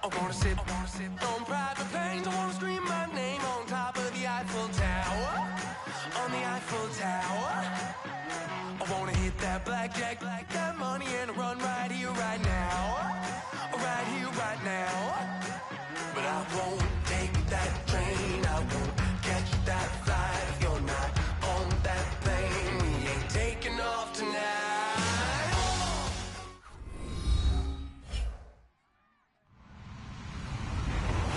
I wanna sip on private planes. I wanna scream my name on top of the Eiffel Tower. On the Eiffel Tower. I wanna hit that blackjack, that money, and run right here, right now. Right here, right now. But I won't take that train. I won't catch that flight. If you're not on that plane, we ain't taking off tonight.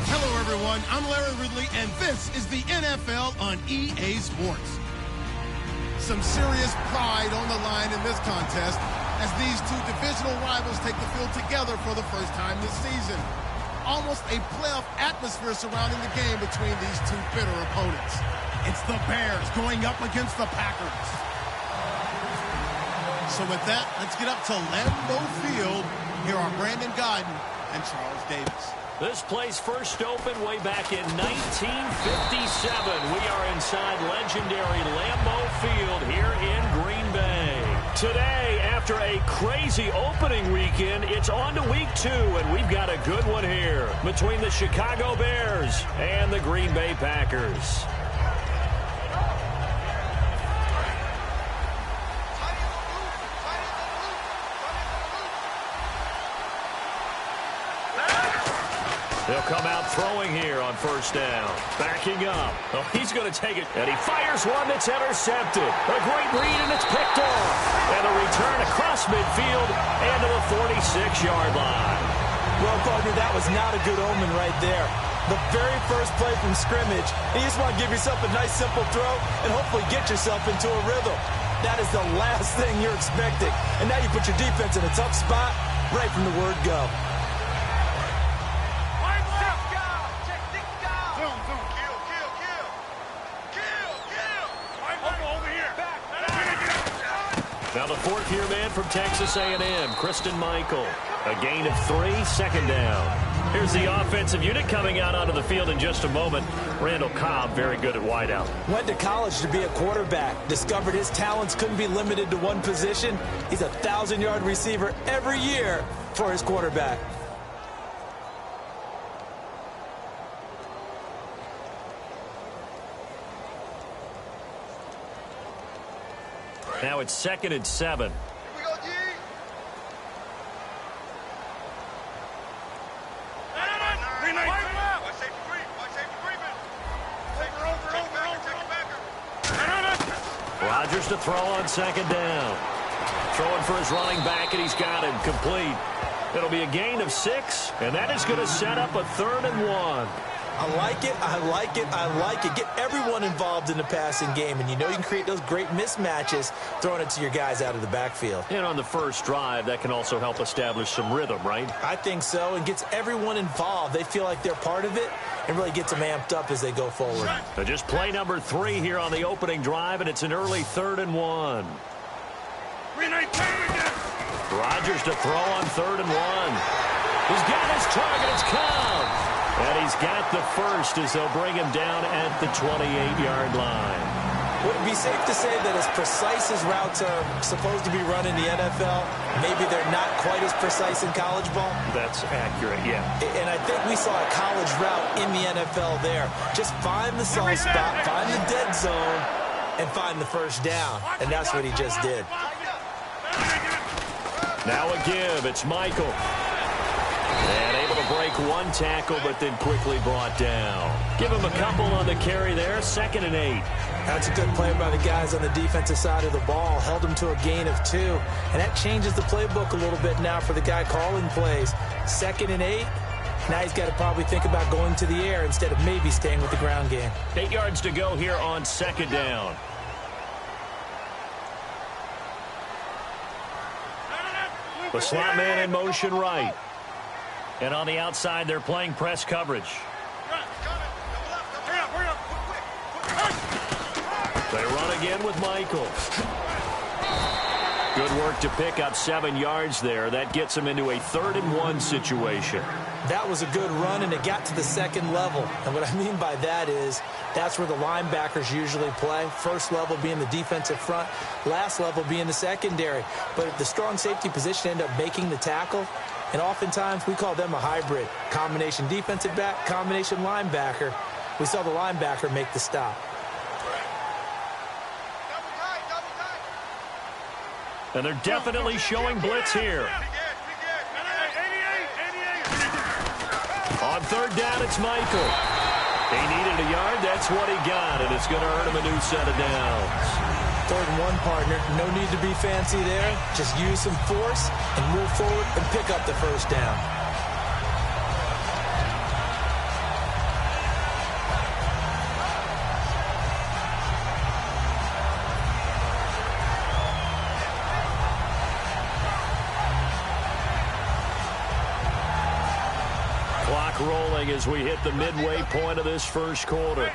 Hello, everyone. I'm Larry Ridley, and this is the NFL on EA Sports. Some serious pride on the line in this contest as these two divisional rivals take the field together for the first time this season. Almost a playoff atmosphere surrounding the game between these two bitter opponents. It's the Bears going up against the Packers. So with that, let's get up to Lambeau Field. Here are Brandon Godden and Charles Davis. This place first opened way back in 1957. We are inside legendary Lambeau Field here in Green Bay. Today, after a crazy opening weekend, it's on to week 2, and we've got a good one here between the Chicago Bears and the Green Bay Packers. They'll come out throwing here on first down. Backing up. Oh, he's going to take it. And he fires one that's intercepted. A great read, and it's picked off. And a return across midfield and to the 46-yard line. Well, partner, that was not a good omen right there. The very first play from scrimmage, and you just want to give yourself a nice, simple throw and hopefully get yourself into a rhythm. That is the last thing you're expecting. And now you put your defense in a tough spot right from the word go. Now the fourth-year man from Texas A&M, Christine Michael. A gain of 3, second down. Here's the offensive unit coming out onto the field in just a moment. Randall Cobb, very good at wideout. Went to college to be a quarterback. Discovered his talents couldn't be limited to one position. He's a 1,000-yard receiver every year for his quarterback. Now it's 2nd and 7. Here we go, G. Watch safety creep, man. Rodgers to throw on 2nd down. Throwing for his running back, and he's got him complete. It'll be a gain of 6, and that is going to set up a 3rd and 1. I like it, I like it, I like it. Get everyone involved in the passing game, and you know you can create those great mismatches throwing it to your guys out of the backfield. And on the first drive, that can also help establish some rhythm, right? I think so, and gets everyone involved. They feel like they're part of it and really gets them amped up as they go forward. So just play number 3 here on the opening drive, and it's an early 3rd and 1. Rodgers to throw on 3rd and 1. He's got his target, it's Cobb. And he's got the first as they'll bring him down at the 28-yard line. Would it be safe to say that as precise as routes are supposed to be run in the NFL, maybe they're not quite as precise in college ball? That's accurate, yeah. And I think we saw a college route in the NFL there. Just find the soft spot, find the dead zone, and find the first down. And that's what he just did. Now a give. It's Michael. And able to break one tackle, but then quickly brought down. Give him a couple on the carry there. 2nd and 8. That's a good play by the guys on the defensive side of the ball. Held him to a gain of 2. And that changes the playbook a little bit now for the guy calling plays. 2nd and 8. Now he's got to probably think about going to the air instead of maybe staying with the ground game. 8 yards to go here on 2nd down. The slot man in motion right. And on the outside, they're playing press coverage. They run again with Michael. Good work to pick up 7 yards there. That gets him into a 3rd-and-1 situation. That was a good run, and it got to the 2nd level. And what I mean by that is that's where the linebackers usually play. First level being the defensive front, last level being the secondary. But if the strong safety position ended up making the tackle, and oftentimes we call them a hybrid. Combination defensive back, combination linebacker. We saw the linebacker make the stop. And they're definitely showing blitz here. On 3rd down, it's Michael. He needed a yard. That's what he got, and it's going to earn him a new set of downs. 3rd and 1, partner. No need to be fancy there. Just use some force and move forward and pick up the 1st down. Clock rolling as we hit the midway point of this 1st quarter.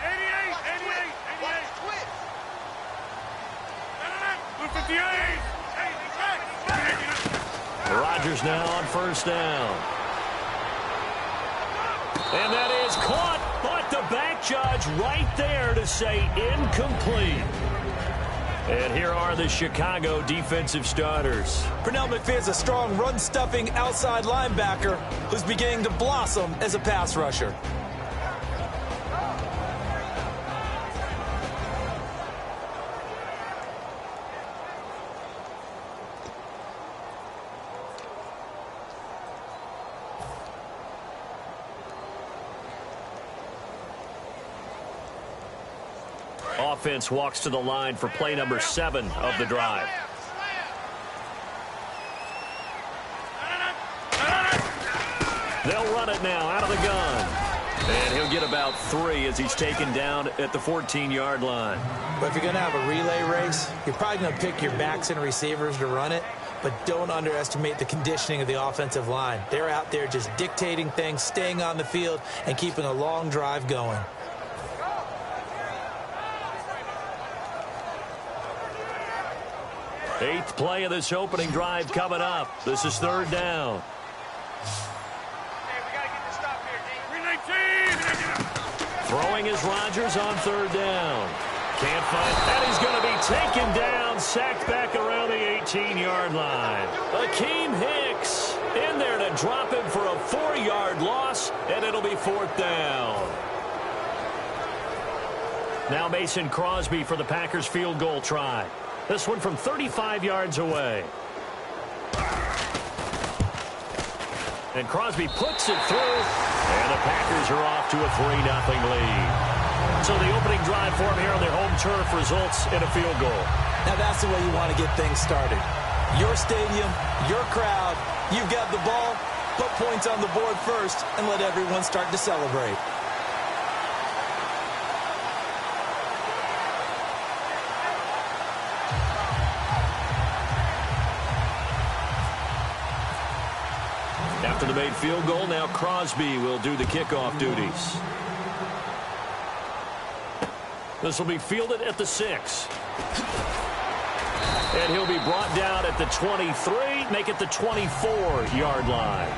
Rodgers now on 1st down. And that is caught, but the back judge right there to say incomplete. And here are the Chicago defensive starters. Pernell McPhee's a strong run-stuffing outside linebacker who's beginning to blossom as a pass rusher. Offense walks to the line for play number 7 of the drive. They'll run it now out of the gun. And he'll get about 3 as he's taken down at the 14-yard line. But if you're going to have a relay race, you're probably going to pick your backs and receivers to run it. But don't underestimate the conditioning of the offensive line. They're out there just dictating things, staying on the field, and keeping a long drive going. Eighth play of this opening drive coming up. This is 3rd down. Throwing is Rodgers on 3rd down. Can't find, and he's going to be taken down, sacked back around the 18-yard line. Akeem Hicks in there to drop him for a 4-yard loss, and it'll be 4th down. Now Mason Crosby for the Packers field goal try. This one from 35 yards away. And Crosby puts it through, and the Packers are off to a 3-0 lead. So the opening drive for them here on their home turf results in a field goal. Now that's the way you want to get things started. Your stadium, your crowd, you've got the ball, put points on the board first, and let everyone start to celebrate. After the made field goal, now Crosby will do the kickoff duties. This will be fielded at the 6. And he'll be brought down at the 23, make it the 24-yard line.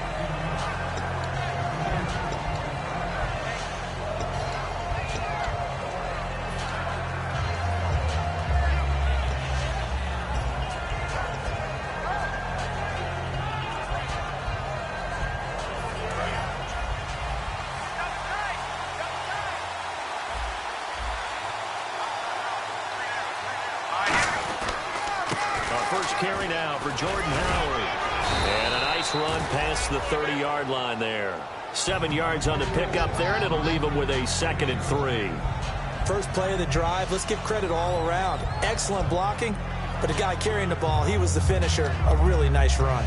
First carry now for Jordan Howard. And a nice run past the 30-yard line there. 7 yards on the pickup there, and it'll leave him with a 2nd and 3. First play of the drive, let's give credit all around. Excellent blocking, but the guy carrying the ball, he was the finisher. A really nice run.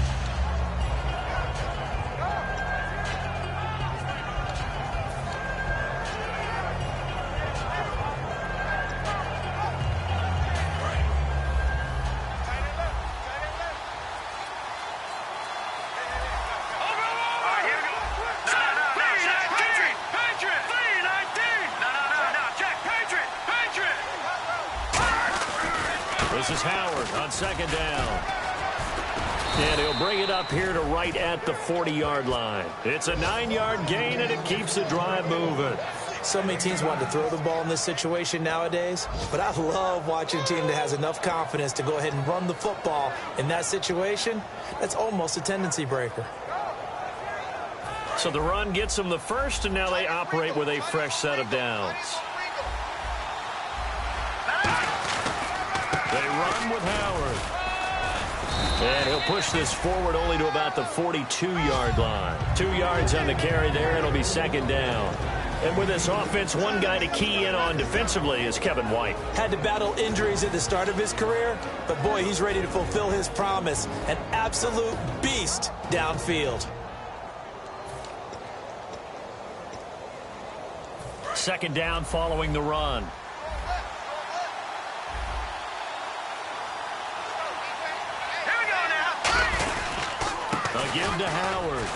This is Howard on 2nd down. And he'll bring it up here to right at the 40-yard line. It's a 9-yard gain, and it keeps the drive moving. So many teams want to throw the ball in this situation nowadays, but I love watching a team that has enough confidence to go ahead and run the football in that situation. That's almost a tendency breaker. So the run gets them the first, and now they operate with a fresh set of downs. They run with Howard. And he'll push this forward only to about the 42-yard line. 2 yards on the carry there. It'll be second down. And with this offense, one guy to key in on defensively is Kevin White. Had to battle injuries at the start of his career, but boy, he's ready to fulfill his promise. An absolute beast downfield. Second down following the run. A give to Howard.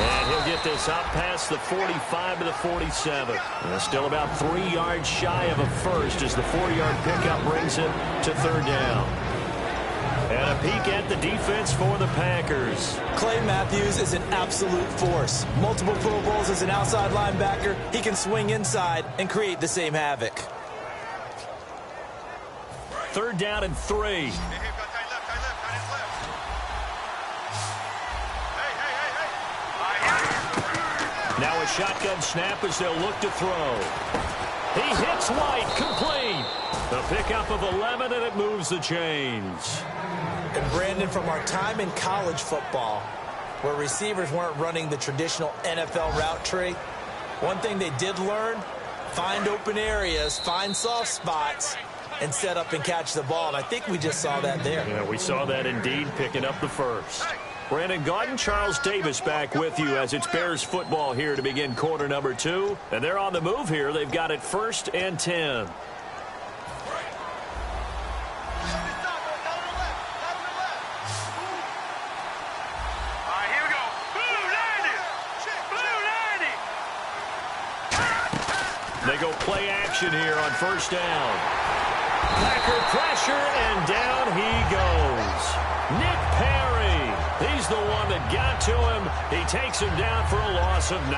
And he'll get this up past the 45 to the 47. And still about 3 yards shy of a first as the 4-yard pickup brings him to third down. And a peek at the defense for the Packers. Clay Matthews is an absolute force. Multiple Pro Bowls as an outside linebacker. He can swing inside and create the same havoc. Third down and 3. Now a shotgun snap as they'll look to throw. He hits White, complete. The pickup of 11, and it moves the chains. And Brandon, from our time in college football, where receivers weren't running the traditional NFL route tree, one thing they did learn, find open areas, find soft spots, and set up and catch the ball. And I think we just saw that there. Yeah, we saw that indeed, picking up the first. Brandon Gaudin, Charles Davis back with you as it's Bears football here to begin quarter number 2. And they're on the move here. They've got it 1st and 10. They go play action here on first down. Packer pressure, and down he goes. Nick Perry. He's the one that got to him. He takes him down for a loss of 9.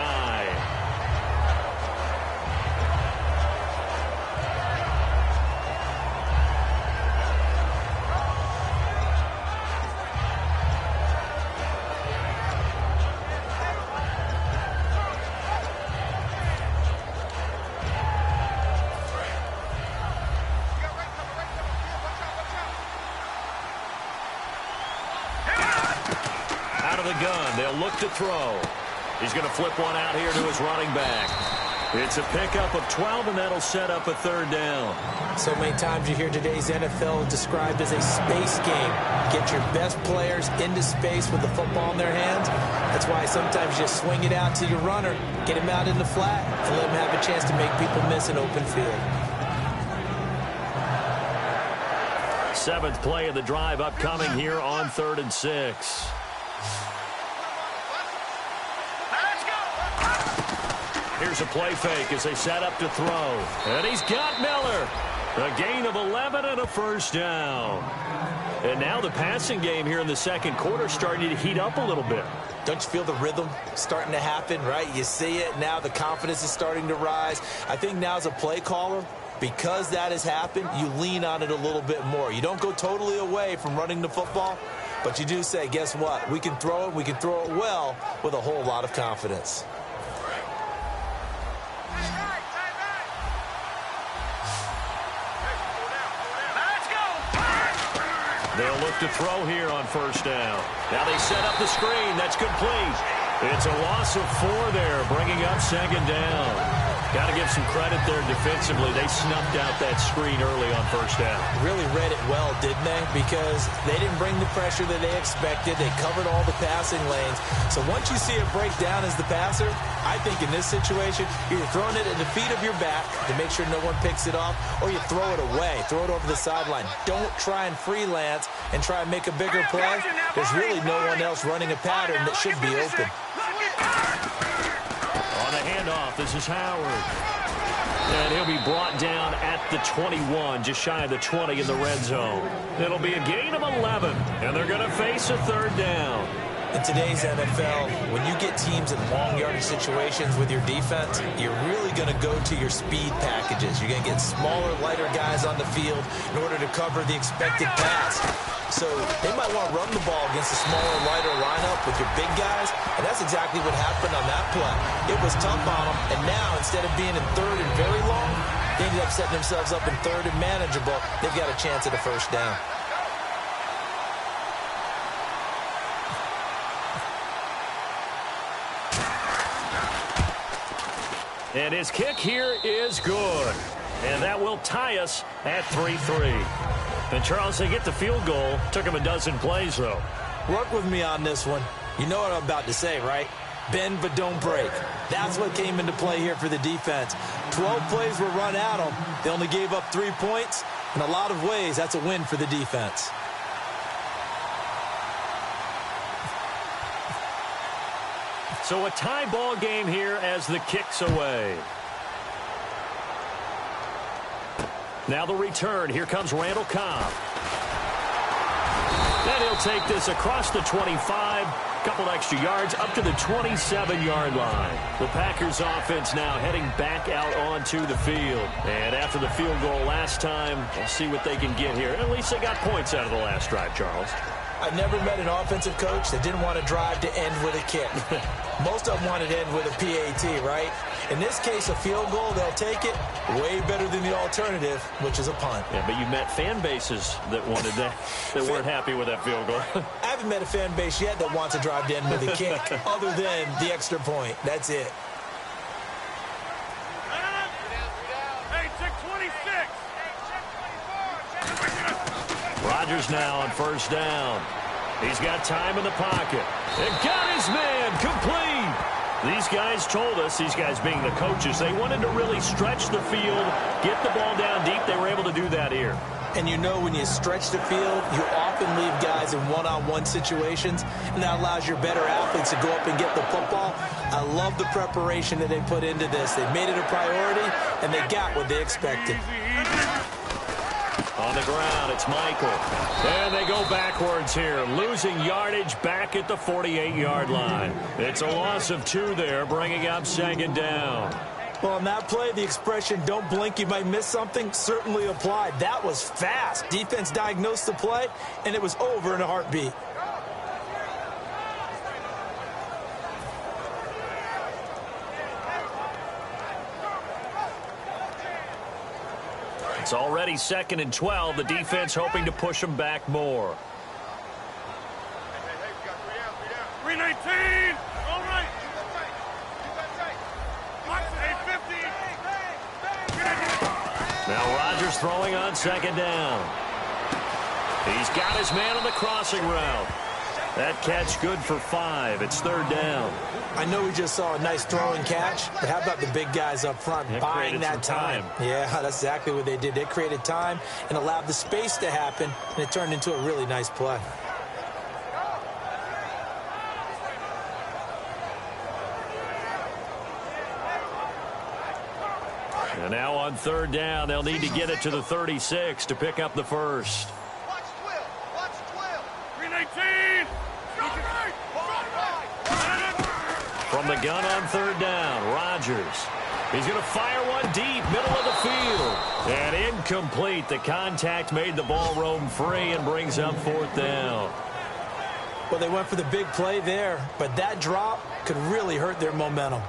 They'll look to throw. He's going to flip one out here to his running back. It's a pickup of 12, and that'll set up a third down. So many times you hear today's NFL described as a space game. Get your best players into space with the football in their hands. That's why sometimes you just swing it out to your runner, get him out in the flat, and let him have a chance to make people miss an open field. 7th play of the drive upcoming here on 3rd and 6. Here's a play fake as they set up to throw. And he's got Miller. A gain of 11 and a first down. And now the passing game here in the second quarter starting to heat up a little bit. Don't you feel the rhythm starting to happen, right? You see it now. The confidence is starting to rise. I think now as a play caller, because that has happened, you lean on it a little bit more. You don't go totally away from running the football, but you do say, guess what? We can throw it. We can throw it well with a whole lot of confidence. They'll look to throw here on first down. Now they set up the screen. That's complete. It's a loss of 4 there, bringing up second down. Got to give some credit there defensively. They snuffed out that screen early on first down. Really read it well, didn't they? Because they didn't bring the pressure that they expected. They covered all the passing lanes. So once you see it break down as the passer, I think in this situation, you're throwing it at the feet of your back to make sure no one picks it off, or you throw it away, throw it over the sideline. Don't try and freelance and try and make a bigger play. There's really no one else running a pattern that should be open. On the handoff, this is Howard. And he'll be brought down at the 21, just shy of the 20 in the red zone. It'll be a gain of 11, and they're going to face a third down. In today's NFL, when you get teams in long yardage situations with your defense, you're really going to go to your speed packages. You're going to get smaller, lighter guys on the field in order to cover the expected pass. So they might want to run the ball against a smaller, lighter lineup with your big guys, and that's exactly what happened on that play. It was tough on them, and now instead of being in third and very long, they ended up setting themselves up in third and manageable. They've got a chance at a first down. And his kick here is good. And that will tie us at 3-3. And Charles, they get the field goal. Took him a dozen plays, though. Work with me on this one. You know what I'm about to say, right? Bend but don't break. That's what came into play here for the defense. 12 plays were run at them. They only gave up 3 points. In a lot of ways, that's a win for the defense. So a tie ball game here as the kick's away. Now the return. Here comes Randall Cobb. And he'll take this across the 25. Couple extra yards up to the 27-yard line. The Packers offense now heading back out onto the field. And after the field goal last time, we'll see what they can get here. At least they got points out of the last drive, Charles. I never met an offensive coach that didn't want to drive to end with a kick. Most of them wanted to end with a PAT, right? In this case, a field goal, they'll take it. Way better than the alternative, which is a punt. Yeah, but you met fan bases that wanted that, that weren't happy with that field goal. I haven't met a fan base yet that wants to drive to end with a kick, other than the extra point. That's it. Hey, check 26. Rodgers now on first down. He's got time in the pocket. And got his man complete. These guys told us, these guys being the coaches, they wanted to really stretch the field, get the ball down deep. They were able to do that here. And you know when you stretch the field, you often leave guys in one-on-one situations, and that allows your better athletes to go up and get the football. I love the preparation that they put into this. They made it a priority, and they got what they expected. On the ground, it's Michael. And they go backwards here, losing yardage back at the 48-yard line. It's a loss of 2 there, bringing up second down. Well, on that play, the expression, don't blink, you might miss something, certainly applied. That was fast. Defense diagnosed the play, and it was over in a heartbeat. It's already 2nd and 12. The defense hoping to push them back more. Hey, we got 3 down. 319. All right. Now Rodgers throwing on second down. He's got his man on the crossing route. That catch good for 5. It's 3rd down. I know we just saw a nice throwing catch, but how about the big guys up front buying that time? Yeah, that's exactly what they did. They created time and allowed the space to happen, and it turned into a really nice play. And now on 3rd down, they'll need to get it to the 36 to pick up the first. Watch 12. Watch 12. 319. From the gun on 3rd down, Rodgers. He's going to fire one deep, middle of the field. And incomplete. The contact made the ball roam free and brings up 4th down. Well, they went for the big play there, but that drop could really hurt their momentum.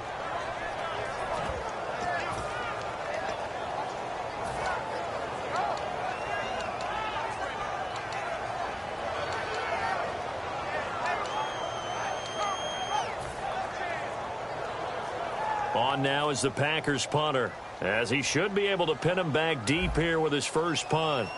On now is the Packers punter, as he should be able to pin him back deep here with his first punt.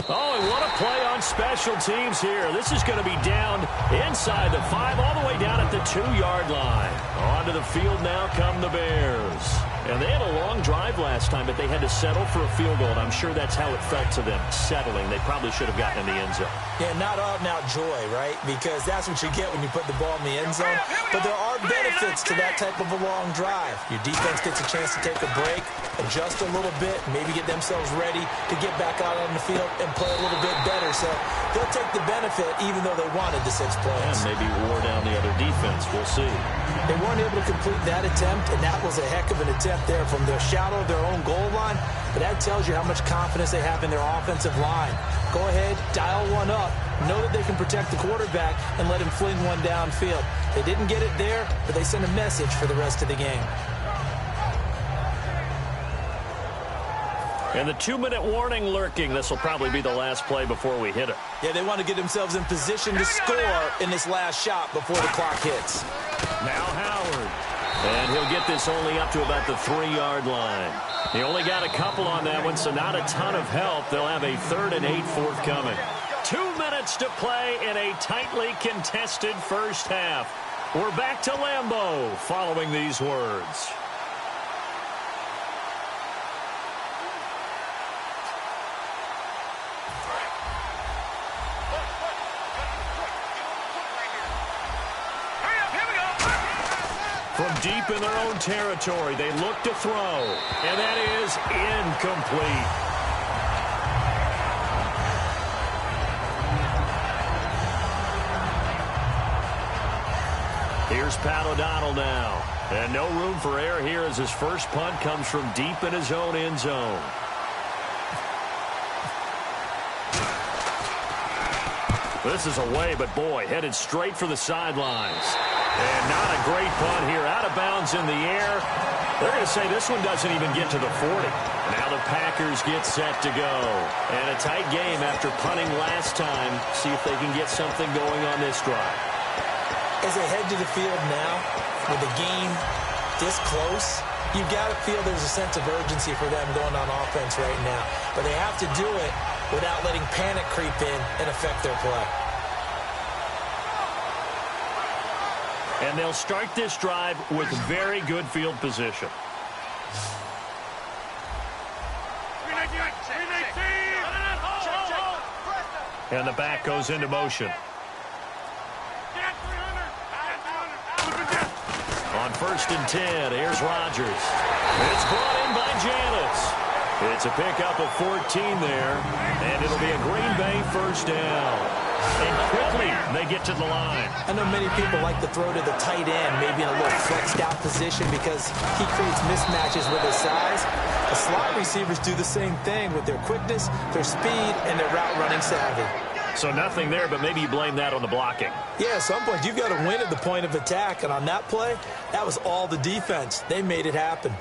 Oh, and what a play on special teams here. This is going to be down inside the 5, all the way down at the 2-yard line. Onto the field now come the Bears. And they had a long drive last time, but they had to settle for a field goal, and I'm sure that's how it felt to them, settling. They probably should have gotten in the end zone. Yeah, not out-and-out joy, right? Because that's what you get when you put the ball in the end zone. But there are benefits to that type of a long drive. Your defense gets a chance to take a break, adjust a little bit, maybe get themselves ready to get back out on the field and play a little bit better. So they'll take the benefit even though they wanted the 6 points. And maybe wore down the other defense. We'll see. They weren't able to complete that attempt, and that was a heck of an attempt there from the shadow of their own goal line. But that tells you how much confidence they have in their offensive line. Go ahead, dial one up. Know that they can protect the quarterback and let him fling one downfield. They didn't get it there, but they sent a message for the rest of the game. And the 2-minute warning lurking. This will probably be the last play before we hit it. Yeah, they want to get themselves in position to score in this last shot before the clock hits. Now Howard. And he'll get this only up to about the 3-yard line. He only got a couple on that one, so not a ton of help. They'll have a 3rd and 8 forthcoming. 2 minutes to play in a tightly contested first half. We're back to Lambeau following these words. From deep in their own territory, they look to throw, and that is incomplete. Here's Pat O'Donnell now, and no room for error here as his first punt comes from deep in his own end zone. This is away, but boy, headed straight for the sidelines. And not a great punt here. Out of bounds in the air. They're going to say this one doesn't even get to the 40. Now the Packers get set to go. And a tight game after punting last time. See if they can get something going on this drive. As they head to the field now, with the game this close, you've got to feel there's a sense of urgency for them going on offense right now. But they have to do it without letting panic creep in and affect their play. And they'll start this drive with very good field position. And the back goes into motion. On 1st and 10, here's Rodgers. It's brought in by Janis. It's a pickup of 14 there, and it'll be a Green Bay first down. And quickly, they get to the line. I know many people like to throw to the tight end, maybe in a little flexed out position because he creates mismatches with his size. The slot receivers do the same thing with their quickness, their speed, and their route running savvy. So nothing there, but maybe you blame that on the blocking. Yeah, at some point, you've got to win at the point of attack. And on that play, that was all the defense. They made it happen.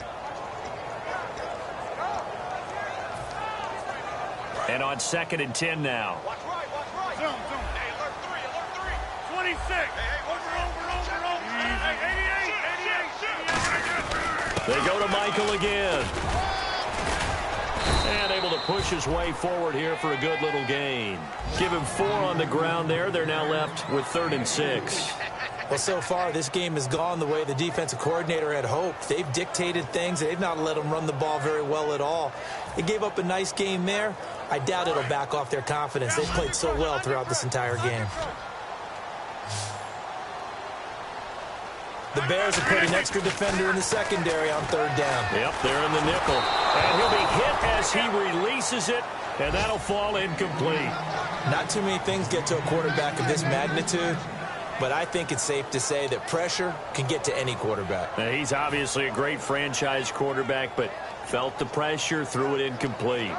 And on 2nd and 10 now. Watch right. Zoom. Hey, alert 3. 26. Hey, over. Hey, 88. They go to Michael again. And able to push his way forward here for a good little gain. Give him 4 on the ground there. They're now left with 3rd and 6. Well, so far, this game has gone the way the defensive coordinator had hoped. They've dictated things. They've not let them run the ball very well at all. They gave up a nice game there. I doubt it'll back off their confidence. They've played so well throughout this entire game. The Bears have put an extra defender in the secondary on 3rd down. Yep, they're in the nickel. And he'll be hit as he releases it, and that'll fall incomplete. Not too many things get to a quarterback of this magnitude, but I think it's safe to say that pressure can get to any quarterback. Now, he's obviously a great franchise quarterback, but felt the pressure, threw it incomplete.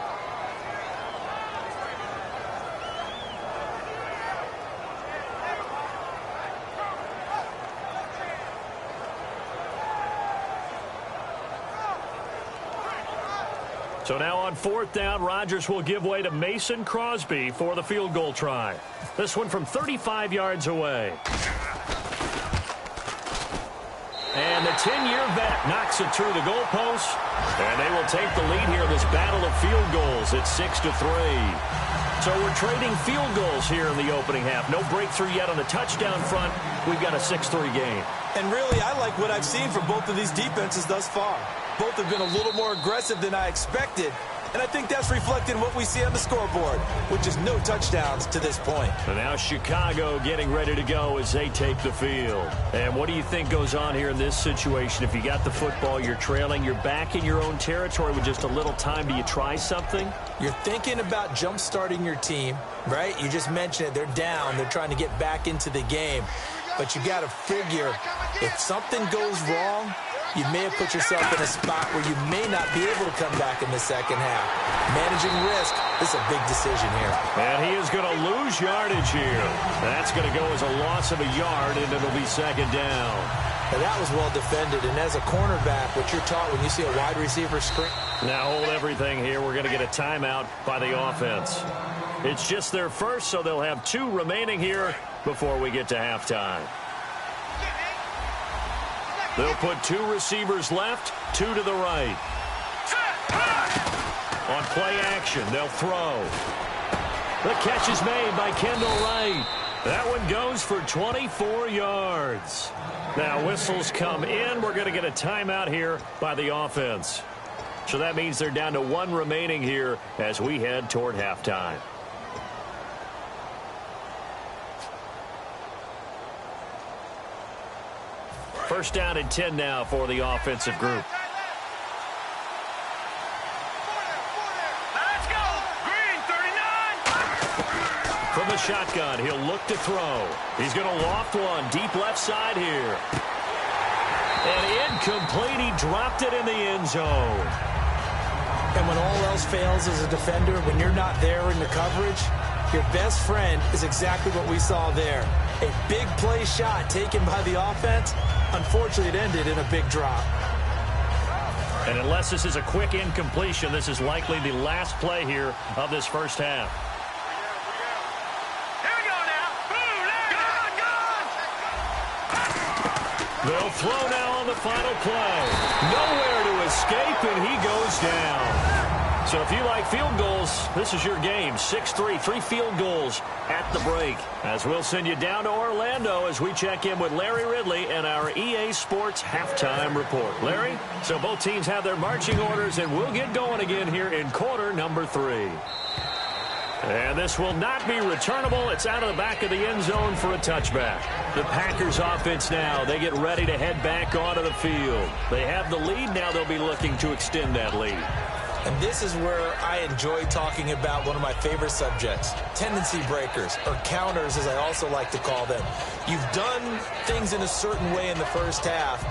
So now on 4th down, Rodgers will give way to Mason Crosby for the field goal try. This one from 35 yards away. And the 10-year vet knocks it through the goalpost. And they will take the lead here in this battle of field goals at 6-3. So we're trading field goals here in the opening half. No breakthrough yet on the touchdown front. We've got a 6-3 game. And really, I like what I've seen from both of these defenses thus far. Both have been a little more aggressive than I expected, and I think that's reflected in what we see on the scoreboard, which is no touchdowns to this point. And now Chicago getting ready to go as they take the field. And what do you think goes on here in this situation? If you got the football, you're trailing, you're back in your own territory with just a little time. Do you try something? You're thinking about jump-starting your team, right? You just mentioned it. They're down. They're trying to get back into the game. But you got to figure, if something goes wrong, you may have put yourself in a spot where you may not be able to come back in the second half. Managing risk is a big decision here. And he is going to lose yardage here. That's going to go as a loss of a yard, and it'll be second down. Now, that was well defended, and as a cornerback, what you're taught when you see a wide receiver screen. Now hold everything here. We're going to get a timeout by the offense. It's just their first, so they'll have 2 remaining here before we get to halftime. They'll put 2 receivers left, 2 to the right. On play action, they'll throw. The catch is made by Kendall Wright. That one goes for 24 yards. Now whistles come in. We're going to get a timeout here by the offense. So that means they're down to 1 remaining here as we head toward halftime. First down and 10 now for the offensive group. Let's go! Green, 39! From the shotgun, he'll look to throw. He's going to loft one deep left side here. And incomplete. He dropped it in the end zone. And when all else fails as a defender, when you're not there in the coverage, your best friend is exactly what we saw there. A big play shot taken by the offense. Unfortunately, it ended in a big drop. And unless this is a quick incompletion, this is likely the last play here of this first half. Here we go now. Boom, They'll throw now on the final play. Nowhere to escape, and he goes down. So if you like field goals, this is your game. 6-3, 3 field goals at the break. As we'll send you down to Orlando as we check in with Larry Ridley and our EA Sports Halftime Report. Larry, so both teams have their marching orders, and we'll get going again here in quarter number 3. And this will not be returnable. It's out of the back of the end zone for a touchback. The Packers offense now, they get ready to head back onto the field. They have the lead. Now they'll be looking to extend that lead. And this is where I enjoy talking about one of my favorite subjects, tendency breakers, or counters as I also like to call them. You've done things in a certain way in the first half,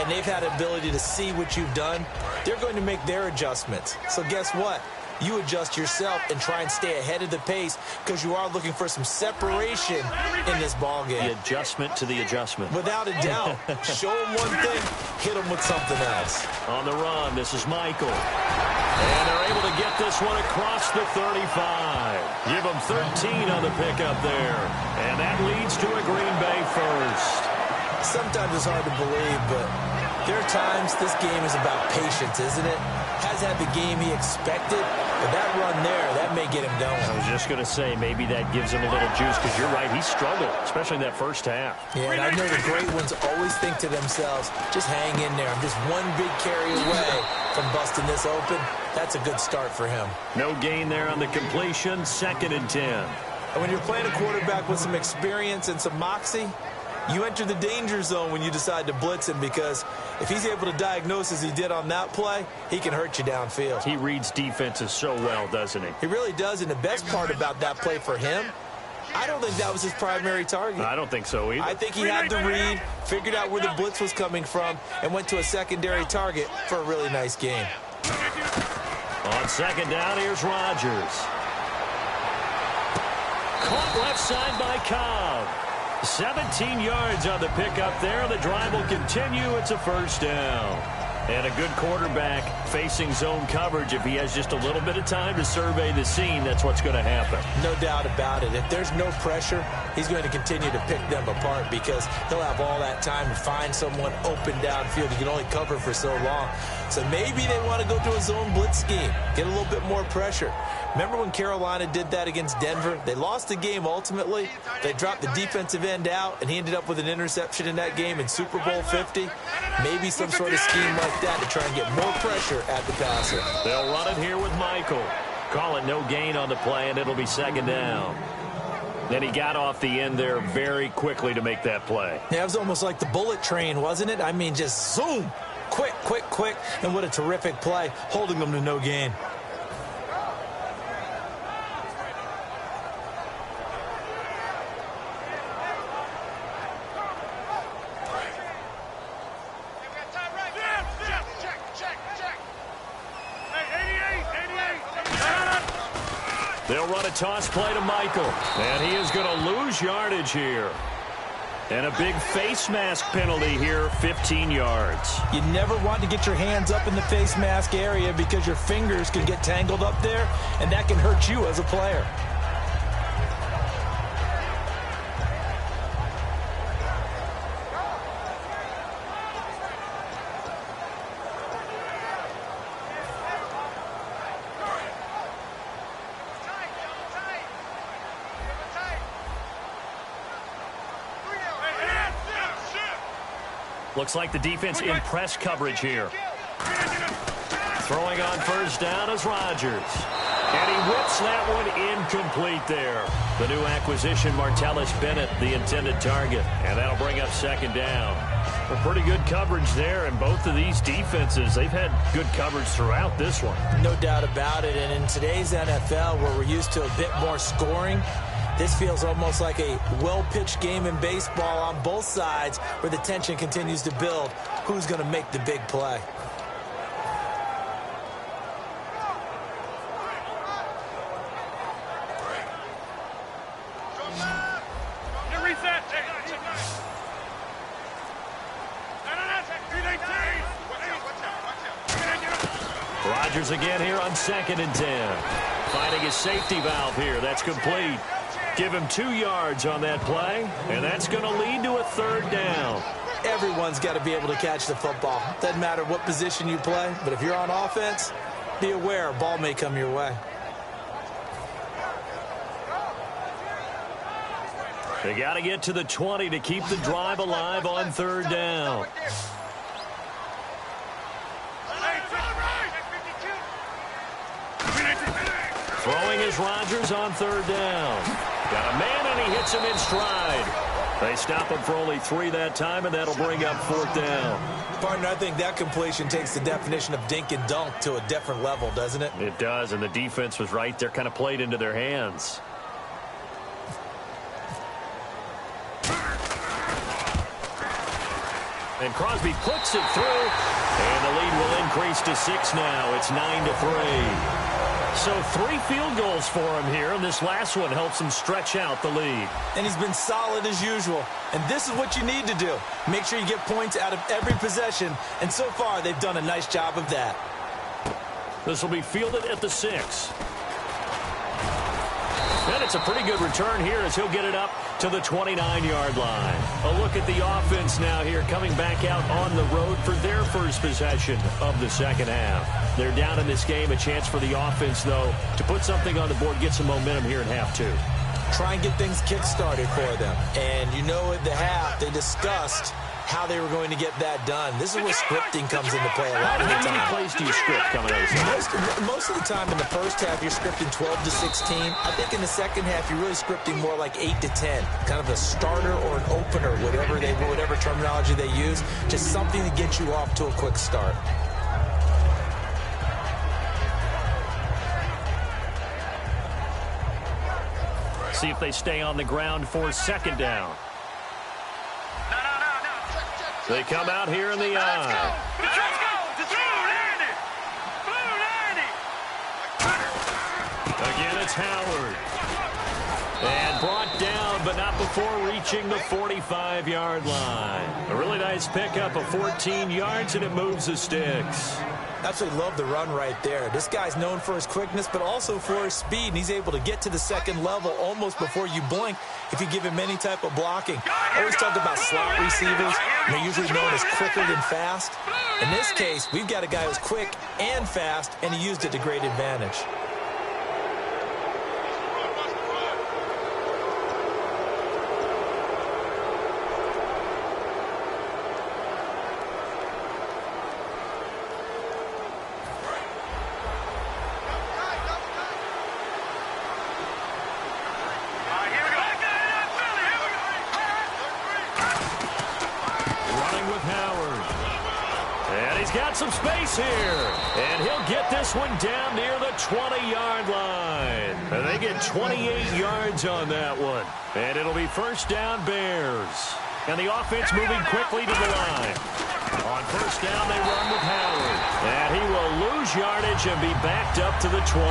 and they've had the ability to see what you've done. They're going to make their adjustments. So guess what? You adjust yourself and try and stay ahead of the pace because you are looking for some separation in this ball game. The adjustment to the adjustment. Without a doubt. Show them one thing, hit them with something else. On the run, this is Michael. And they're able to get this one across the 35. Give them 13 on the pickup there. And that leads to a Green Bay first. Sometimes it's hard to believe, but there are times this game is about patience, isn't it? Has had the game he expected, but that run there, that may get him going. I was just going to say, maybe that gives him a little juice, because you're right, he struggled, especially in that first half. Yeah, and I know the great ones always think to themselves, just hang in there. I'm just one big carry away from busting this open. That's a good start for him. No gain there on the completion, 2nd and 10. And when you're playing a quarterback with some experience and some moxie, you enter the danger zone when you decide to blitz him, because if he's able to diagnose as he did on that play, he can hurt you downfield. He reads defenses so well, doesn't he? He really does, and the best part about that play for him, I don't think that was his primary target. I don't think so either. I think he had the read, figured out where the blitz was coming from, and went to a secondary target for a really nice game. On 2nd down, here's Rodgers. Caught left side by Cobb. 17 yards on the pickup there. The drive will continue. It's a first down. And a good quarterback facing zone coverage. If he has just a little bit of time to survey the scene, that's what's going to happen. No doubt about it. If there's no pressure, he's going to continue to pick them apart, because he'll have all that time to find someone open downfield. He can only cover for so long. So maybe they want to go to a zone blitz scheme, get a little bit more pressure. Remember when Carolina did that against Denver? They lost the game ultimately. They dropped the defensive end out, and he ended up with an interception in that game in Super Bowl 50. Maybe some sort of scheme like that to try and get more pressure at the passer. They'll run it here with Michael. Call it no gain on the play, and it'll be second down. Then he got off the end there very quickly to make that play. Yeah, it was almost like the bullet train, wasn't it? I mean, just zoom. Quick, quick, quick. And what a terrific play, holding them to no gain. They'll run a toss play to Michael. And he is going to lose yardage here. And a big face mask penalty here, 15 yards. You never want to get your hands up in the face mask area because your fingers can get tangled up there, and that can hurt you as a player. Looks like the defense in press coverage here. Throwing on first down is Rodgers. And he whips that one incomplete there. The new acquisition, Martellus Bennett, the intended target. And that'll bring up second down. Well, pretty good coverage there, and both of these defenses, they've had good coverage throughout this one. No doubt about it, and in today's NFL, where we're used to a bit more scoring, this feels almost like a well-pitched game in baseball on both sides where the tension continues to build. Who's going to make the big play? Rodgers again here on 2nd and 10. Finding his safety valve here. That's complete. Give him 2 yards on that play, and that's going to lead to a third down. Everyone's got to be able to catch the football. Doesn't matter what position you play, but if you're on offense, be aware a ball may come your way. They got to get to the 20 to keep the drive alive on third down. Throwing is Rodgers on third down. Got a man, and he hits him in stride. They stop him for only 3 that time, and that'll bring up 4th down. Partner, I think that completion takes the definition of dink and dunk to a different level, doesn't it? It does, and the defense was right there, kind of played into their hands. And Crosby puts it through, and the lead will increase to 6 now. It's 9-3. So 3 field goals for him here, and this last one helps him stretch out the lead. And he's been solid as usual. And this is what you need to do. Make sure you get points out of every possession, and so far they've done a nice job of that. This will be fielded at the 6. And it's a pretty good return here as he'll get it up to the 29-yard line. A look at the offense now here coming back out on the road for their first possession of the second half. They're down in this game. A chance for the offense, though, to put something on the board, get some momentum here in half 2. Try and get things kick-started for them. And you know at the half they discussed how they were going to get that done. This is where scripting comes into play a lot of the time. How many plays do you script coming out of this? Most of the time in the first half, you're scripting 12 to 16. I think in the second half, you're really scripting more like 8 to 10. Kind of a starter or an opener, whatever terminology they use. Just something to get you off to a quick start. See if they stay on the ground for second down. They come out here in the eye. Again, it's Howard. And brought down, but not before reaching the 45-yard line. A really nice pickup of 14 yards, and it moves the sticks. Absolutely love the run right there. This guy's known for his quickness, but also for his speed, and he's able to get to the second level almost before you blink if you give him any type of blocking. I always talk about slot receivers. They're usually known as quicker than fast. In this case, we've got a guy who's quick and fast, and he used it to great advantage. He's got some space here. And he'll get this one down near the 20-yard line. And they get 28 yards on that one. And it'll be first down, Bears. And the offense moving quickly to the line. On first down, they run with Howard. And he will lose yardage and be backed up to the 24.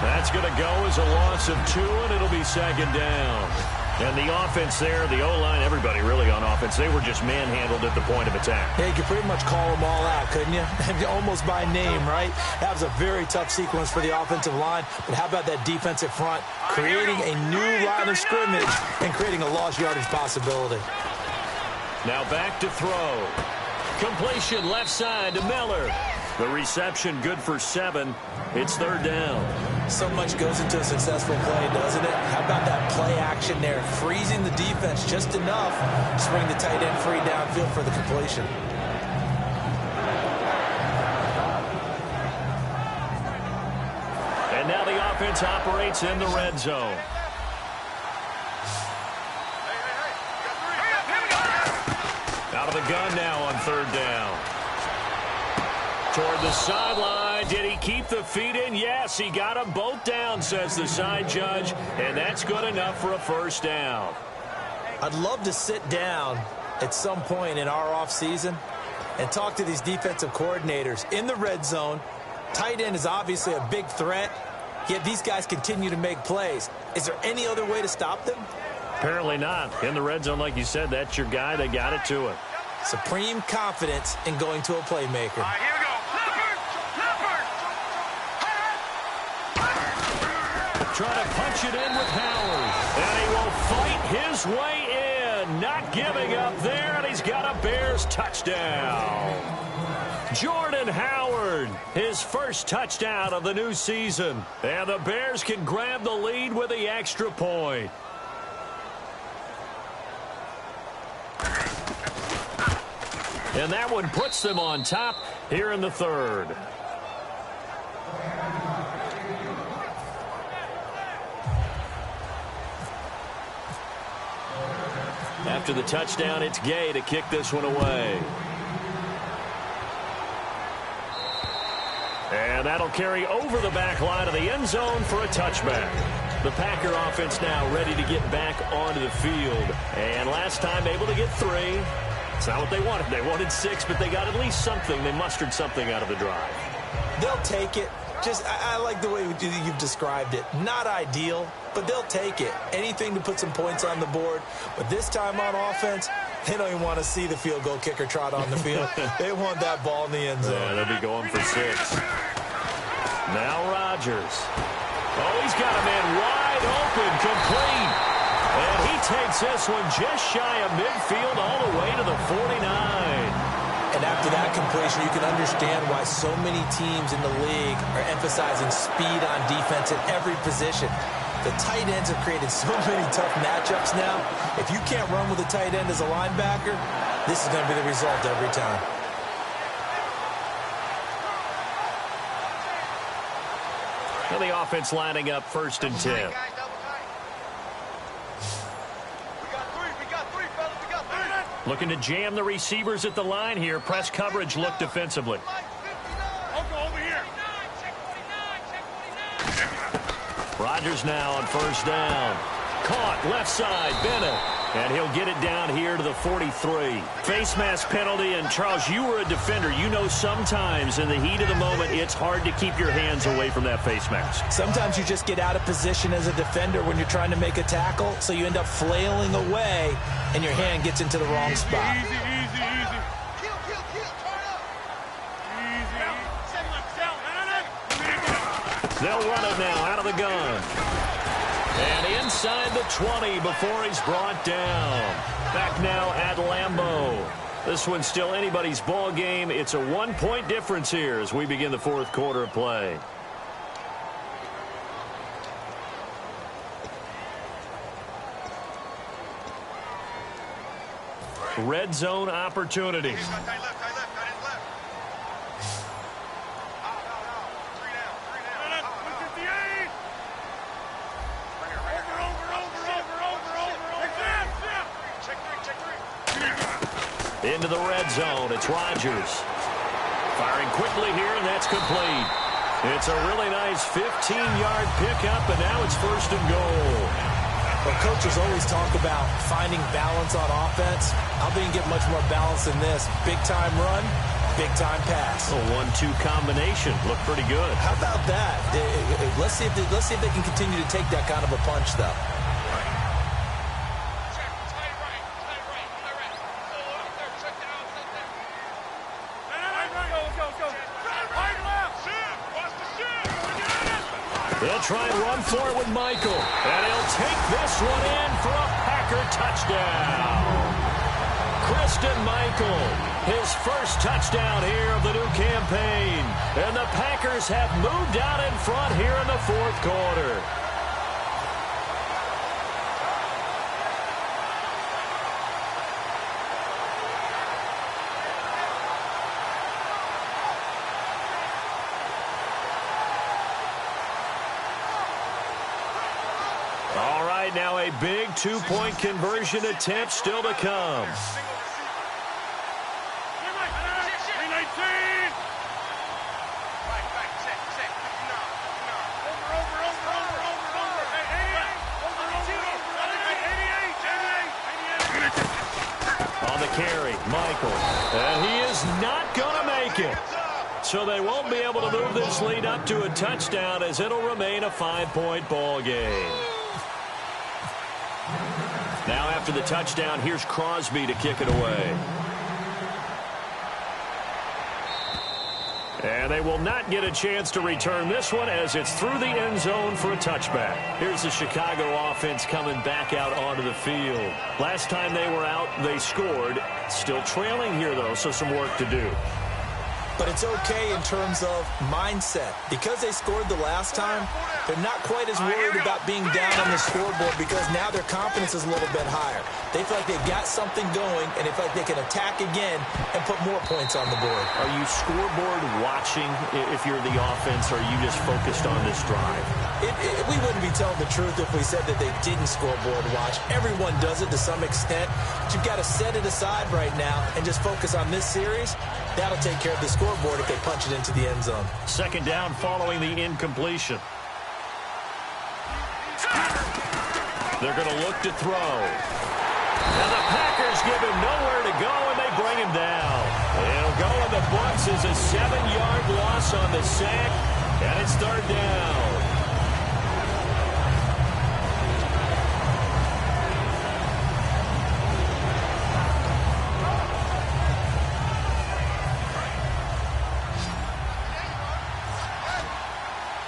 That's going to go as a loss of 2, and it'll be second down. And the offense there, the O-line, everybody really on offense, they were just manhandled at the point of attack. Yeah, you could pretty much call them all out, couldn't you? Almost by name, right? That was a very tough sequence for the offensive line. But how about that defensive front creating a new line of scrimmage and creating a lost yardage possibility? Now back to throw. Completion left side to Miller. The reception good for 7. It's third down. So much goes into a successful play, doesn't it? How about that play action there? Freezing the defense just enough to bring the tight end free downfield for the completion. And now the offense operates in the red zone. Out of the gun now on third down. Toward the sideline. Did he keep the feet in? Yes, he got them both down, says the side judge. And that's good enough for a first down. I'd love to sit down at some point in our offseason and talk to these defensive coordinators in the red zone. Tight end is obviously a big threat, yet these guys continue to make plays. Is there any other way to stop them? Apparently not. In the red zone, like you said, that's your guy. They got it to him. Supreme confidence in going to a playmaker. All right, here we go. Trying to punch it in with Howard. And he will fight his way in. Not giving up there, and he's got a Bears touchdown. Jordan Howard, his first touchdown of the new season. And the Bears can grab the lead with the extra point. And that one puts them on top here in the third. After the touchdown, it's Gay to kick this one away. And that'll carry over the back line of the end zone for a touchback. The Packer offense now ready to get back onto the field. And last time able to get 3. It's not what they wanted. They wanted 6, but they got at least something. They mustered something out of the drive. They'll take it. I like the way you've described it. Not ideal, but they'll take it. Anything to put some points on the board. But this time on offense, they don't even want to see the field goal kicker trot on the field. They want that ball in the end zone. Yeah, they'll be going for 6. Now Rodgers. Oh, he's got a man wide open, complete. And he takes this one just shy of midfield all the way to the 49. And after that completion, you can understand why so many teams in the league are emphasizing speed on defense at every position. The tight ends have created so many tough matchups now. If you can't run with a tight end as a linebacker, this is going to be the result every time. And the offense lining up first and 10. Looking to jam the receivers at the line here. Press coverage look defensively. Rodgers now on first down. Caught left side, Bennett. And he'll get it down here to the 43. Face mask penalty, and Charles, you were a defender. You know sometimes in the heat of the moment, it's hard to keep your hands away from that face mask. Sometimes you just get out of position as a defender when you're trying to make a tackle, so you end up flailing away, and your hand gets into the wrong spot. Easy. They'll run it now out of the gun. And inside the 20 before he's brought down. Back now at Lambeau. This one's still anybody's ball game. It's a 1-point difference here as we begin the fourth quarter of play. Red zone opportunity. Into the red zone. It's Rodgers. Firing quickly here, and that's complete. It's a really nice 15-yard pickup, and now it's first and goal. Well, coaches always talk about finding balance on offense. I think you get much more balance than this. Big-time run, big-time pass. A 1-2 combination. Looked pretty good. How about that? Let's see if they can continue to take that kind of a punch, though. They'll try and run for it with Michael. And he'll take this one in for a Packer touchdown. Christian Michael, his first touchdown here of the new campaign. And the Packers have moved out in front here in the fourth quarter. Now a big two-point conversion attempt still to come. On the carry, Michael. And he is not going to make it. So they won't be able to move this lead up to a touchdown as it'll remain a 5-point ball game. Now after the touchdown, here's Crosby to kick it away. And they will not get a chance to return this one as it's through the end zone for a touchback. Here's the Chicago offense coming back out onto the field. Last time they were out, they scored. Still trailing here, though, so some work to do. But it's okay in terms of mindset. Because they scored the last time, they're not quite as worried about being down on the scoreboard because now their confidence is a little bit higher. They feel like they've got something going, and they feel like they can attack again and put more points on the board. Are you scoreboard watching if you're the offense, or are you just focused on this drive? We wouldn't be telling the truth if we said that they didn't scoreboard watch. Everyone does it to some extent. But you've got to set it aside right now and just focus on this series. That'll take care of the scoreboard if they punch it into the end zone. Second down following the incompletion. They're going to look to throw. And the Packers give him nowhere to go, and they bring him down. It'll go in the books as a 7-yard loss on the sack, and it's third down.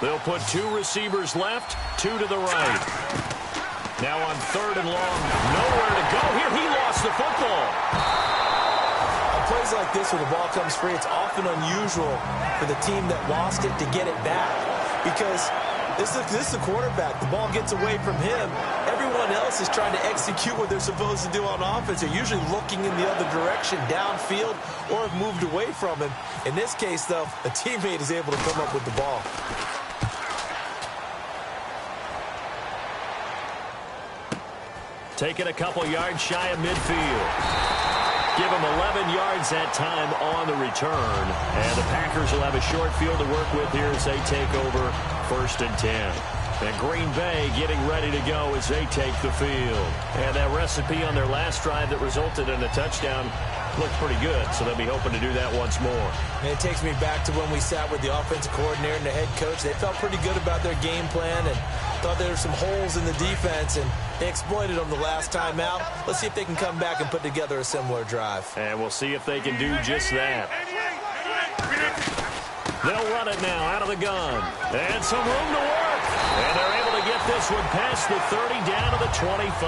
They'll put 2 receivers left, 2 to the right. Now on third and long, nowhere to go here. He lost the football. On plays like this where the ball comes free, it's often unusual for the team that lost it to get it back. Because this is the quarterback. The ball gets away from him. Everyone else is trying to execute what they're supposed to do on offense. They're usually looking in the other direction, downfield, or have moved away from him. In this case, though, a teammate is able to come up with the ball. Taking a couple yards shy of midfield. Give them 11 yards that time on the return. And the Packers will have a short field to work with here as they take over first and 10. And Green Bay getting ready to go as they take the field. And that recipe on their last drive that resulted in a touchdown looked pretty good, so they'll be hoping to do that once more. And it takes me back to when we sat with the offensive coordinator and the head coach. They felt pretty good about their game plan and thought there were some holes in the defense, and they exploited them the last time out. Let's see if they can come back and put together a similar drive. And we'll see if they can do just that. They'll run it now out of the gun. And some room to work. And they're able to get this one past the 30 down to the 25.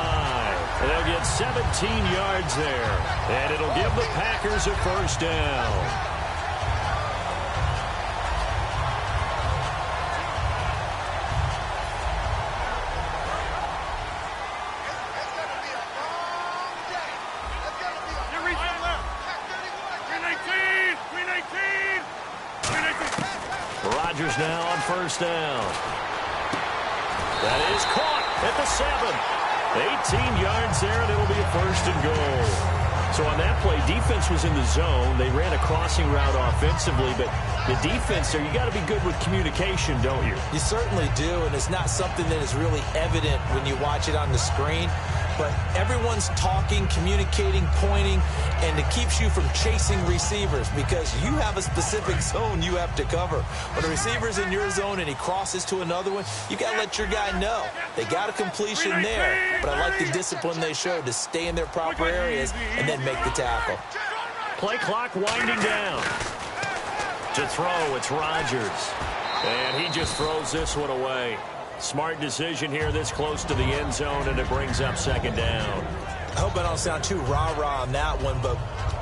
And they'll get 17 yards there. And it'll give the Packers a first down. Rodgers now on first down. That is caught at the 7. 18 yards there, and it'll be a first and goal. So on that play, defense was in the zone. They ran a crossing route offensively, but the defense there, you got to be good with communication, don't you? You certainly do, and it's not something that is really evident when you watch it on the screen. But everyone's talking, communicating, pointing, and it keeps you from chasing receivers because you have a specific zone you have to cover. When a receiver's in your zone and he crosses to another one, you got to let your guy know. They got a completion there, but I like the discipline they showed to stay in their proper areas and then make the tackle. Play clock winding down. To throw, it's Rodgers. And he just throws this one away. Smart decision here this close to the end zone, and it brings up second down. I hope I don't sound too rah-rah on that one, but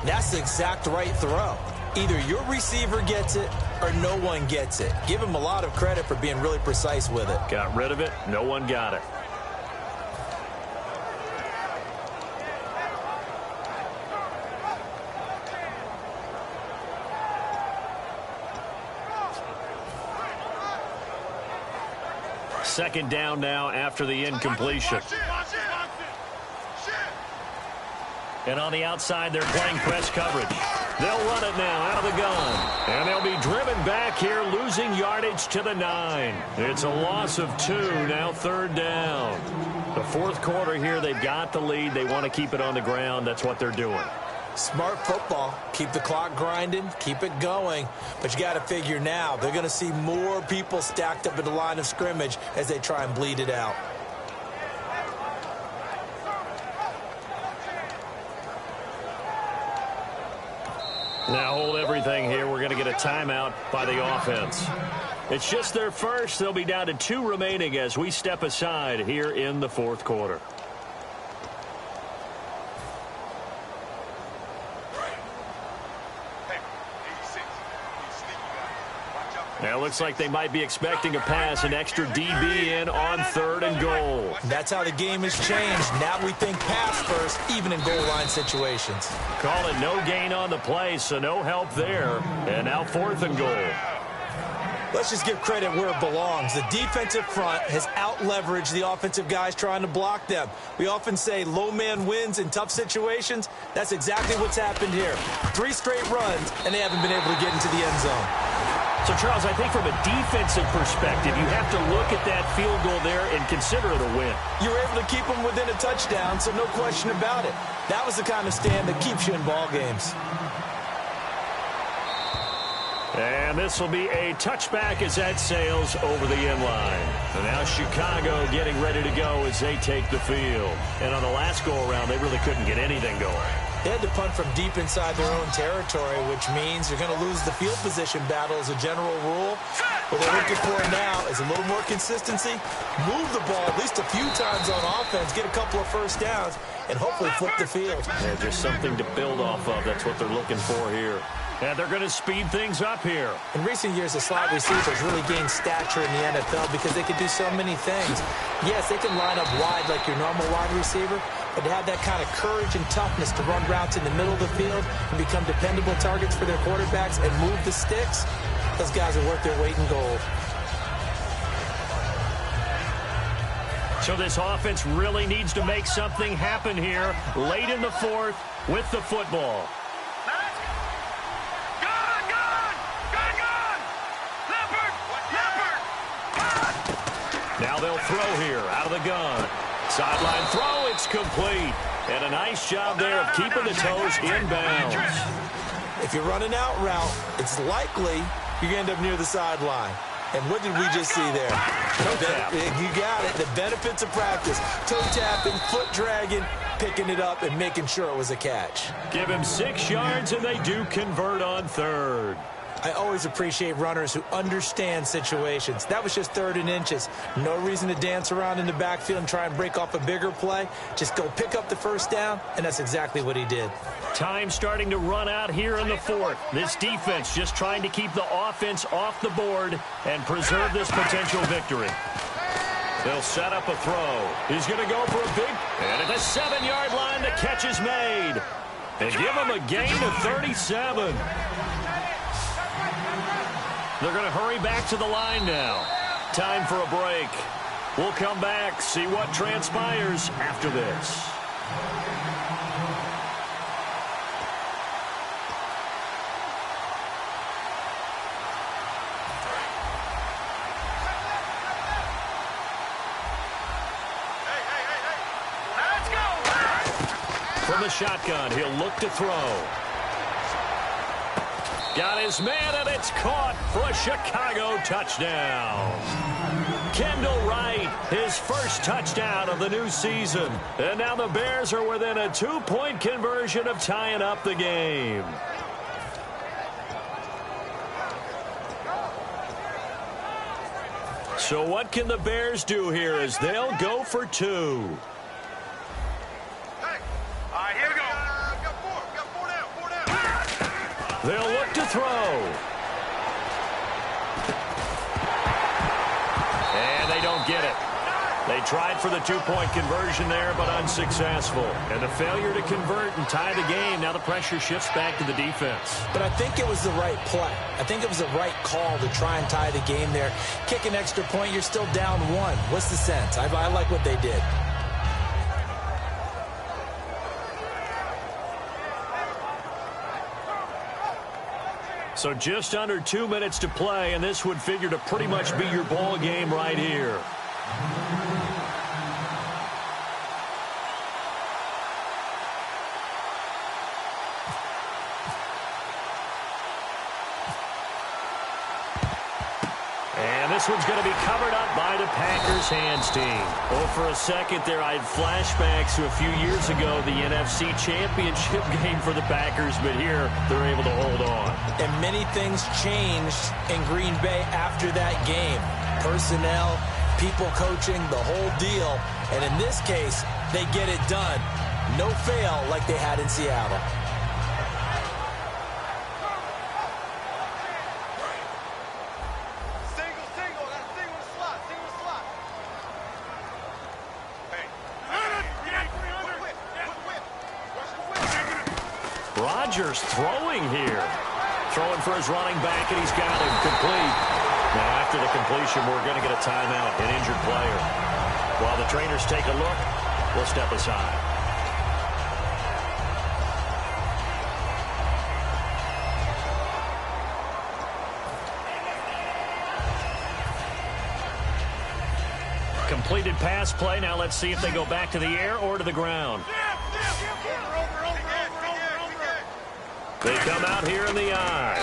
that's the exact right throw. Either your receiver gets it or no one gets it. Give him a lot of credit for being really precise with it. Got rid of it. No one got it. Second down now after the incompletion. And on the outside, they're playing press coverage. They'll run it now out of the gun. And they'll be driven back here, losing yardage to the 9. It's a loss of 2, now third down. The fourth quarter here, they've got the lead. They want to keep it on the ground. That's what they're doing. Smart football. Keep the clock grinding. Keep it going. But you got to figure now, they're going to see more people stacked up at the line of scrimmage as they try and bleed it out. Now hold everything here. We're going to get a timeout by the offense. It's just their first. They'll be down to 2 remaining as we step aside here in the fourth quarter. Now it looks like they might be expecting a pass, an extra DB in on 3rd and goal. That's how the game has changed. Now we think pass first, even in goal line situations. Call it no gain on the play, so no help there. And now 4th and goal. Let's just give credit where it belongs. The defensive front has out-leveraged the offensive guys trying to block them. We often say low man wins in tough situations. That's exactly what's happened here. 3 straight runs, and they haven't been able to get into the end zone. So, Charles, I think from a defensive perspective, you have to look at that field goal there and consider it a win. You were able to keep them within a touchdown, so no question about it. That was the kind of stand that keeps you in ball games. And this will be a touchback as that sails over the end line. And now Chicago getting ready to go as they take the field. And on the last go-around, they really couldn't get anything going. They had to punt from deep inside their own territory, which means you're going to lose the field position battle as a general rule. What they're looking for now is a little more consistency, move the ball at least a few times on offense, get a couple of first downs, and hopefully flip the field. Yeah, just something to build off of. That's what they're looking for here. And they're going to speed things up here. In recent years, the slot receivers really gained stature in the NFL because they could do so many things. Yes, they can line up wide like your normal wide receiver, but to have that kind of courage and toughness to run routes in the middle of the field and become dependable targets for their quarterbacks and move the sticks, those guys are worth their weight in gold. So this offense really needs to make something happen here late in the fourth with the football. Now they'll throw here out of the gun. Sideline throw, it's complete. And a nice job there of keeping the toes in bounds. If you're running out route, it's likely you're going to end up near the sideline. And what did we just see there? Toe tap. You got it. The benefits of practice. Toe tapping, foot dragging, picking it up, and making sure it was a catch. Give him 6 yards, and they do convert on 3rd. I always appreciate runners who understand situations. That was just 3rd and inches. No reason to dance around in the backfield and try and break off a bigger play. Just go pick up the first down, and that's exactly what he did. Time starting to run out here in the fourth. This defense just trying to keep the offense off the board and preserve this potential victory. They'll set up a throw. He's going to go for a big, and at the 7-yard line, the catch is made. They give him a gain of 37. They're going to hurry back to the line now. Time for a break. We'll come back, see what transpires after this. the shotgun. He'll look to throw. Got his man, and it's caught for a Chicago touchdown. Kendall Wright, his first touchdown of the new season. And now the Bears are within a 2-point conversion of tying up the game. So what can the Bears do here as they'll go for 2? Hey, all right, here we go. Got four down. They'll look to throw. And they don't get it. They tried for the 2-point conversion there, but unsuccessful. And the failure to convert and tie the game, now the pressure shifts back to the defense. But I think it was the right play. I think it was the right call to try and tie the game there. Kick an extra point, you're still down 1. What's the sense? I like what they did. So just under 2 minutes to play, and this would figure to pretty much be your ball game right here. And this one's going to be covered up by the Packers hands team. Oh, for a second there, I had flashbacks to a few years ago, the NFC Championship game for the Packers, but here they're able to hold on. And many things changed in Green Bay after that game. Personnel, people coaching, the whole deal. And in this case, they get it done. No fail like they had in Seattle. Rodgers throwing here. Throwing for his running back, and he's got him complete. Now, after the completion, we're going to get a timeout, an injured player. While the trainers take a look, we'll step aside. Completed pass play. Now let's see if they go back to the air or to the ground. They come out here in the eye.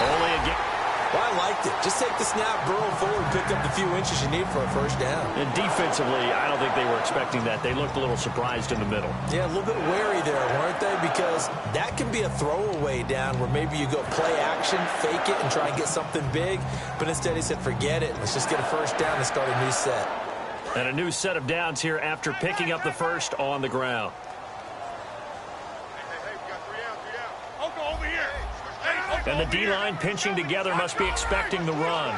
Only again. Well, I liked it. Just take the snap, burrow forward, pick up the few inches you need for a first down. And defensively, I don't think they were expecting that. They looked a little surprised in the middle. Yeah, a little bit wary there, weren't they? Because that can be a throwaway down where maybe you go play action, fake it, and try and get something big. But instead he said, forget it. Let's just get a first down and start a new set. And a new set of downs here after picking up the first on the ground. And the D-line pinching together must be expecting the run.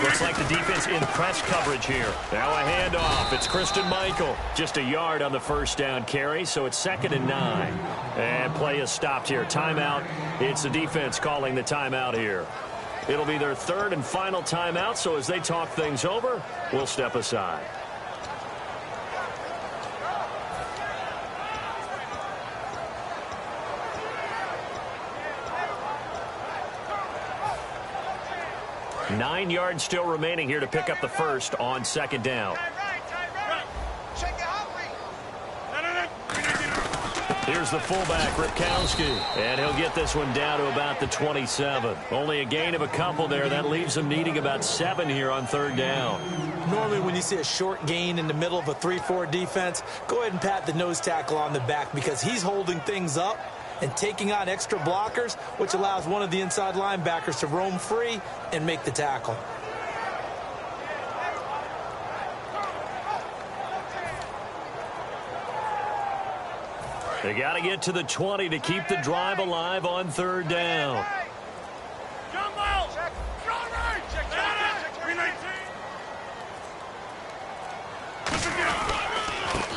Looks like the defense in press coverage here. Now a handoff. It's Christian Michael. Just a yard on the first down carry, so it's 2nd and 9. And play is stopped here. Timeout. It's the defense calling the timeout here. It'll be their 3rd and final timeout, so as they talk things over, we'll step aside. Nine yards still remaining here to pick up the first on 2nd down. Here's the fullback, Ripkowski, and he'll get this one down to about the 27. Only a gain of a couple there. That leaves him needing about 7 here on 3rd down. Normally when you see a short gain in the middle of a 3-4 defense, go ahead and pat the nose tackle on the back because he's holding things up and taking on extra blockers, which allows one of the inside linebackers to roam free and make the tackle. They got to get to the 20 to keep the drive alive on 3rd down.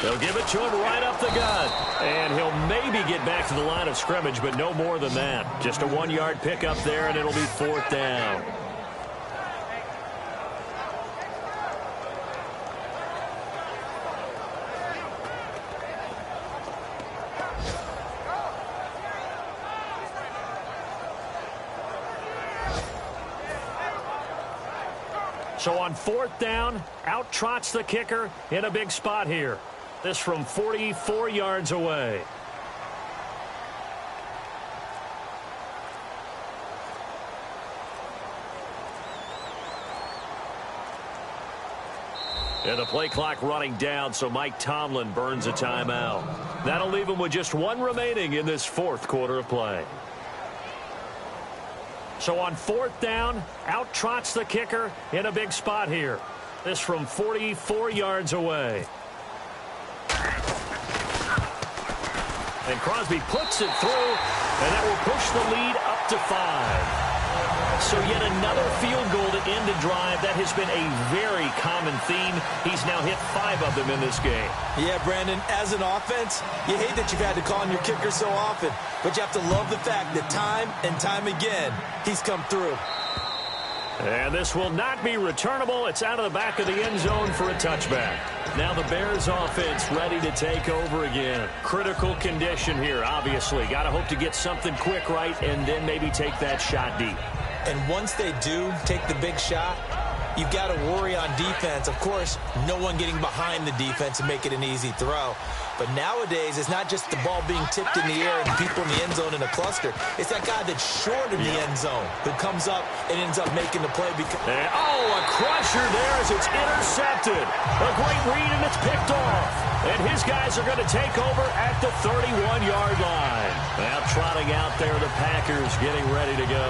They'll give it to him right up the gut. And he'll maybe get back to the line of scrimmage, but no more than that. Just a 1-yard pickup there, and it'll be 4th down. So on 4th down, out trots the kicker in a big spot here. This from 44 yards away. And the play clock running down, so Mike Tomlin burns a timeout. That'll leave him with just one remaining in this fourth quarter of play. So on fourth down, out trots the kicker in a big spot here. This from 44 yards away. And Crosby puts it through, and that will push the lead up to 5. So yet another field goal to end a drive. That has been a very common theme. He's now hit 5 of them in this game. Yeah, Brandon, as an offense, you hate that you've had to call on your kicker so often, but you have to love the fact that time and time again, he's come through. And this will not be returnable. It's out of the back of the end zone for a touchback. Now the Bears offense ready to take over again. Critical condition here, obviously. Got to hope to get something quick right and then maybe take that shot deep. And once they do take the big shot, you've got to worry on defense. Of course, no one getting behind the defense and make it an easy throw. But nowadays, it's not just the ball being tipped in the air and people in the end zone in a cluster. It's that guy that's short in the end zone who comes up and ends up making the play. A crusher there as it's intercepted. A great read, and it's picked off. And his guys are going to take over at the 31-yard line. Now trotting out there, the Packers getting ready to go.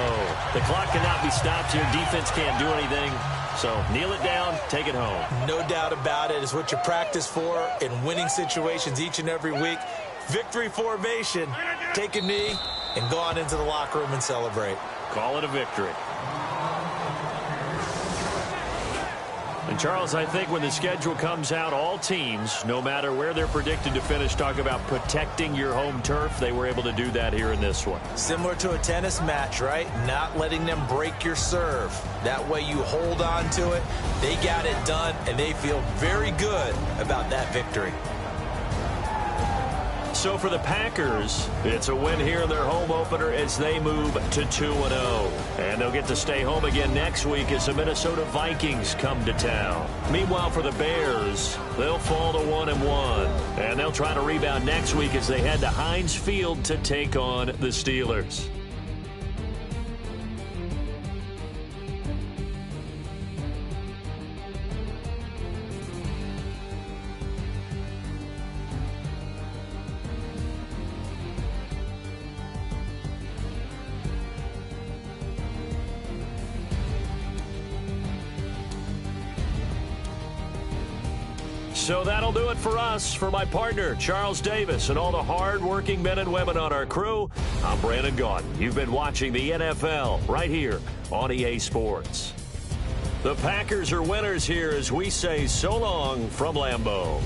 The clock cannot be stopped here. Defense can't do anything. So kneel it down, take it home. No doubt about it. It's what you practice for in winning situations each and every week. Victory formation. Take a knee and go on into the locker room and celebrate. Call it a victory. And, Charles, I think when the schedule comes out, all teams, no matter where they're predicted to finish, talk about protecting your home turf. They were able to do that here in this one. Similar to a tennis match, right? Not letting them break your serve. That way you hold on to it. They got it done, and they feel very good about that victory. So for the Packers, it's a win here in their home opener as they move to 2-0. And they'll get to stay home again next week as the Minnesota Vikings come to town. Meanwhile, for the Bears, they'll fall to 1-1. And they'll try to rebound next week as they head to Heinz Field to take on the Steelers. So that'll do it for us. For my partner, Charles Davis, and all the hard-working men and women on our crew, I'm Brandon Gaudin. You've been watching the NFL right here on EA Sports. The Packers are winners here as we say so long from Lambeau.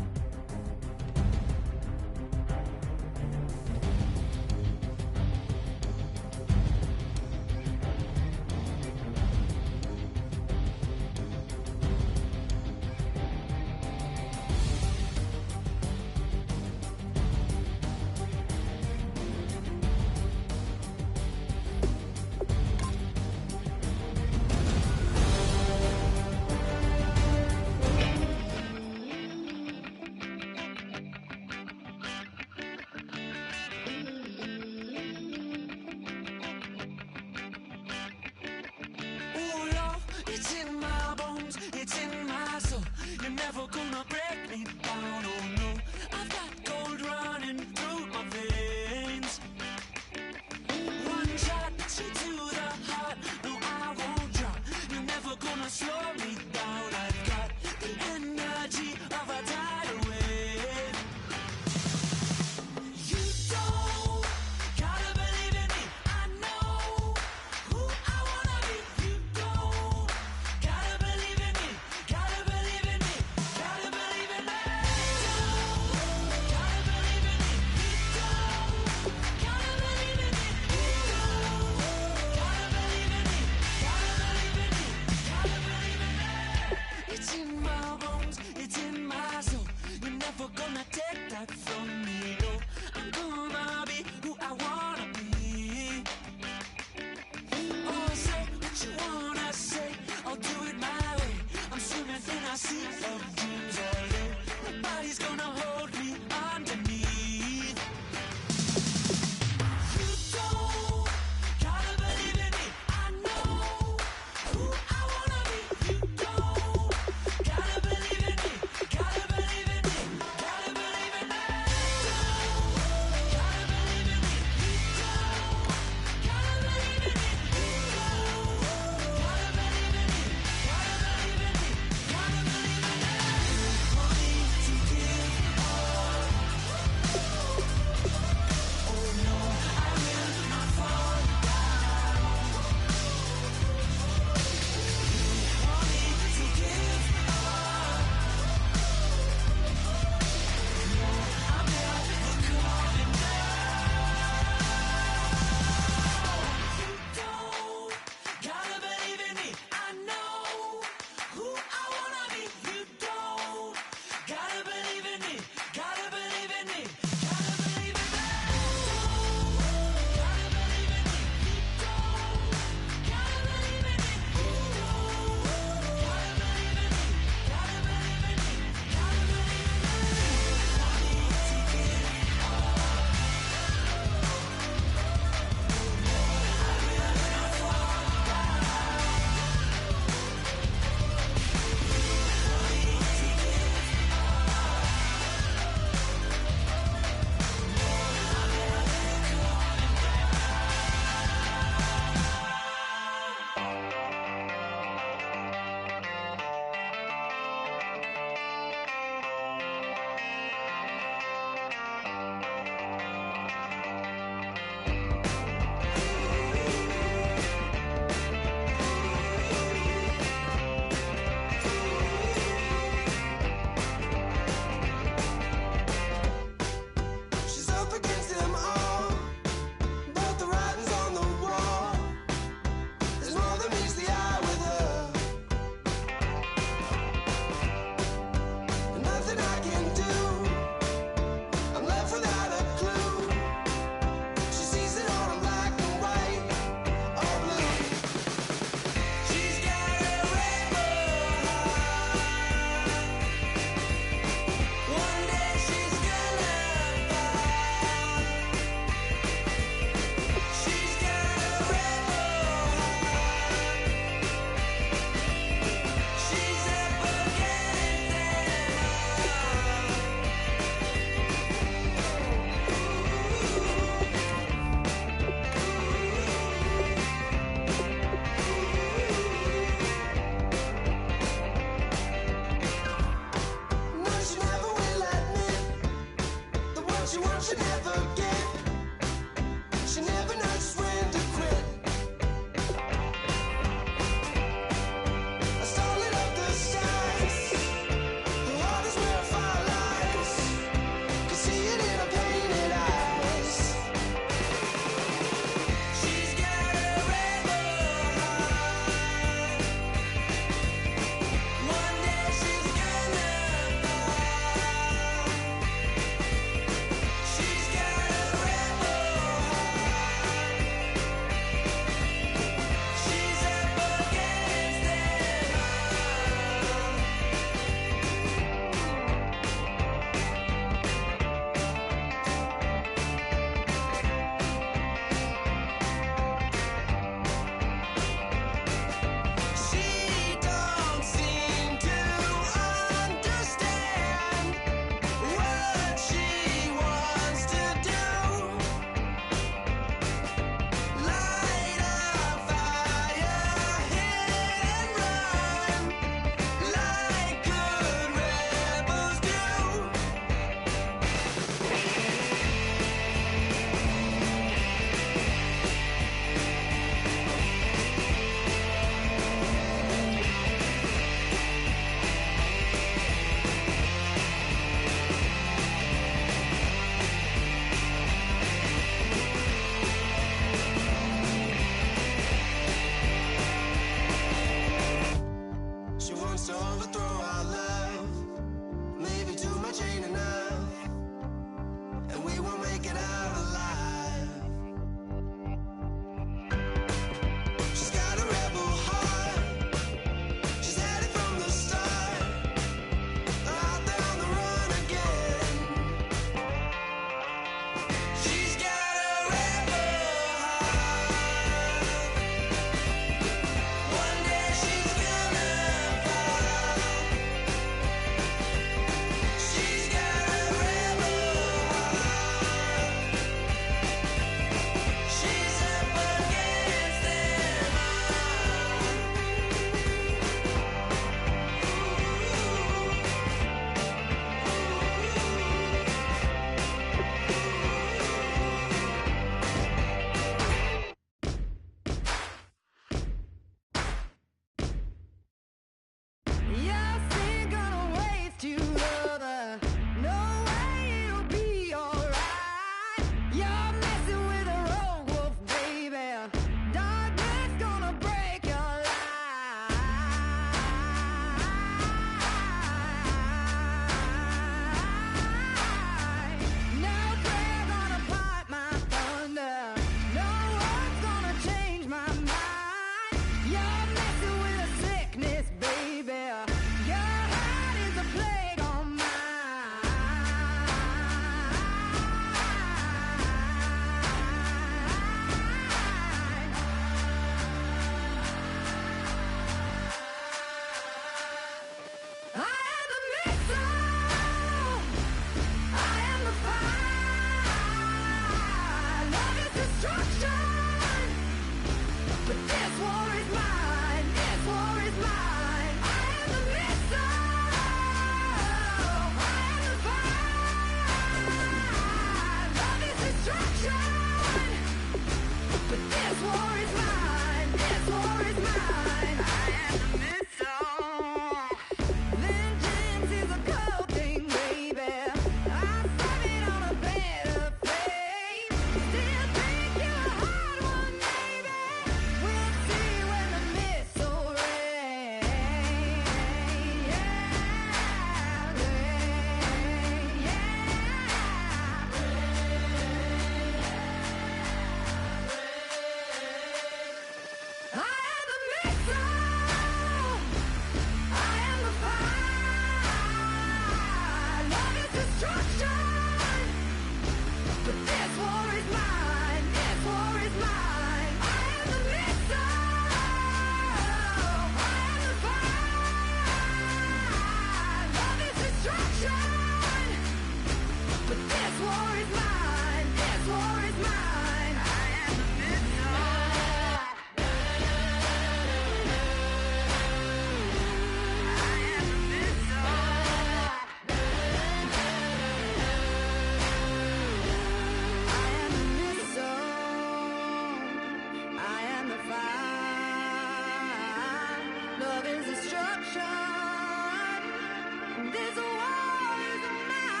This war is mine.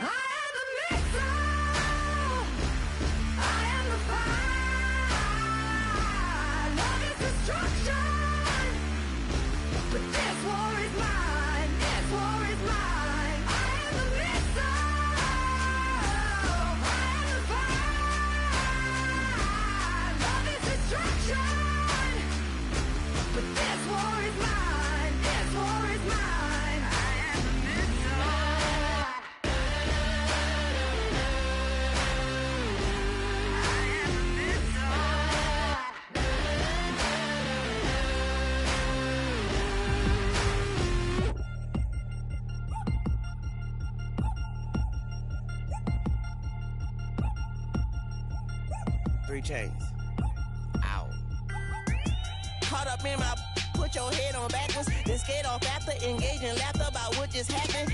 I am the missile. I am the fire. Love is destruction. But this war is mine. This war is mine. I am the missile. I am the fire. Love is destruction. But this war is mine. This war is mine. I am the missile. I am the missile. 3 chains. Ow. Caught up in my put your head on backwards, then skate off after engaging laughter about what just happened.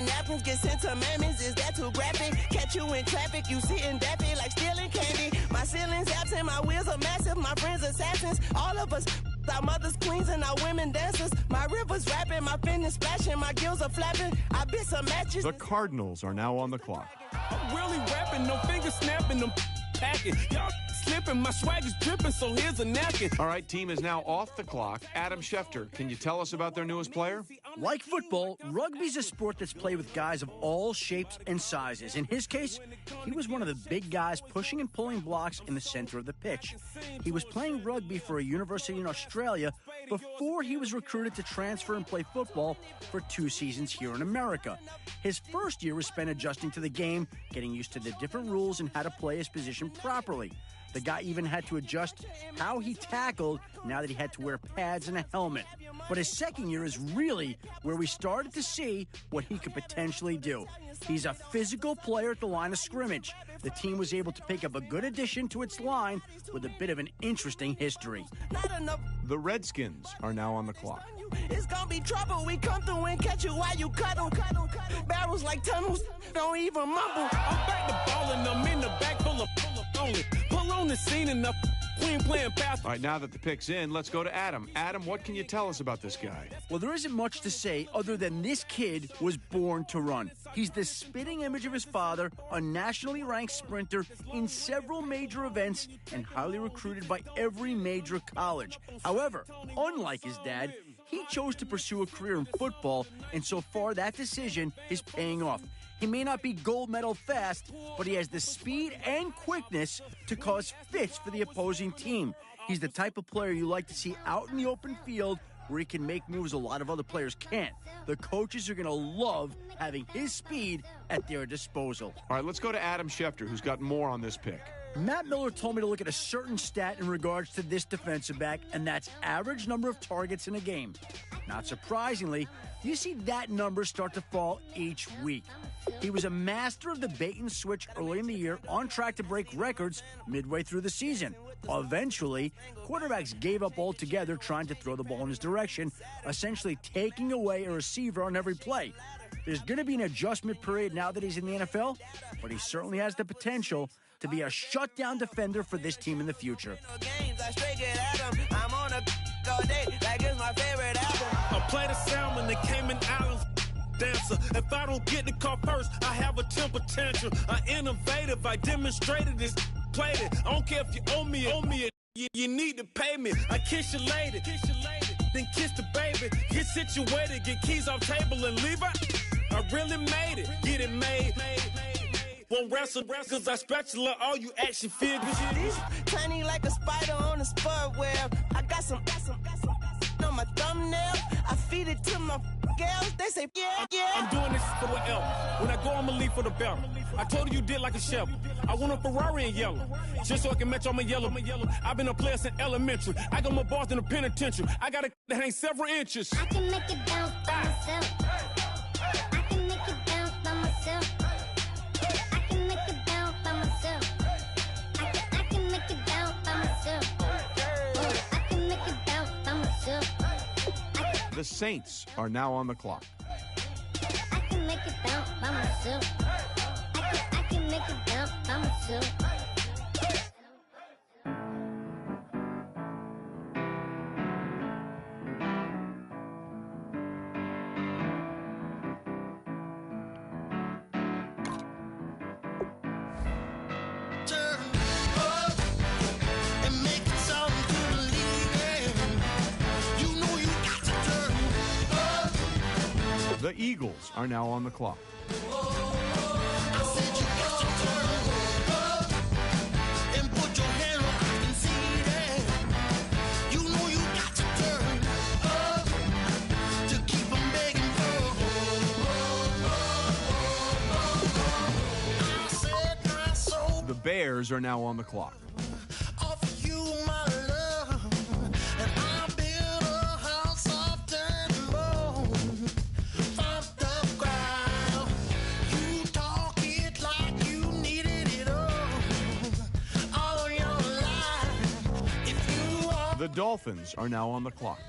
Napkins get sent to mammies, is that too graphic? Catch you in traffic, you sitting daffy like stealing candy. My ceiling's absent, my wheels are massive, my friends assassins. All of us, our mothers queens and our women dancers. My rivers rapping, my finish splashing, my gills are flapping. I bit some matches. The Cardinals are now on the clock. I'm really rapping, no finger snapping, them packing. Y'all slipping, my swag is dripping, so here's a napkin. All right, team is now off the clock. Adam Schefter, can you tell us about their newest player? Like football, rugby's a sport that's played with guys of all shapes and sizes. In his case, he was one of the big guys pushing and pulling blocks in the center of the pitch. He was playing rugby for a university in Australia before he was recruited to transfer and play football for 2 seasons here in America. His first year was spent adjusting to the game, getting used to the different rules and how to play his position properly. The guy even had to adjust how he tackled now that he had to wear pads and a helmet. But his second year is really where we started to see what he could potentially do. He's a physical player at the line of scrimmage. The team was able to pick up a good addition to its line with a bit of an interesting history. The Redskins are now on the clock. It's gonna be trouble. We come through and catch you while you cuddle. Barrels like tunnels, don't even mumble. I'm back to ballin', I'm in the back full of only. Pull on the scene enough. Queen playing pass. All right, now that the pick's in, let's go to Adam. Adam, what can you tell us about this guy? Well, there isn't much to say other than this kid was born to run. He's the spitting image of his father, a nationally ranked sprinter in several major events and highly recruited by every major college. However, unlike his dad, he chose to pursue a career in football, and so far that decision is paying off. He may not be gold medal fast, but he has the speed and quickness to cause fits for the opposing team. He's the type of player you like to see out in the open field where he can make moves a lot of other players can't. The coaches are going to love having his speed at their disposal. All right, let's go to Adam Schefter, who's got more on this pick. Matt Miller told me to look at a certain stat in regards to this defensive back, and that's average number of targets in a game. Not surprisingly, you see that number start to fall each week. He was a master of the bait and switch early in the year, on track to break records midway through the season. Eventually, quarterbacks gave up altogether trying to throw the ball in his direction, essentially taking away a receiver on every play. There's going to be an adjustment period now that he's in the NFL, but he certainly has the potential to be a shutdown defender for this team in the future. I'm on a all day, like it's my favorite album. I play the salmon, the Cayman Islands dancer. If I don't get the call first, I have a temper tantrum. I innovative, I demonstrated this, played it. I don't care if you owe me it. You need to pay me. I kiss your lady, then kiss the baby. Get situated, get keys off table and leave her. I really made it, get it made. Won't wrestle, cause I spatula all you action figures. Tiny like a spider on a spud web. I got some on my thumbnail. I feed it to my girls. They say, yeah. I'm doing this for the L. When I go, I'ma leave for the belt. I told you did like a shovel. I want a Ferrari in yellow, just so I can match all my yellow. I've been a player since elementary. I got more bars than a penitentiary. I got to hang several inches. I can make it bounce by myself. I can make it bounce by myself. I can make it bounce by myself. I can make it bounce by myself. I can make it bounce by myself. The Saints are now on the clock. I can make it bounce by myself. I can make it bounce by myself. The Eagles are now on the clock. The Bears are now on the clock. The Dolphins are now on the clock.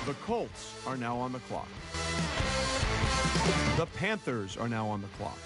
The Colts are now on the clock. The Panthers are now on the clock.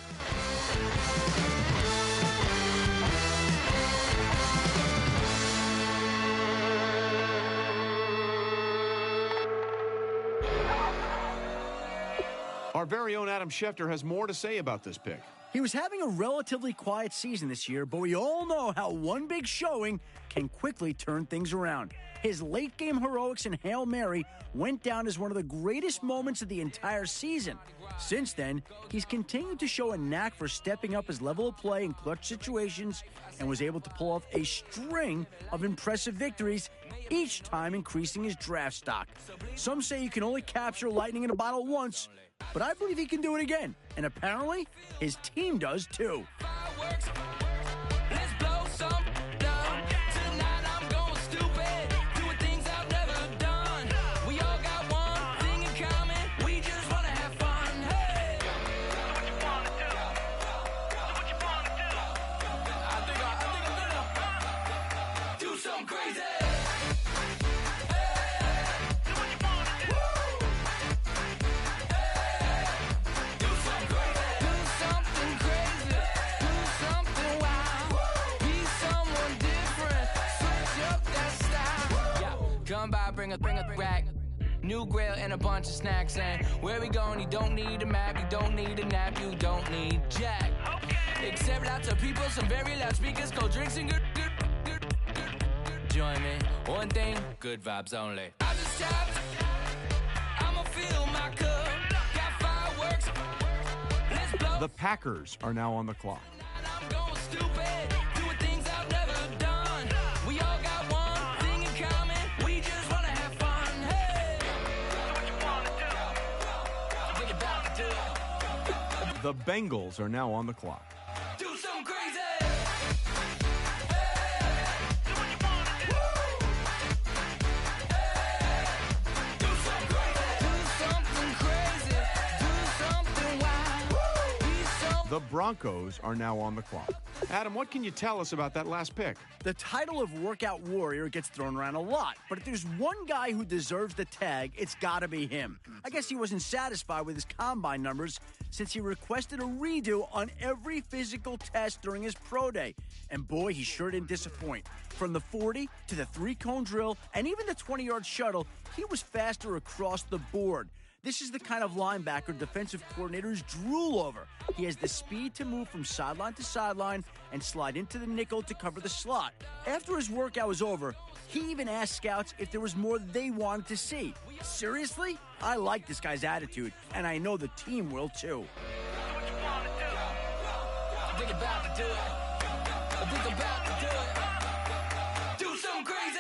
Our very own Adam Schefter has more to say about this pick. He was having a relatively quiet season this year, but we all know how one big showing can quickly turn things around. His late-game heroics and Hail Mary went down as one of the greatest moments of the entire season. Since then, he's continued to show a knack for stepping up his level of play in clutch situations and was able to pull off a string of impressive victories, each time increasing his draft stock. Some say you can only capture lightning in a bottle once, but I believe he can do it again. And apparently, his team does too. Come by, bring a rack. New grill and a bunch of snacks. And where we going, you don't need a map, you don't need a nap, you don't need jack. Except lots of people, some very loud speakers, cold drinks and good. Join me, one thing, good vibes only. I just tapped, I'ma fill my cup. Got fireworks, let's blow. The Packers are now on the clock. I'm going stupid, doing things I've never done. We all got one thing in common, we just wanna have fun. Hey, what you wanna do? What you about to do? The Bengals are now on the clock. Do something crazy. The Broncos are now on the clock. Adam, what can you tell us about that last pick? The title of workout warrior gets thrown around a lot, but if there's one guy who deserves the tag, it's gotta be him. I guess he wasn't satisfied with his combine numbers since he requested a redo on every physical test during his pro day. And boy, he sure didn't disappoint. From the 40 to the 3-cone drill and even the 20-yard shuttle, he was faster across the board. This is the kind of linebacker defensive coordinators drool over. He has the speed to move from sideline to sideline and slide into the nickel to cover the slot. After his workout was over, he even asked scouts if there was more they wanted to see. Seriously? I like this guy's attitude, and I know the team will too. Think about to do it. Think about to do it. Do something crazy.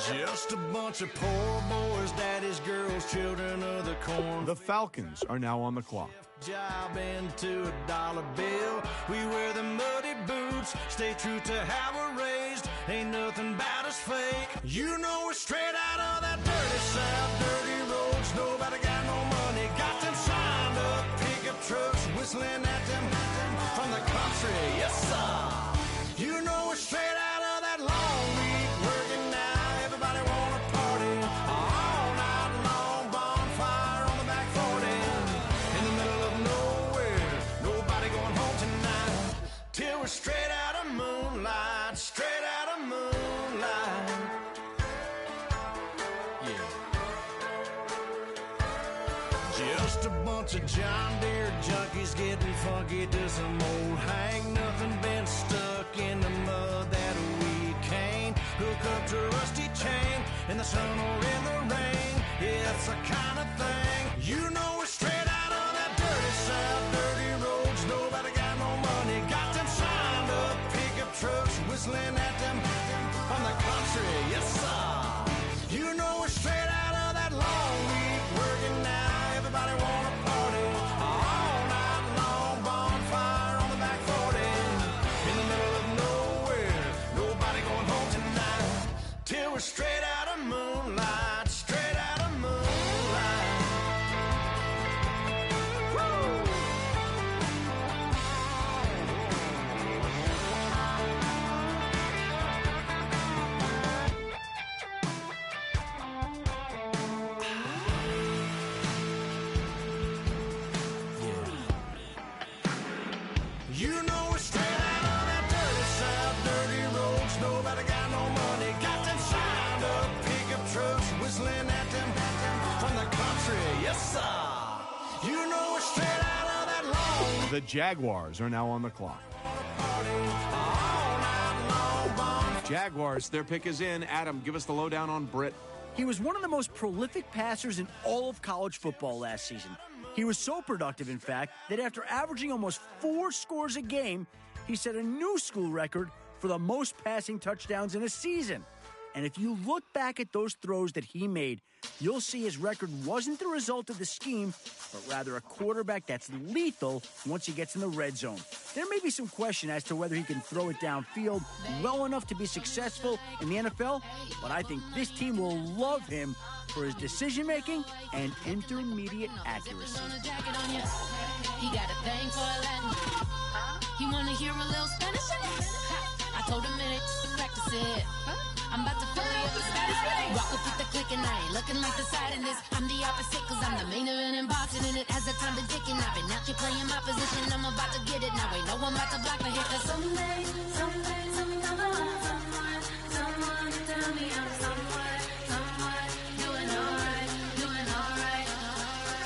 Just a bunch of poor boys, daddies, girls, children of the corn. The Falcons are now on the clock. Job into a dollar bill. We wear the muddy boots, stay true to how we're raised. Ain't nothing about us fake. You know we're straight out of that dirty South, dirty roads. Nobody got no money, got them signed up. Pickup trucks whistling at them from the country. Yes, sir. You know we're straight out of that long week working now. Everybody wanna party all night long. Bonfire on the back 40 in the middle of nowhere. Nobody going home tonight till we're straight out of moonlight. Straight out of moonlight. Yeah. Just a bunch of John Deere junkies getting funky to some old hang. Nothing been stuck in the mud that we can't hook up to a rusty chain in the sun or in the rain. Yeah, it's the kind of thing. You know we're straight out of that dirty South, dirty roads. Nobody got no money, got them signed up. Pickup trucks whistling at them from the country. Yes, sir. You know we're straight out of that long week working now. Everybody wanna party all night long. Bonfire on the back 40 in the middle of nowhere. Nobody going home tonight till we're straight out of moonlight. Straight out of moonlight. Woo! You know we're straight out of that dirty South, dirty roads. Nobody got no money, got them signed up. Pickup trucks whistling at them from the country. Yes, sir. You know we're straight out of that long. The Jaguars are now on the clock. Jaguars, their pick is in. Adam, give us the lowdown on Britt. He was one of the most prolific passers in all of college football last season. He was so productive, in fact, that after averaging almost 4 scores a game, he set a new school record for the most passing touchdowns in a season. And if you look back at those throws that he made, you'll see his record wasn't the result of the scheme, but rather a quarterback that's lethal once he gets in the red zone. There may be some question as to whether he can throw it downfield well enough to be successful in the NFL, but I think this team will love him for his decision-making and intermediate accuracy. He got a thing for Latin. He wanna hear a little Spanish? I told him to practice it. I'm about to fill you up with Spanish. Rock up with the click and I ain't looking like the side in this. I'm the opposite cause I'm the main event in boxing and it has a time to dick and I've been out here playing my position. I'm about to get it now. Ain't no one about to block my hit cause someday, I'm gonna want someone to tell me I'm someone doing alright.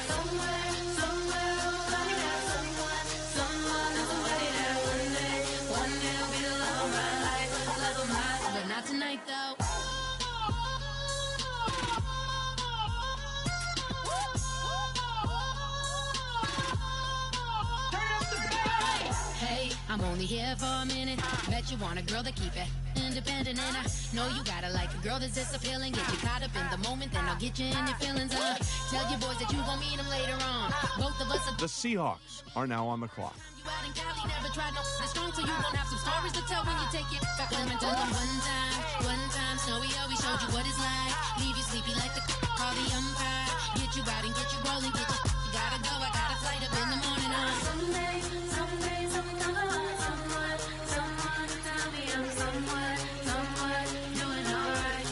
Somewhere, somebody got someone that's somebody that one day will be the love of my life, but not tonight though. Hey, I'm only here for a minute. Bet you want a girl to keep it independent, and I know you gotta like a girl that's this appealing. Get you caught up in the moment, then I'll get you in your feelings. Tell your boys that you gon' meet them later on. Both of us are The Seahawks are now on the clock. you out in Cali, never tried no strong, so you gon' have some stories to tell when you take it back home and tell them one time, Snowy always showed you what it's like. Leave you sleepy like the call the umpire. Get you out and get you rolling, get you gotta go, I got a flight up in the morning. Someday, something comes along, someone to tell me I'm someone doing alright.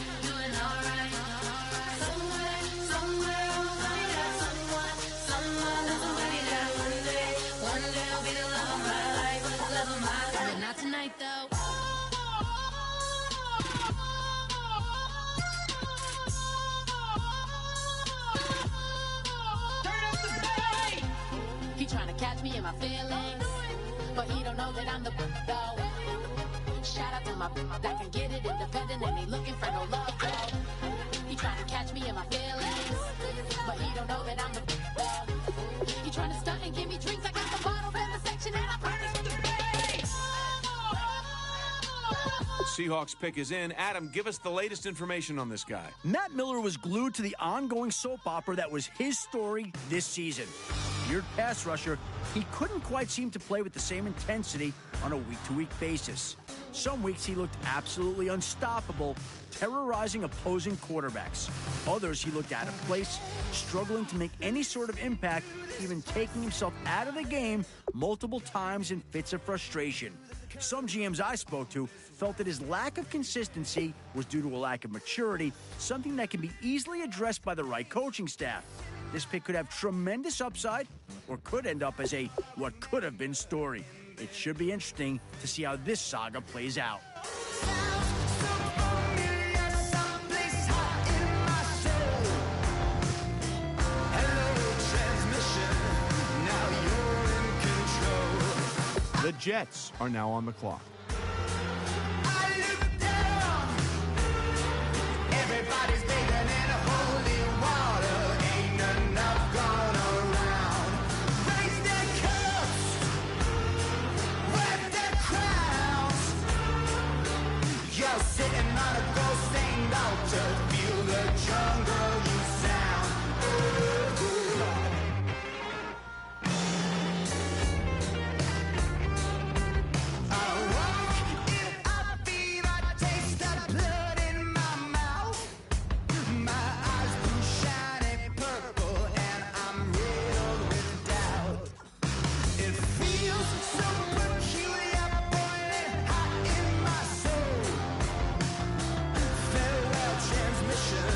Somewhere I'll find out someone that's somebody that one day I'll be the love of my life, but not tonight though. He tryna catch me in my feelings, but he don't know that I'm the though. Shout out to my that can get it independent and ain't looking for no love though. He tryna catch me in my feelings, but he don't know that I'm the though. He tryna stunt and give me drinks. I got the bottles in the section and I promise the Seahawks pick is in. Adam, give us the latest information on this guy. Matt Miller was glued to the ongoing soap opera that was his story this season. Weird pass rusher, he couldn't quite seem to play with the same intensity on a week-to-week basis. Some weeks he looked absolutely unstoppable, terrorizing opposing quarterbacks. Others he looked out of place, struggling to make any sort of impact, even taking himself out of the game multiple times in fits of frustration. Some GMs I spoke to felt that his lack of consistency was due to a lack of maturity, something that can be easily addressed by the right coaching staff. This pick could have tremendous upside or could end up as a what could have been story. It should be interesting to see how this saga plays out. The Jets are now on the clock. Everybody's bathing in holy water. Ain't enough gone around. Raise their cups, wear their crowns. You're sitting on a ghost-stained altar. Feel the jungle you sound. I walk in, I feel, I taste the blood in my mouth. My eyes blue shiny purple and I'm riddled with doubt. It feels so peculiar, boiling hot in my soul. Farewell transmission,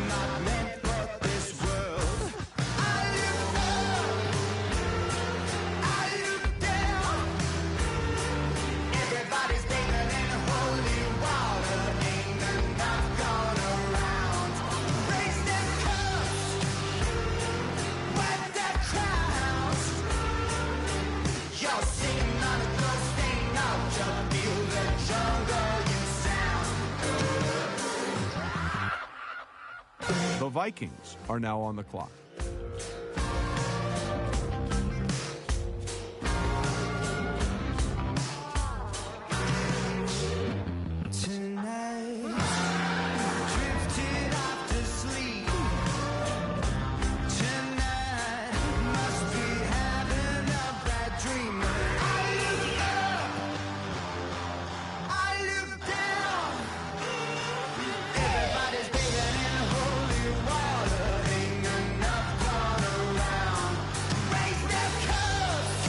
not meant for this world. I look up, I look down. Everybody's bathing in holy water. Ain't enough gone around. Raise their cups, wear their crowns. You're sitting on a ghost-stained altar. Feel the jungle you sound. The Vikings are now on the clock. Tonight, drifted off to sleep. Tonight, must be having a bad dream. I look up, I look down. Everybody's bathing in holy water. Ain't enough gone around. Raise their cups,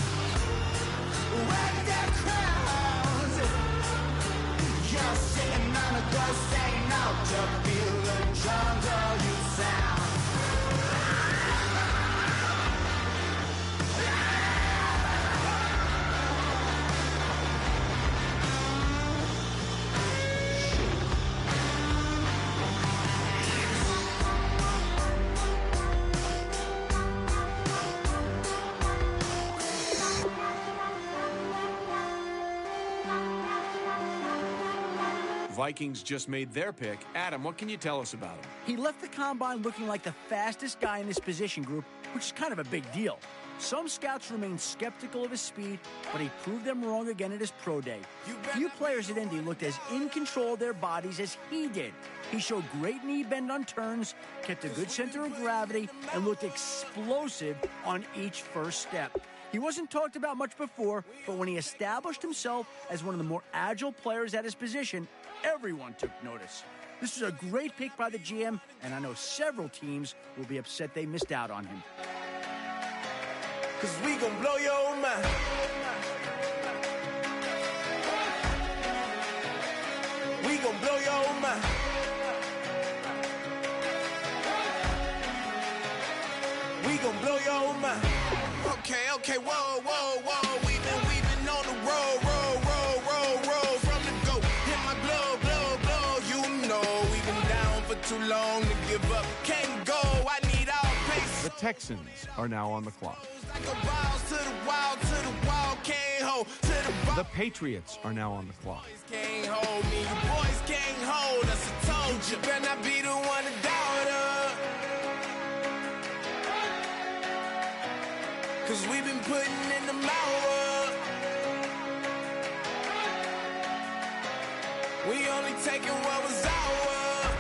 wag their crowns. You're sitting on a ghost-stained altar. Feel the jungle you sound. Vikings just made their pick. Adam, what can you tell us about him? He left the combine looking like the fastest guy in this position group, which is kind of a big deal. Some scouts remained skeptical of his speed, but he proved them wrong again at his pro day. Few players at Indy looked as in control of their bodies as he did. He showed great knee bend on turns, kept a good center of gravity, and looked explosive on each first step. He wasn't talked about much before, but when he established himself as one of the more agile players at his position, everyone took notice. This was a great pick by the GM, and I know several teams will be upset they missed out on him. 'Cause we gon' blow your mind. We gon' blow your mind. We gon' blow your mind. Okay, whoa, whoa, whoa. We been on the road from the go. Hit my blow. You know we been down for too long to give up. Can't go. I need our pace. The Texans are now on the clock. The Patriots are now on the clock. Can't hold me, you boys can't hold us. I told you, better not be the one to doubt us. 'Cause we've been putting in the hour. We only taking what was ours.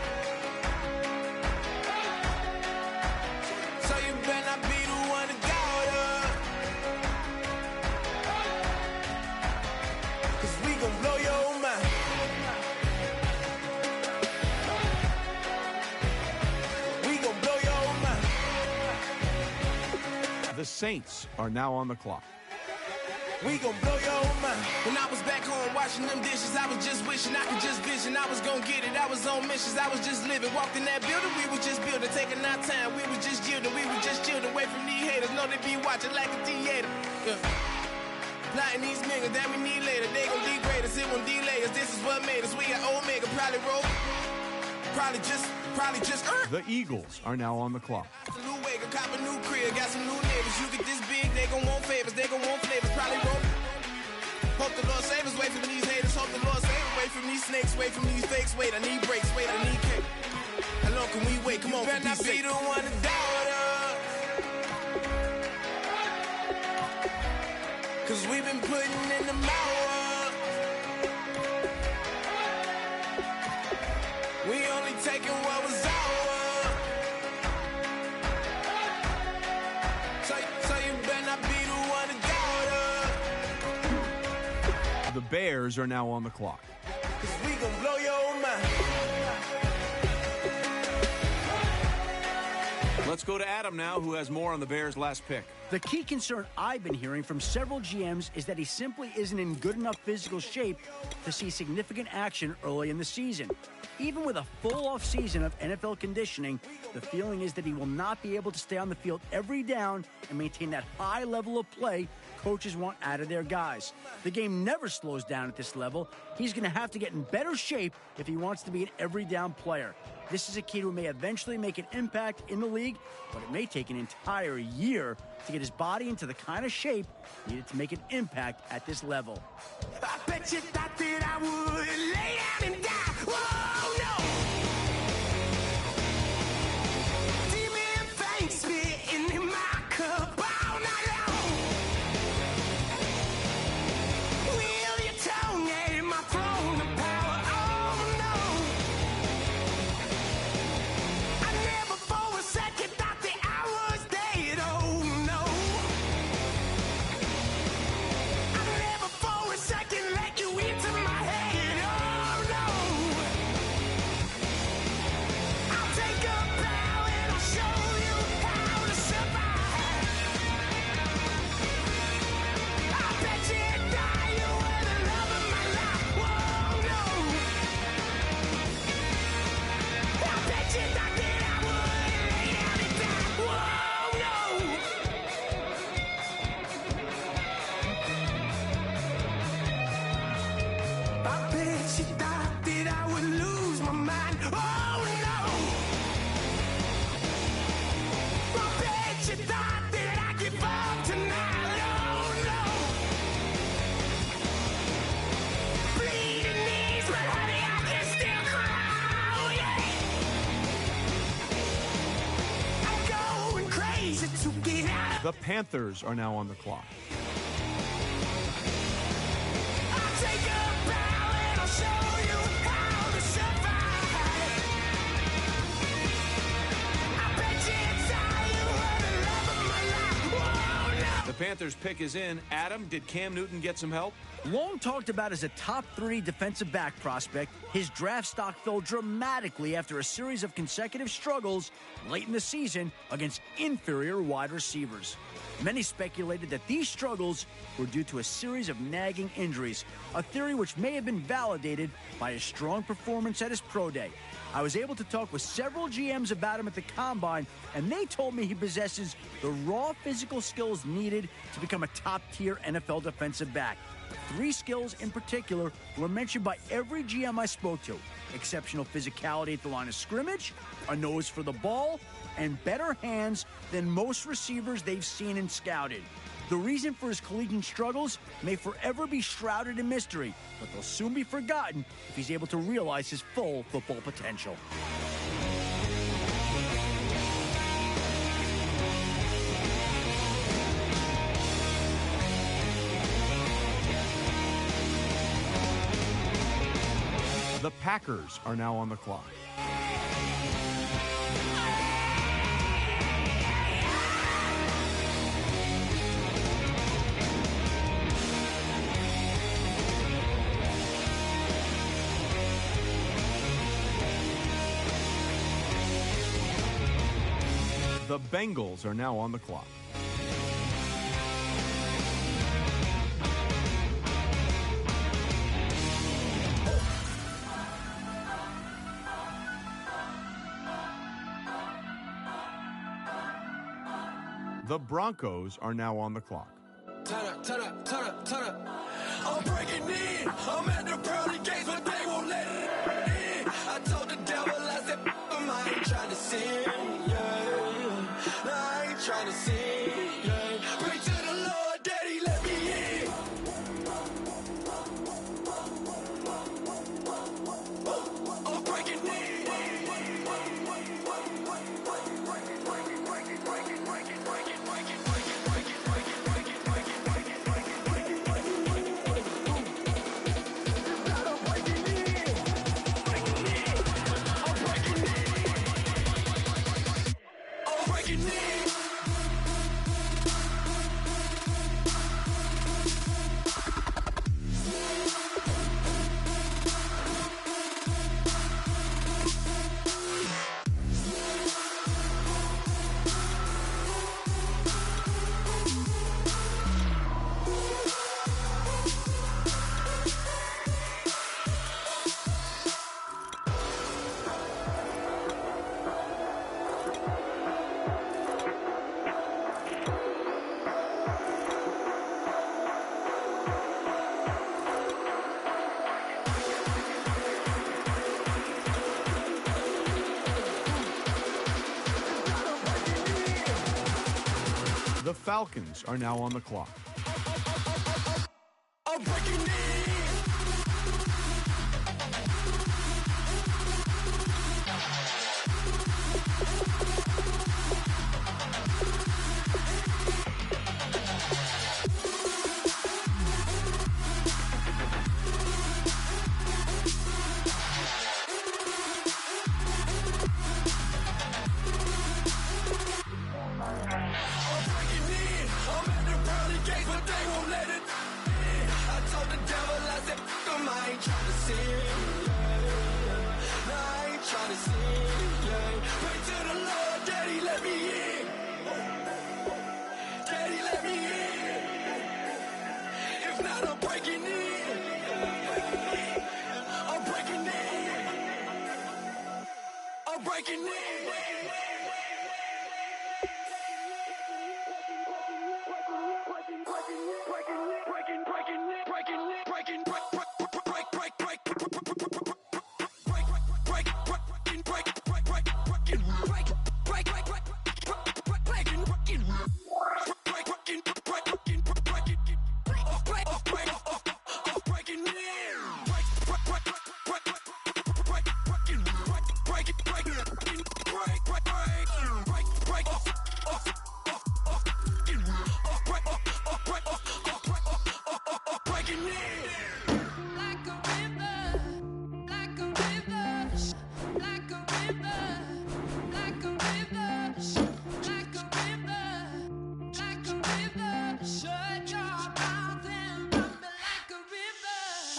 So you better not be the one to doubt us. 'Cause we gon' blow your mind. We gon' blow your mind. The Saints are now on the clock. We gon' blow your mind. When I was back home washing them dishes, I was just wishing I could just vision. I was gon' get it. I was on missions. I was just living. Walked in that building, we was just building. Taking our time, we was just yielding. We was just chilled away from these haters. Know they be watching like a theater. Yeah. Plotting these niggas that we need later. They gon' degrade us, it won't delay us. This is what made us. We got Omega, probably roll. Probably just The Eagles are now on the clock. new wake, cop a new crib, got some new neighbors. You get this big, they gon' want favors, they gon' want flavors. Probably roll. Hope the Lord save us, wait from these haters. Hope the Lord save us, wait from these snakes, wait from these fakes. Wait, I need breaks, wait, I need cake. How long can we wait? Come on, better not be the one to doubt us. 'Cause we've been putting in the hour. We only taking what was ours. So you better not be the one to doubt us. The Bears are now on the clock. 'Cause we gon' blow your mind. Let's go to Adam now, who has more on the Bears' last pick. The key concern I've been hearing from several GMs is that he simply isn't in good enough physical shape to see significant action early in the season. Even with a full off season of NFL conditioning, the feeling is that he will not be able to stay on the field every down and maintain that high level of play coaches want out of their guys. The game never slows down at this level. He's going to have to get in better shape if he wants to be an every down player. This is a kid who may eventually make an impact in the league, but it may take an entire year to get his body into the kind of shape needed to make an impact at this level. I bet you thought that I would lay down and die. Whoa, no. Demon things spitting in my cup all night long. Wheel your tongue at my throne of power. Oh, no. I never for a second thought that I was dead. Oh, no. I never for a second let you into my head. Oh, no. The Panthers are now on the clock. I'll take a bow and I'll show you how to survive. I bet you it's how you were the love of my life. Whoa, no. The Panthers pick is in. Adam, did Cam Newton get some help? Long talked about as a top 3 defensive back prospect, his draft stock fell dramatically after a series of consecutive struggles late in the season against inferior wide receivers. Many speculated that these struggles were due to a series of nagging injuries, a theory which may have been validated by his strong performance at his pro day. I was able to talk with several GMs about him at the Combine, and they told me he possesses the raw physical skills needed to become a top-tier NFL defensive back. 3 skills in particular were mentioned by every GM I spoke to: exceptional physicality at the line of scrimmage, a nose for the ball, and better hands than most receivers they've seen and scouted. The reason for his collegiate struggles may forever be shrouded in mystery, but they'll soon be forgotten if he's able to realize his full football potential. The Packers are now on the clock. The Bengals are now on the clock. The Broncos are now on the clock. Turn up, turn up, turn up, turn up. I'm breaking in. I'm at the pearly gates, but they won't let it in. I told the devil, I said, I ain't trying to sin, yeah. No, I ain't trying to sin, yeah. Pray to the Lord, Daddy, let me in. I'm breaking in. The Falcons are now on the clock. I'm breaking in.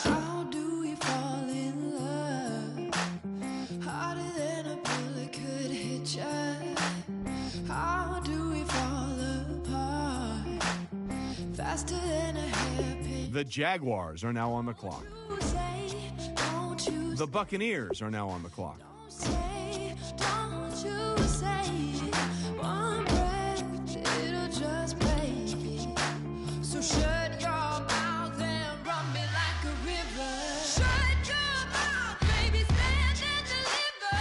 How do we fall in love? Harder than a bullet could hit ya. How do we fall apart? Faster than a hairpin. The Jaguars are now on the clock. The Buccaneers are now on the clock. Don't you say one breath, it'll just break. So shut your mouth and run me like a river. Shut your mouth, baby, stand and deliver.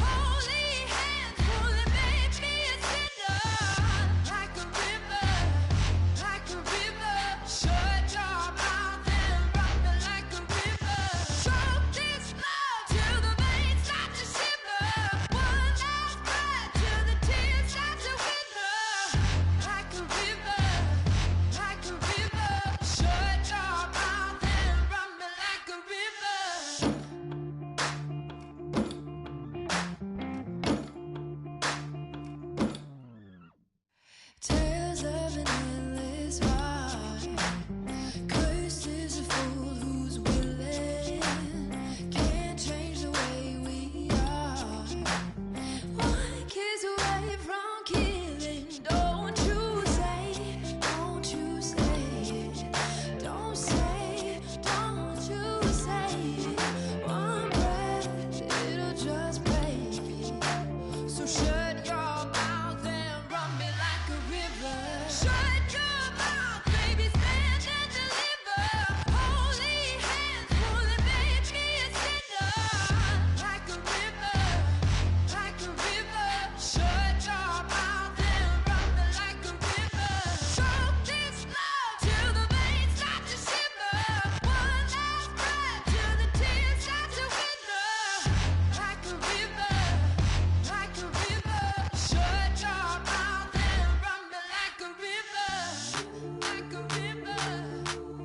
Holy hands pulling, make me a sinner. Like a river, like a river. Shut your mouth and run me like a river. Choke this love till the veins start to shiver. One last breath till the tears start to wither. Like a river, like a river. Shut your mouth and run me like a river. Tales of an endless heart. Cursed is a fool who's willing. Can't change the way we are. One kiss away from killing. Don't you say, don't you say, don't say, don't you say. One breath, it'll just break me. So shut your mouth and run me like a river. Shut your mouth, baby, stand and deliver. Holy hands pulling, make me a sinner. Like a river, like a river. Shut your mouth and run me like a river. Choke this love till the veins start to shiver. One last breath till the tears start to wither. Like a river, like a river. Shut your mouth and run me like a river. Like a river,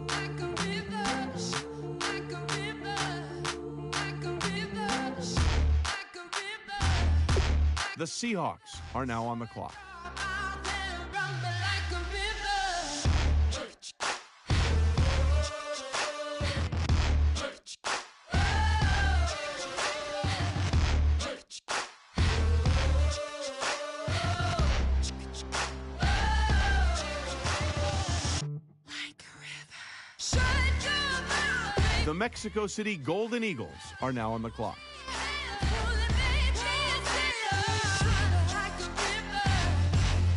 like a river. Like a river, like a river. Like a river. The Seahawks are now on the clock. Mouth and run me like a river. Like a river. Shut your mouth, baby. The Mexico City Golden Eagles are now on the clock. Pulling, make me a sinner. Like a river,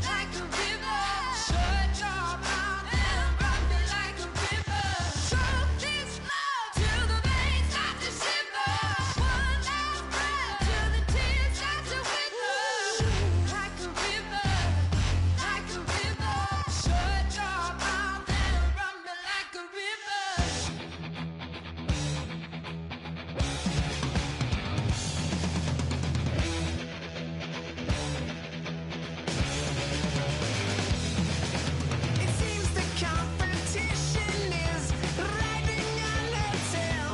like a river. Shut your mouth and run me like a river. Choke this love till the veins start to shiver. One last breath till the tears start to wither. Like a river, like a river. Shut your mouth and run me like a river. It seems the competition is riding on the tail.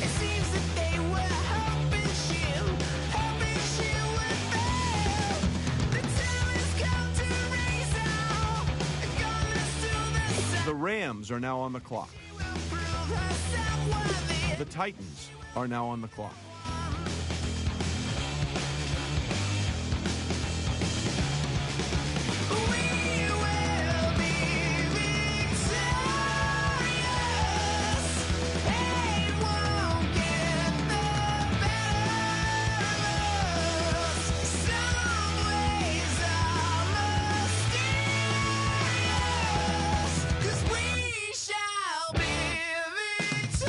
It seems that they were hoping she would fail. The time has come to raise all. Gonna do the The Rams are now on the clock. prove herself worthy. The Titans are now on the clock. We will be victorious. Hate won't get the better of us. Some ways are mysterious, 'cause we shall be victorious.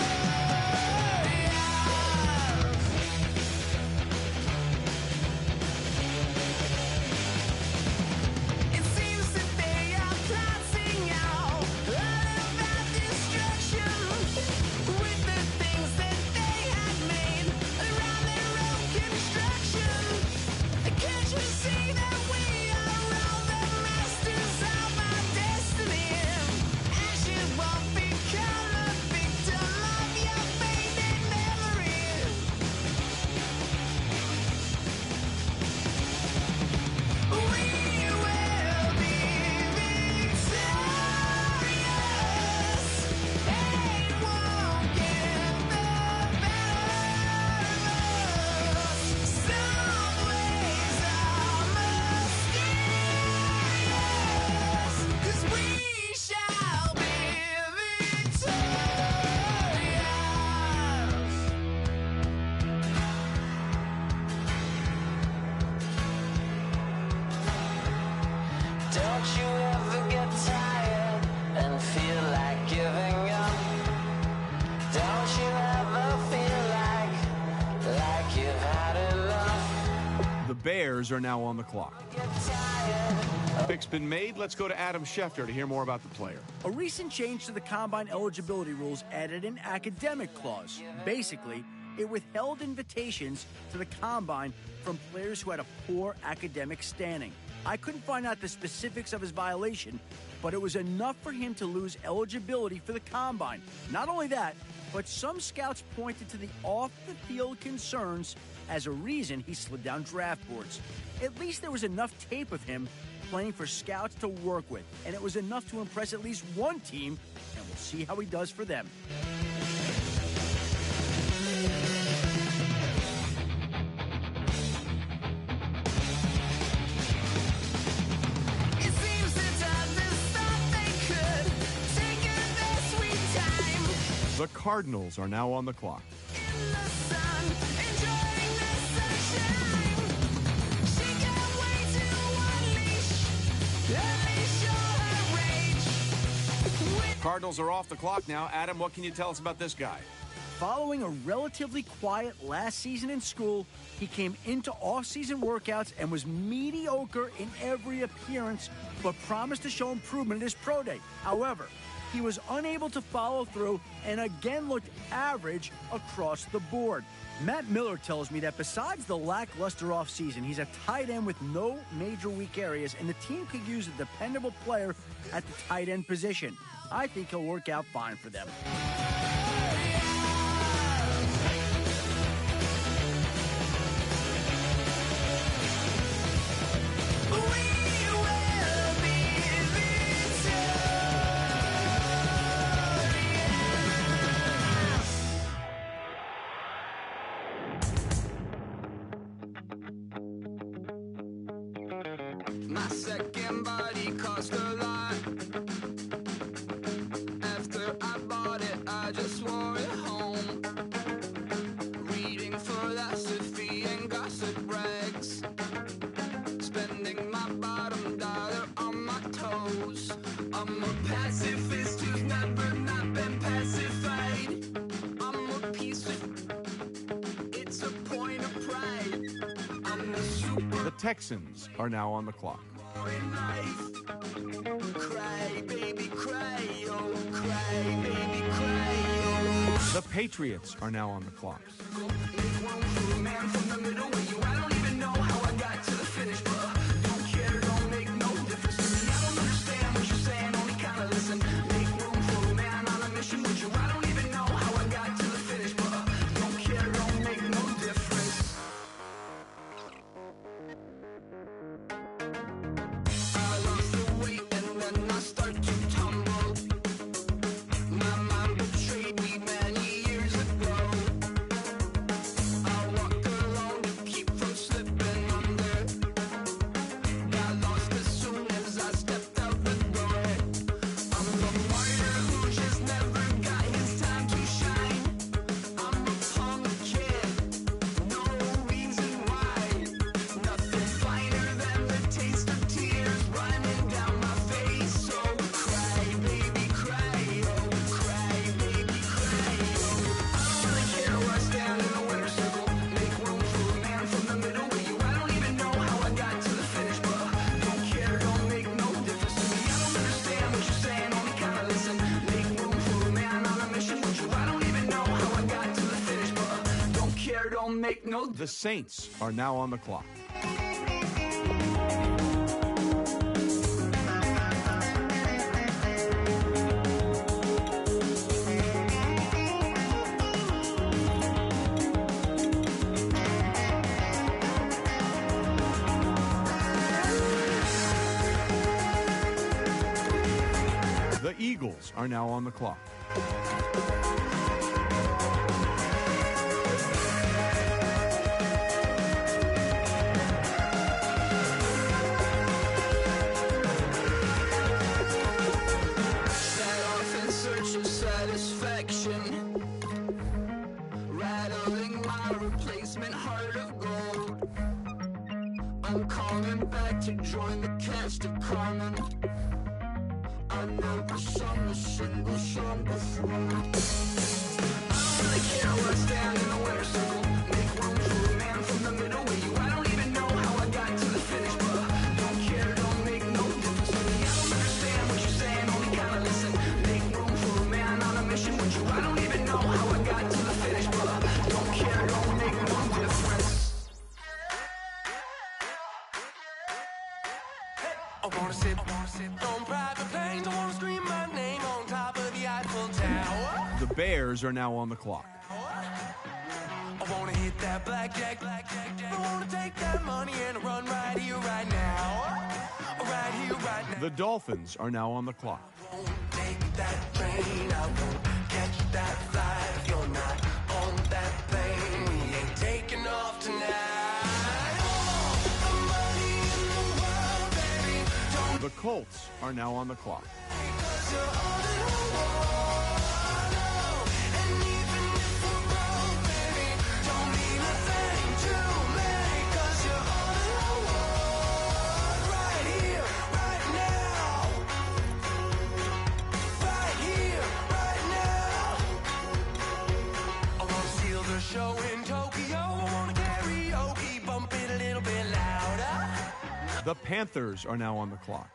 Bears are now on the clock. Pick's been made. Let's go to Adam Schefter to hear more about the player. A recent change to the Combine eligibility rules added an academic clause. Basically, it withheld invitations to the Combine from players who had a poor academic standing. I couldn't find out the specifics of his violation, but it was enough for him to lose eligibility for the Combine. Not only that, but some scouts pointed to the off-the-field concerns as a reason he slid down draft boards. At least there was enough tape of him playing for scouts to work with, and it was enough to impress at least one team, and we'll see how he does for them. The Cardinals are now on the clock. Cardinals are off the clock now. Adam, what can you tell us about this guy? Following a relatively quiet last season in school, he came into off-season workouts and was mediocre in every appearance, but promised to show improvement at his pro day. However, he was unable to follow through and again looked average across the board. Matt Miller tells me that besides the lackluster offseason, he's a tight end with no major weak areas, and the team could use a dependable player at the tight end position. I think he'll work out fine for them. My second body cost a lot. After I bought it, I just wore it home. Reading philosophy and gossip rags. Spending my bottom dollar on my toes. I'm a pacifist who's never not been pacified. I'm a piece of... It's a point of pride. I'm the super... The Texans are now on the clock. Cry, baby, cry, oh, cry, baby, cry, oh. The Patriots are now on the clock. Man from the middle with you, I don't even know how I got to the finish, but don't care, don't make no difference to me. I don't understand what you're saying, only kind of listen. Make room for a man on a mission with you. I don't even know how I got to the finish, but don't care, don't make no difference. I lost the weight and then I start to tumble. My mind betrayed me many years ago. I walk alone to keep from slipping under. Got lost as soon as I stepped out the door. I'm the martyr who just never got his time to shine. I'm a punk kid, no reason why. Nothing finer than the taste of tears running down my face. So cry, baby, cry, oh, cry, baby, cry, oh. I don't really care where I stand in the winner's circle. Make room for a man from the middle with you. I don't even know how I got to the finish, but don't care, don't make no difference to me. I don't understand what you're saying, only kind of listen. Make room for a man on a mission with you. I don't even know how I got to the finish, but don't care, don't make no difference. The Saints are now on the clock. The Eagles are now on the clock. Set off in search of satisfaction, rattling my replacement heart of gold. I'm coming back to join the cast of Carmen. I never sung a single song before. I don't really care where I stand in the winner's circle. Make room for a man from the middle with you. I don't even know how I wanna sit on private planes. I wanna scream my name on top of the Eiffel Tower. The Bears are now on the clock. I wanna hit that blackjack. I wanna take that money and run right here, right now. Right here, right now. The Dolphins are now on the clock. Take that train, I won't catch that flight. If you're not on that plane, we ain't taking off tonight. The money in the world, baby. Don't The Colts are now on the clock. because you're all that I want. And even if we're broke, baby, don't mean a thing to me. 'Cause you're all that I want. Right here, right now. Right here, right now. I wanna steal the show in Tokyo. I wanna karaoke, bump it a little bit louder. The Panthers are now on the clock.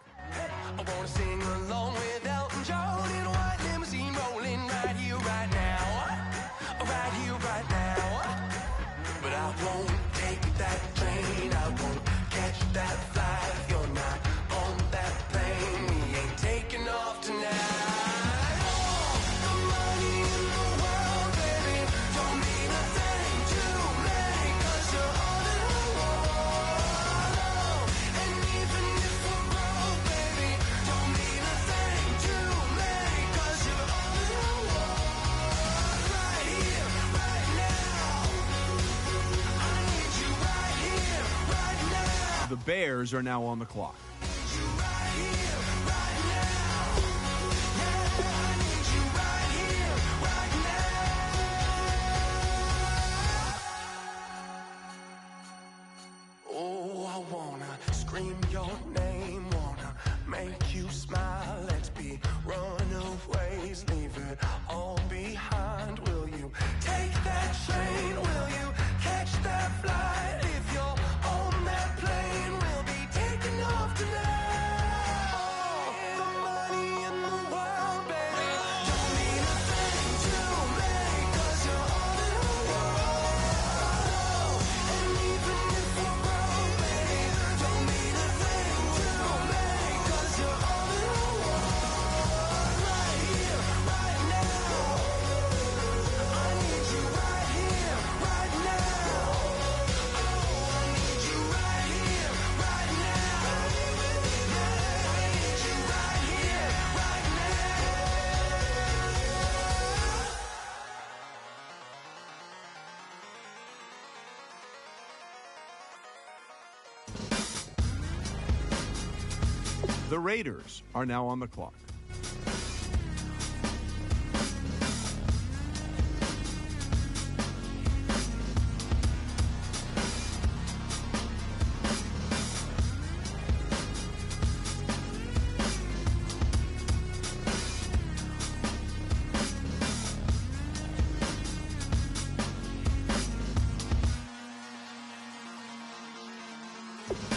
I wanna sing along with Elton John in a white limousine rolling right here, right now. Right here, right now. But I won't take that train. I won't catch that flight. If you're not on that plane, we ain't taking off tonight. The money in the world, baby, don't mean a thing to me. 'Cause you're all that I want. And even if we're broke, baby, don't mean a thing to me. 'Cause you're all that I want. Right here, right now. I need you right here, right now. The Bears are now on the clock. You right here, right now. Yeah, I need you right here, right now. Oh, I wanna scream your name, wanna make you smile. Let's be runaways, leave it all behind. Will you take that train? Will you catch that flight? If you're on that plane, we'll be taking off tonight. The money in the world, baby, don't mean a thing to me. 'Cause you're all that I want. And even if we're broke, baby, don't mean a thing to me. 'Cause you're all that I want. Right here, right now. I need you right here, right now. Oh, I need you right here, right now. Yeah, I need you right here, right The Raiders are now on the clock.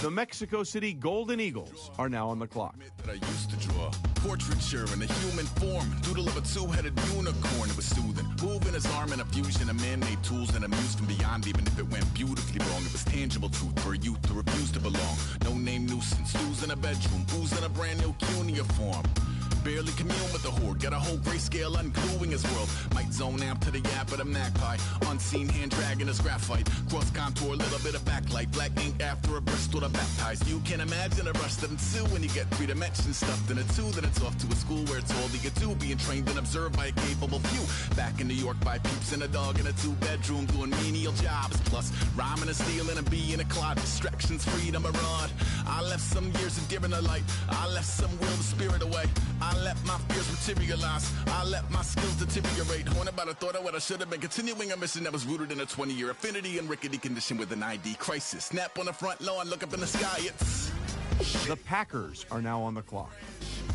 The Mexico City Golden Eagles are now on the clock. That I used to draw portraiture in a human form, doodle of a two-headed unicorn. It was soothing, moving his arm in a fusion of man-made tools and amused from beyond. Even if it went beautifully wrong, it was tangible truth for a youth to refuse to belong. No name nuisance, stews in a bedroom, booze in a brand new cuneiform. Barely commune with the horde, got a whole grayscale ungluing his world. Might zone amp to the yap of the magpie, unseen hand dragging his graphite. Cross contour, little bit of backlight, black ink after a Bristol to baptize. You can imagine a rush that ensue when you get 3 dimensions stuffed in a 2. Then it's off to a school where it's all you get to, being trained and observed by a capable few. Back in New York by peeps and a dog in a 2-bedroom doing menial jobs. Plus rhyming and stealing and being a clod, distractions, freedom, a rod. I left some years of giving a light, I left some will, the spirit away. I let my fears materialize, I let my skills deteriorate. Haunted by the thought of what I should have been, continuing a mission that was rooted in a 20-year affinity and rickety condition with an ID crisis. Snap on the front lawn, look up in the sky, it's... The Packers are now on the clock.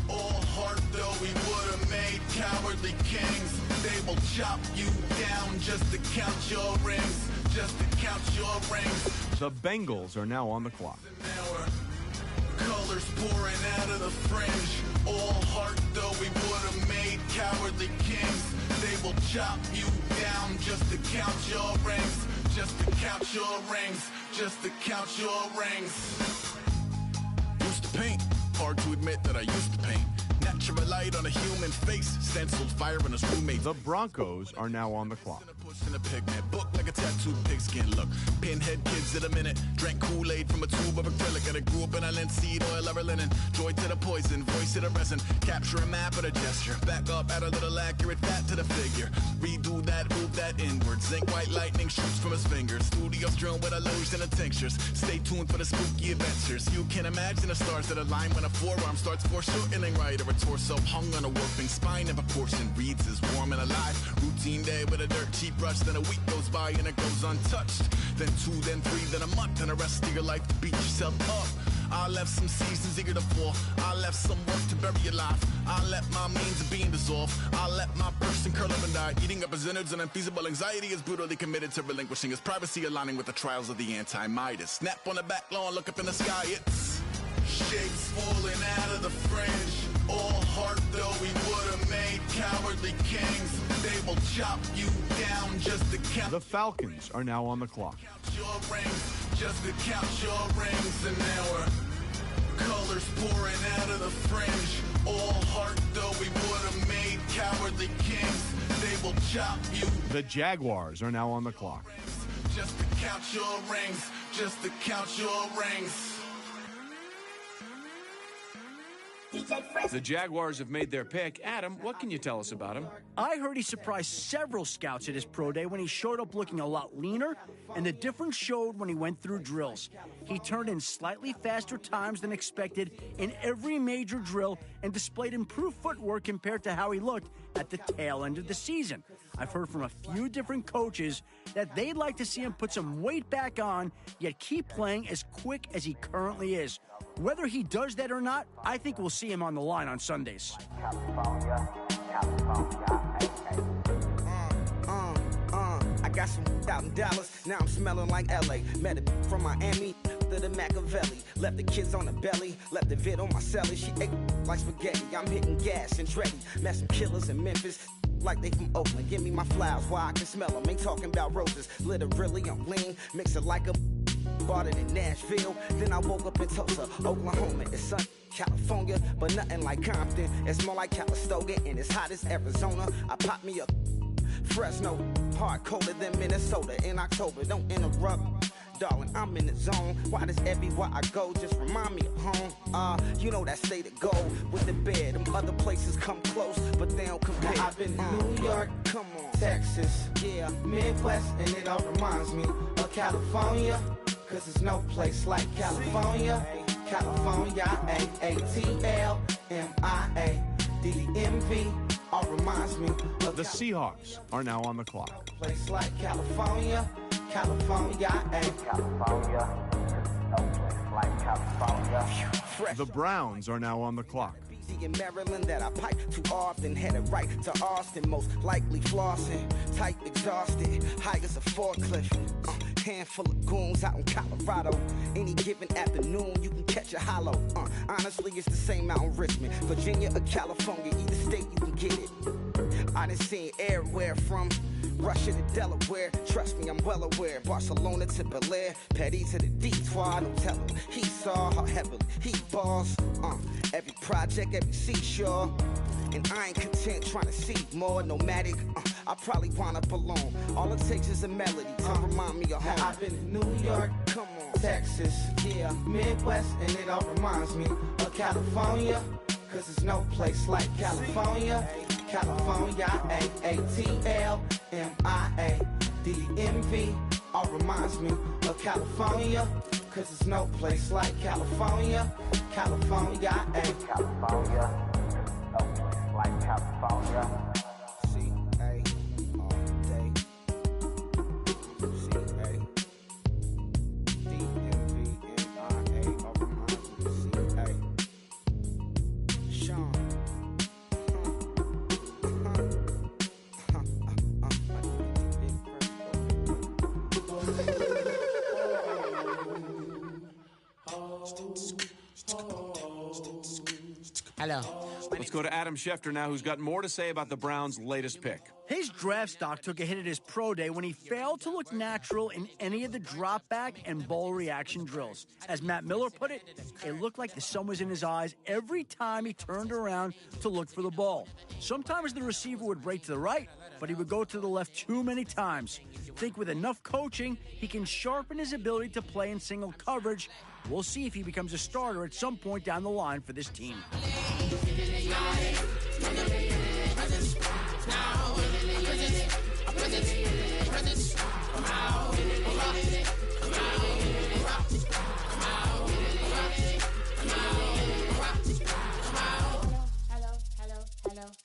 All heart though we would have made cowardly kings. They will chop you down just to count your rings, just to count your rings. The Bengals are now on the clock. Colors pouring out of the fringe. All heart though we would have made cowardly kings. They will chop you down just to count your rings, just to count your rings, just to count your rings. Used to paint hard to admit that I used to paint. Natural light on a human face, stenciled fire in his roommate. The Broncos are now on the clock. In a pigment book like a tattooed pigskin look. Pinhead kids in a minute. Drank Kool-Aid from a tube of acrylic. And I grew up in a linseed oil ever linen. Joy to the poison, voice to the resin. Capture a map at a gesture. Back up, add a little accurate fat to the figure. Redo that, move that inward. Zinc white lightning shoots from his fingers. Studios strewn with illusion and tinctures. Stay tuned for the spooky adventures. You can imagine the stars that align when a forearm starts foreshortening right. Or a torso hung on a warping spine. If a portion reads as warm and alive. Routine day with a dirt cheap brush. Then a week goes by and it goes untouched. Then 2, then 3, then a month, and the rest of your life to beat yourself up. I left some seasons eager to fall. I left some work to bury your life. I let my means of being dissolved. I let my person curl up and die. Eating up his innards and unfeasible anxiety is brutally committed to relinquishing his privacy, aligning with the trials of the anti-Midas. Snap on the back lawn, look up in the sky. It's shapes falling out of the fringe. All heart though we would have made cowardly kings. They will chop you down just to count. The Falcons are now on the clock. Your rings, just to count your rings. And now we're colors pouring out of the fringe. All heart though we would have made cowardly kings. They will chop you. The Jaguars are now on the clock. Just to count your rings, just to count your rings. The Jaguars have made their pick. Adam, what can you tell us about him? I heard he surprised several scouts at his pro day when he showed up looking a lot leaner, and the difference showed when he went through drills. He turned in slightly faster times than expected in every major drill and displayed improved footwork compared to how he looked at the tail end of the season. I've heard from a few different coaches that they'd like to see him put some weight back on, yet keep playing as quick as he currently is. Whether he does that or not, I think we'll see him on the line on Sundays. I got some out in Dallas, now I'm smelling like LA. Met a from Miami to the Machiavelli. Left the kids on the belly, left the vid on my celly. She ate like spaghetti, I'm hitting gas and Dreddy. Met some killers in Memphis, like they from Oakland. Give me my flowers while I can smell them. Ain't talking about roses, literally I'm lean. Mix it like a bought it in Nashville. Then I woke up in Tulsa, Oklahoma. It's sunny, California, but nothing like Compton. It's more like Calistoga and it's hot as Arizona. I pop me a Fresno, hard colder than Minnesota in October. Don't interrupt, darling, I'm in the zone. Why does everywhere I go just remind me of home? You know that state of gold with the bed. Them other places come close, but they don't compare. Now I've been to New York, come on, Texas, yeah, Midwest, and it all reminds me of California. Cause there's no place like California. California, A-A-T-L-M-I-A-D-D-M-V. All reminds me of the Seahawks are now on the clock. Place like California. California, California. No place like California. The Browns are now on the clock. In Maryland that I pipe too often, headed right to Austin, most likely flossing, tight exhausted, high as a forklift, handful of goons out in Colorado. Any given afternoon you can catch a hollow. Honestly, it's the same out in Richmond, Virginia or California, either state you can get it. I done seen everywhere from Russia to Delaware, trust me, I'm well aware. Barcelona to Bel Air, Petty to the D-Twar, no telling. He saw how heavily he balls. Every project, every seashore. And I ain't content trying to see more nomadic. I probably wind up alone. All it takes is a melody to remind me of home. Now I've been to New York, come on, Texas, yeah, Midwest, and it all reminds me of California. Cause there's no place like California. California, A-A-T-L-M-I-A-D-D-M-V. All reminds me of California. Cause there's no place like California. California, California. No place like California. C-A all day. C-A D-M-V-M-I-A. All reminds me of C-A. Sean. Hello. Let's go to Adam Schefter now, who's got more to say about the Browns' latest pick. His draft stock took a hit at his pro day when he failed to look natural in any of the drop back and ball reaction drills. As Matt Miller put it looked like the sun was in his eyes every time he turned around to look for the ball. Sometimes the receiver would break to the right, but he would go to the left too many times. Think with enough coaching, he can sharpen his ability to play in single coverage. We'll see if he becomes a starter at some point down the line for this team.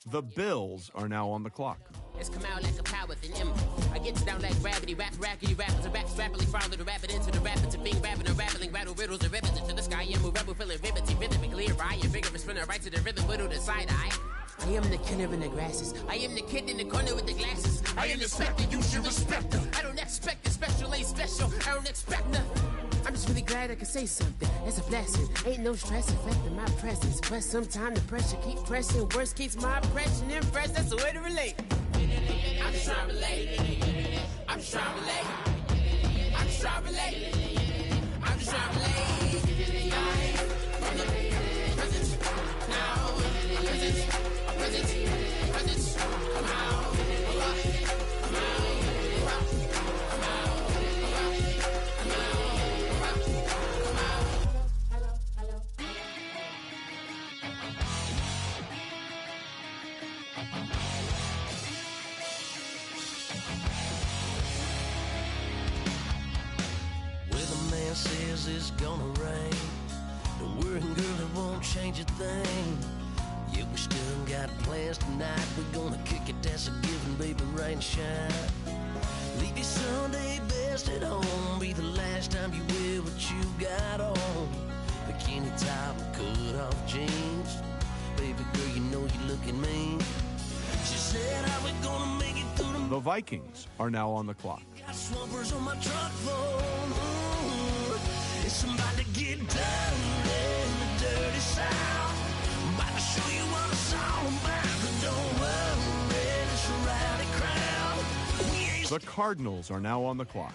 The Bills are now on the clock. It's come out like a power within him. I get down like gravity, rackety rappers, and raps rapidly follow the rabbit into the rapids of being rapping and rattling, rattle riddles and ribbons into the sky. I'm a rebel feeling ribbity, rhythmically right, and vigorous spinner right to the rhythm, widow to side eye. I am the killer in the grasses. I am the kid in the corner with the glasses. I am the specter, you should respect her. I don't expect the special, ain't special. I don't expect nothing. I'm just really glad I can say something. It's a blessing. Ain't no stress affecting my presence. But sometimes the pressure keep pressing. Worst keeps my impression impressed. That's the way to relate. I'm just trying to relate. I'm just trying to relate. I'm just trying to relate. I'm just trying to relate. From the presence, now, presence, come out, come out. Says it's gonna rain. Don't worry, girl, it won't change a thing. Yeah, we still got plans tonight. We're gonna kick it, that's a given, baby, rain and shine. Leave your Sunday best at home. Be the last time you wear what you got on. Bikini top and cut off jeans. Baby girl, you know you looking mean. She said, how we gonna make it through The Vikings are now on the clock. Got swampers on my truck phone. It's about to get down in the dirty south. I'm about to show you what it's all about. But don't worry, it's a rowdy crowd. The Cardinals are now on the clock.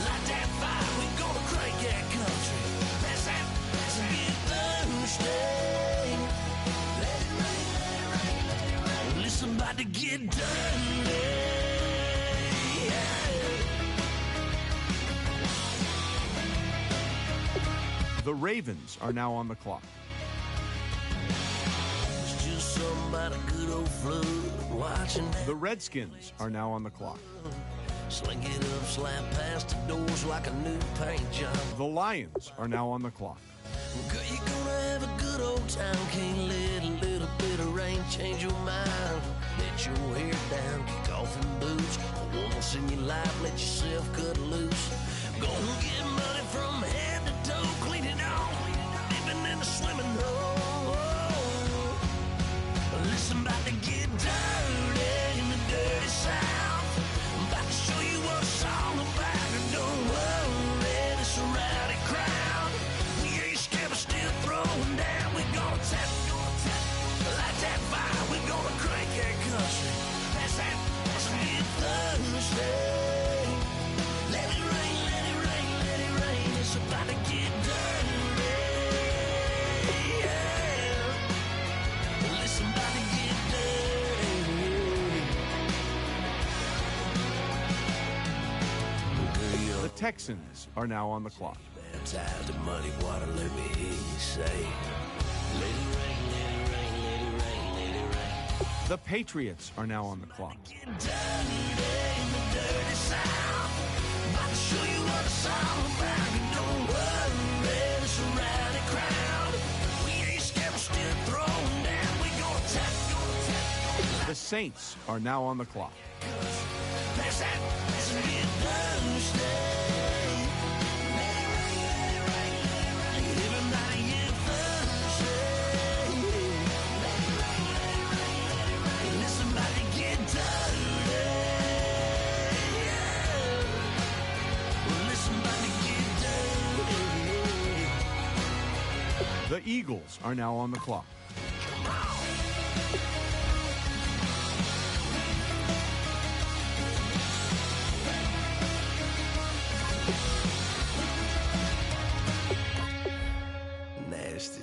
Light that fire, we gonna crank that country. Pass that, and get Thursday. Let it rain, let it rain, let it rain. Listen, about to get dirty. The Ravens are now on the clock. It's just something about a good old flood watching that. The Redskins are now on the clock. Sling it up, slap past the doors like a new paint job. The Lions are now on the clock. Girl, you're gonna have a good old time. Can't let a little bit of rain change your mind. Let your hair down, kick off in boots. Once in your life, let yourself cut loose. Gonna get money from head to toe, clean it off, living in a swimming hole. Listen, about to get dirty in the dirty south. I'm about to show you what it's all about. And don't worry, it's a rowdy crowd. We ain't scared, but still throwing down. We're gonna tap, light that fire. We're gonna crank that country. Pass that, let's get Thursday. Let it rain, let it rain, let it rain. It's about to get dirty. Yeah. Listen, about to get dirty. The Texans are now on the clock. Baptized in muddy water, let me hear you say. Let it rain, let it rain, let it rain, let it rain. The Patriots are now on the clock. Get dirty in the dirty south. About to show you what it's all about. And don't worry, it's a rowdy crowd. We ain't scared, we're still throwing down. We gonna tap. The Saints are now on the clock. Pass that, let's get Thursday. Let it rain, let it rain, let it rain. Everybody get Thursday. Let it rain, let it rain, let it rain. Listen, about to get dirty. Yeah. Listen, about to get dirty. The Eagles are now on the clock. Nasty.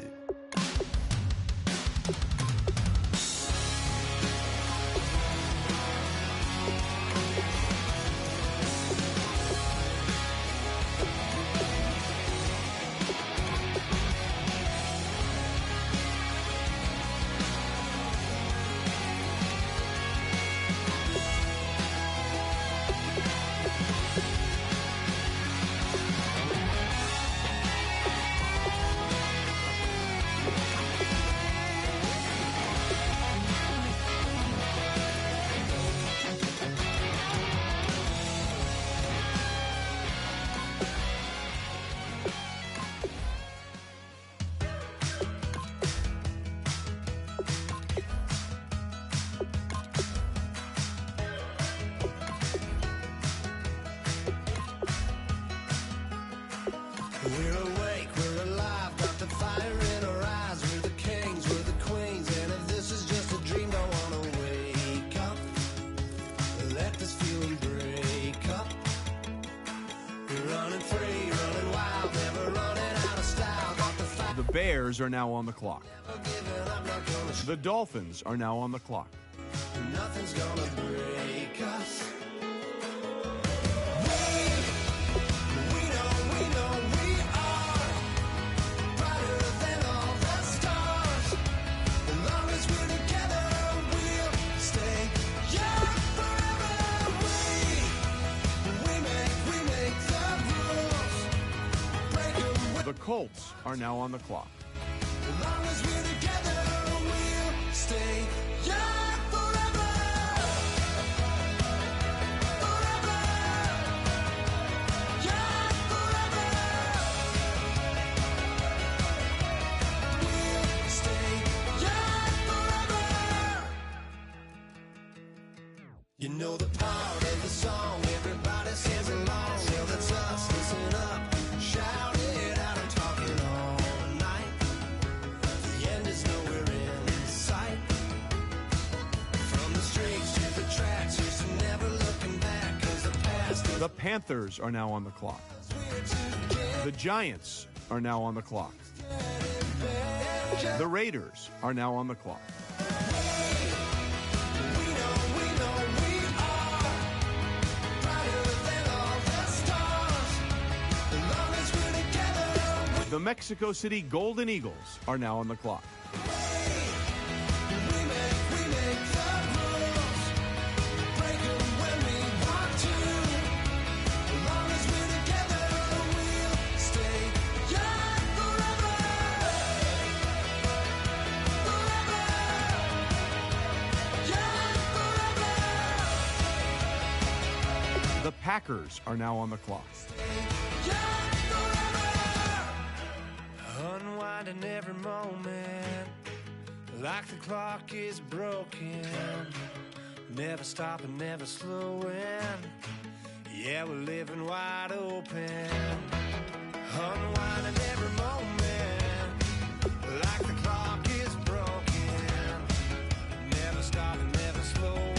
We're awake, we're alive, got the fire in our eyes. We're the kings, we're the queens, and if this is just a dream, don't wanna wake up. Let this feeling break up. We're running free, running wild, never running out of style. Got the fire. The Bears are now on the clock. The Dolphins are now on the clock. Nothing's gonna break us. The Colts are now on the clock. As long as we're together, we'll stay young forever. Forever. Young forever. We'll stay young forever. You know the part of the song, everybody sings along. Well, that's us, listen up, shout it out, I'm talking all night. The end is nowhere in sight. From the streets to the tracks, here's to never looking back, 'cause the past is The Panthers are now on the clock. The Giants are now on the clock. The Raiders are now on the clock. The Mexico City Golden Eagles are now on the clock. The Packers are now on the clock. Unwinding every moment, like the clock is broken. Never stopping, never slowing. Yeah, we're living wide open. Unwinding every moment, like the clock is broken. Never stopping, never slowing.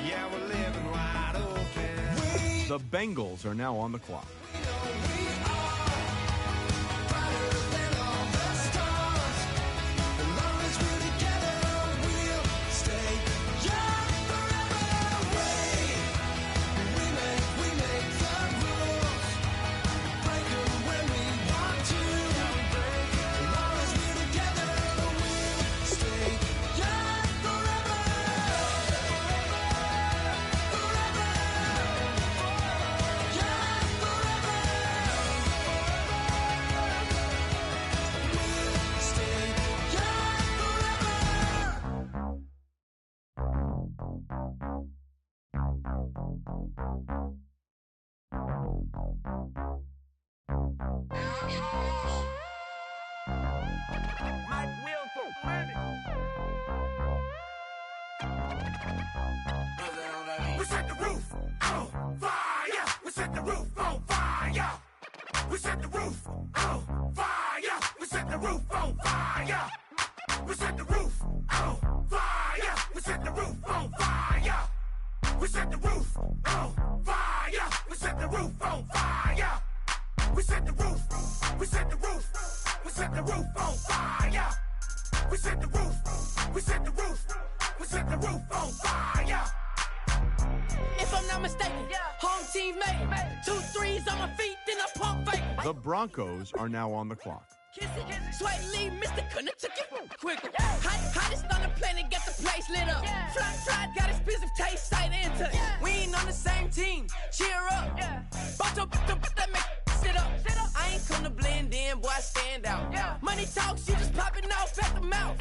Yeah, we're living wide open. The Bengals are now on the clock. We set the roof on fire. We set the roof on fire. We set the roof on fire. We set the roof on fire. We set the roof on fire. We set the roof on fire. We set the roof on fire. fire. We set the roof on fire. We set the roof. We set the roof. We set the roof on fire. We set the roof. We set the roof. We set the roof on fire. If I'm not mistaken, home team made it. 2 threes on my feet, then I pump fake. The Broncos are now on the clock. Kiss it, sweat leave, Mr. Couldn't took it quicker. Hottest on the planet, got the place lit up. Fly, got expensive taste, sight into. We ain't on the same team, cheer up. But that make sit up. I ain't come to blend in, boy, I stand out. Money talks, you just popping off at the mouth.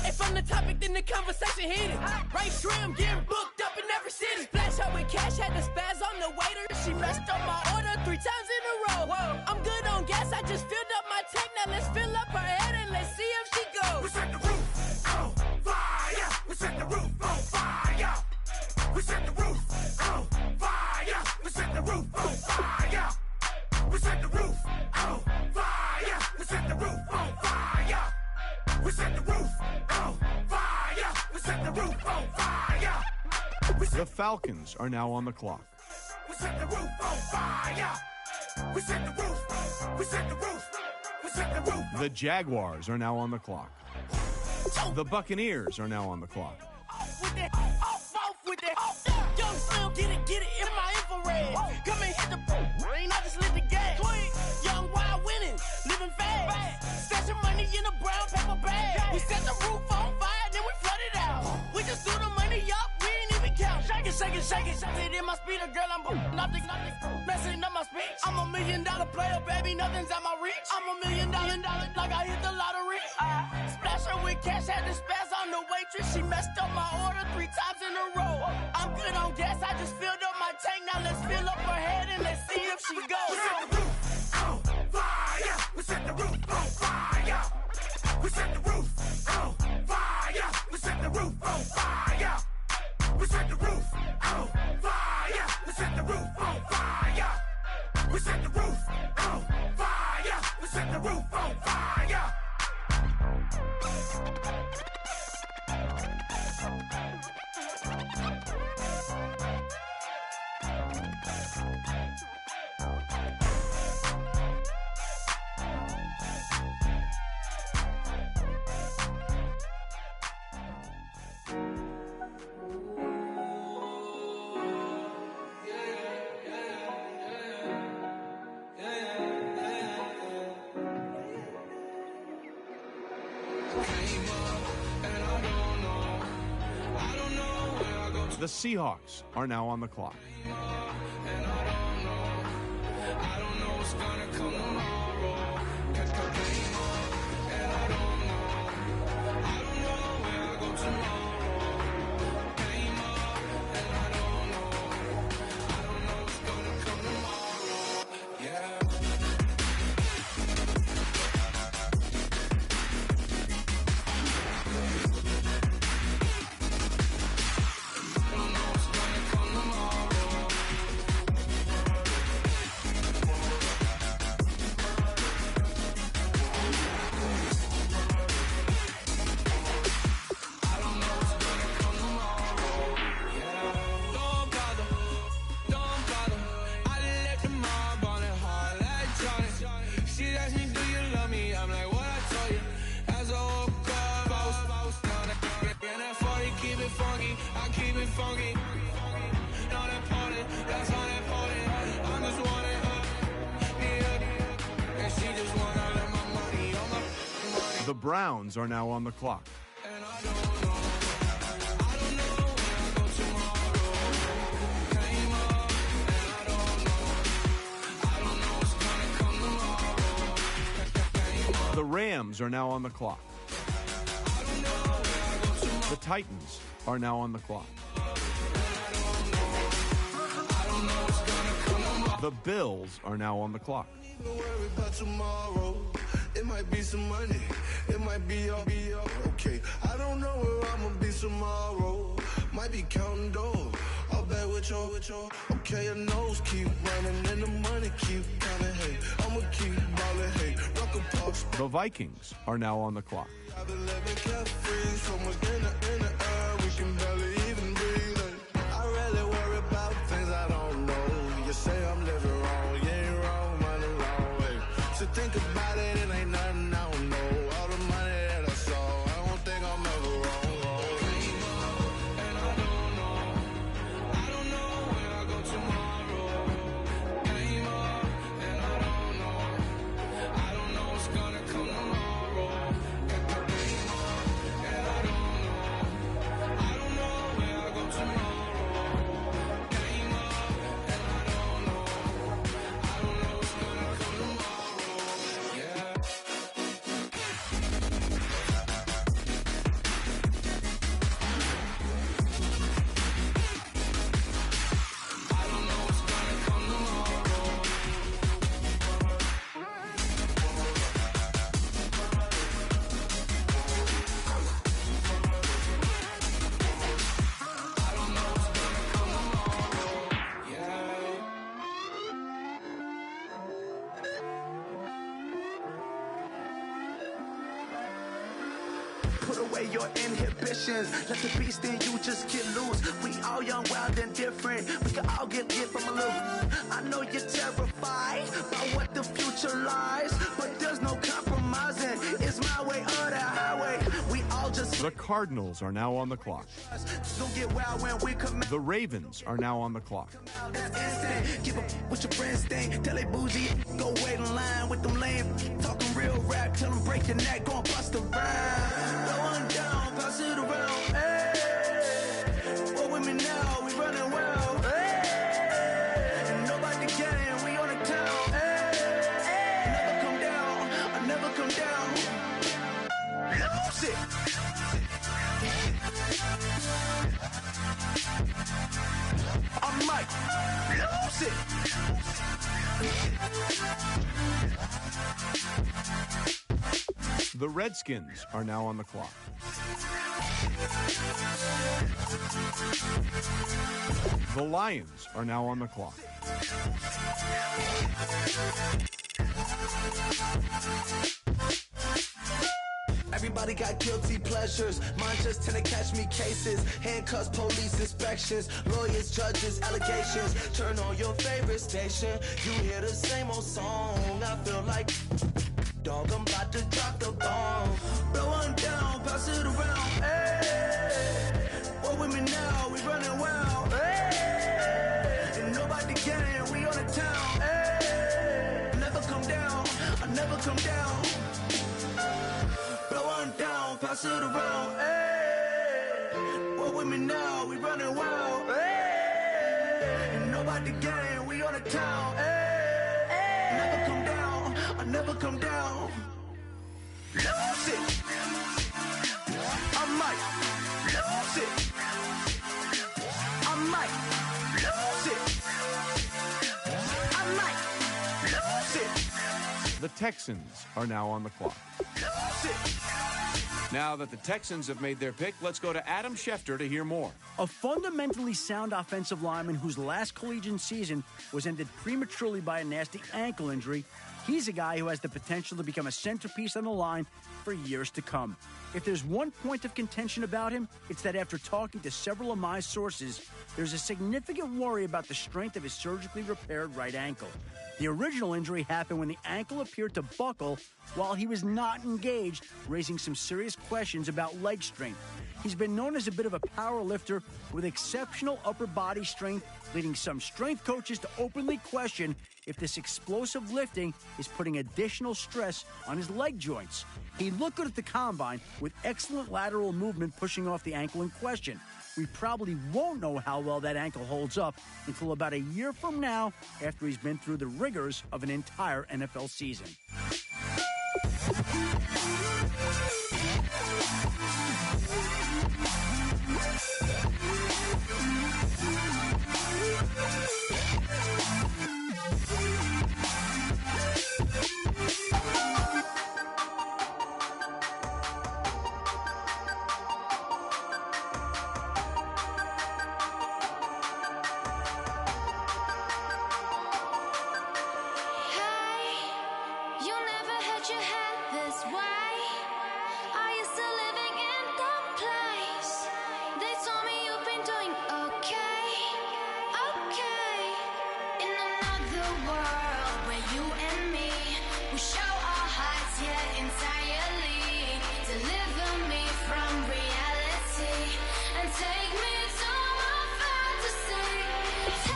If I'm the topic, then the conversation heated. Right shrimp, getting booked up in every city. Splash out with cash, had the spaz on the waiter. She messed up my order 3 times in a row. I'm good on gas, I just filled up my tank. Now let's fill up her head and let's see if she goes. We set the roof on fire. We set the roof on fire. We set the roof on fire. We set the roof on fire. We set the roof on fire. We set the roof on fire. We set the roof on fire. We set the roof on fire. The Falcons are now on the clock. We set the roof on fire. We set the roof. We set the roof. We set the roof. The Jaguars are now on the clock. The Buccaneers are now on the clock. With that, off with that. Young Slim, get it in my infrared. Come and hit the rain, I just lit the gas. Young wild winning, living fast. Stashing money in a brown paper bag. We set the roof on fire, then we flood it out. We just threw the money up, we ain't even count. Shake it, shake it, shake it. Shake it in my speeder, girl, I'm nothing, messing up my speech. I'm $1 million player, baby, nothing's at my reach. I'm $1 million, like I hit the lottery. Splash her with cash, had the spaz on the waitress. She messed up my order 3 times in a row. I'm good on gas, I just filled up my tank. Now let's fill up her head and let's see if she goes. We set the roof on fire. We set the roof on fire. We set the roof on fire. We set the roof on fire. We set the roof on fire. We set the roof on fire. We set the roof on fire. We set the roof on fire. The Seahawks are now on the clock. The Browns are now on the clock. The Rams are now on the clock. The Titans are now on the clock. The Bills are now on the clock. It might be some money, it might be all okay. I don't know where I'ma be tomorrow. Might be counting dough. I'll bet with your okay, your nose keep running and the money keep counting. Hey, I'ma keep ballin'. Hey, rock a pop. The Vikings are now on the clock. I've been living carefree from within the air. We can barely even breathe. I really worry about things I don't know. You're Put away your inhibitions. Let the beast in you just get loose. We all young, wild, and different. We can all get from a little. I know you're terrified by what the future lies, but there's no compromising. It's my way or the highway. We all just. The Cardinals are now on the clock. Don't get wild when we come out. The Ravens are now on the clock. That's instant. Give up what your friends think. Tell they bougie. Go wait in line with them lame. Talking real rap. Tell them break your neck. Go and bust a rhyme. Going down. Pass it around. Hey. What with me now? We running wild. Hey. And nobody can. We on the town. Hey. Never come down. I never come down. Lose it. I might lose it. The Redskins are now on the clock. The Lions are now on the clock. Everybody got guilty pleasures. Mine just tend to catch me cases. Handcuffs, police inspections, lawyers, judges, allegations. Turn on your favorite station. You hear the same old song. I feel like, dog, I'm about to drop the bomb. Blow one down, pass it around. Hey, what with me now? We running wild. Hey, and nobody can. We on the town. Hey, never come down. I never come down. Down, pass it around, hey. What with me now? We running wild, hey. And nobody gang, we on the town, hey. Never come down, I never come down. Lose it. I might lose it. I might lose it. I might lose it. The Texans are now on the clock. Lose it. Now that the Texans have made their pick, let's go to Adam Schefter to hear more. A fundamentally sound offensive lineman whose last collegiate season was ended prematurely by a nasty ankle injury. He's a guy who has the potential to become a centerpiece on the line for years to come. If there's one point of contention about him, it's that after talking to several of my sources, there's a significant worry about the strength of his surgically repaired right ankle. The original injury happened when the ankle appeared to buckle while he was not engaged, raising some serious questions about leg strength. He's been known as a bit of a power lifter with exceptional upper body strength, leading some strength coaches to openly question if this explosive lifting is putting additional stress on his leg joints. He looked good at the combine with excellent lateral movement pushing off the ankle in question. We probably won't know how well that ankle holds up until about a year from now, after he's been through the rigors of an entire NFL season.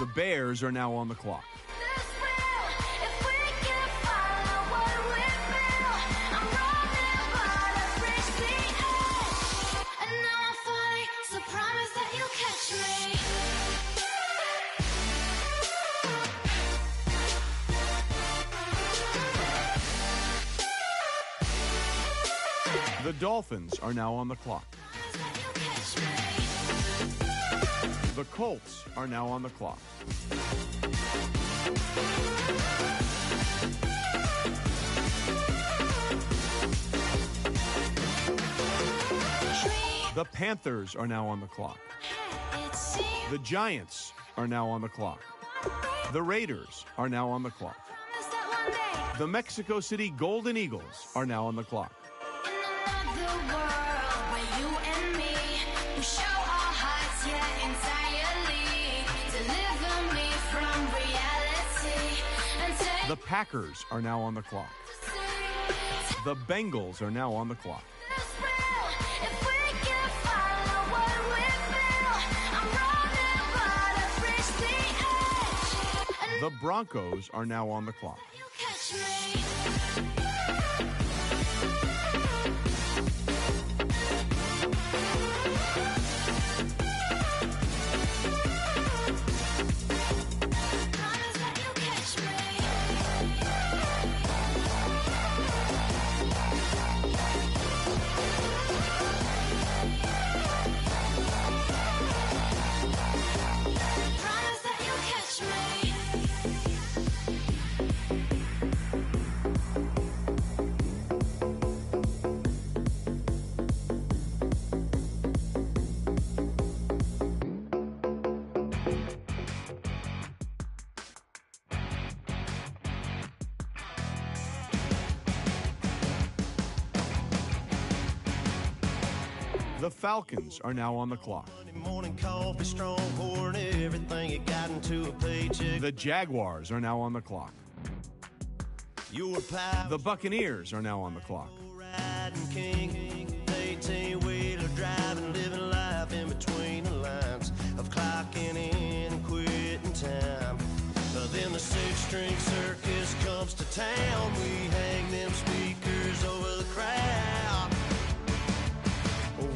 The Bears are now on the clock. The Dolphins are now on the clock. The Colts are now on the clock. The Panthers are now on the clock. The Giants are now on the clock. The Raiders are now on the clock. The Mexico City Golden Eagles are now on the clock. The Packers are now on the clock. The Bengals are now on the clock. The Broncos are now on the clock. The Falcons are now on the clock. Morning coffee, strong pouring everything you got into a paycheck. The Jaguars are now on the clock. The Buccaneers are now on the clock. Riding king, 18-wheeler driving, living life in between the lines of clocking in and quitting time. Then the six-string circus comes to town. We hang them speakers over the crowd.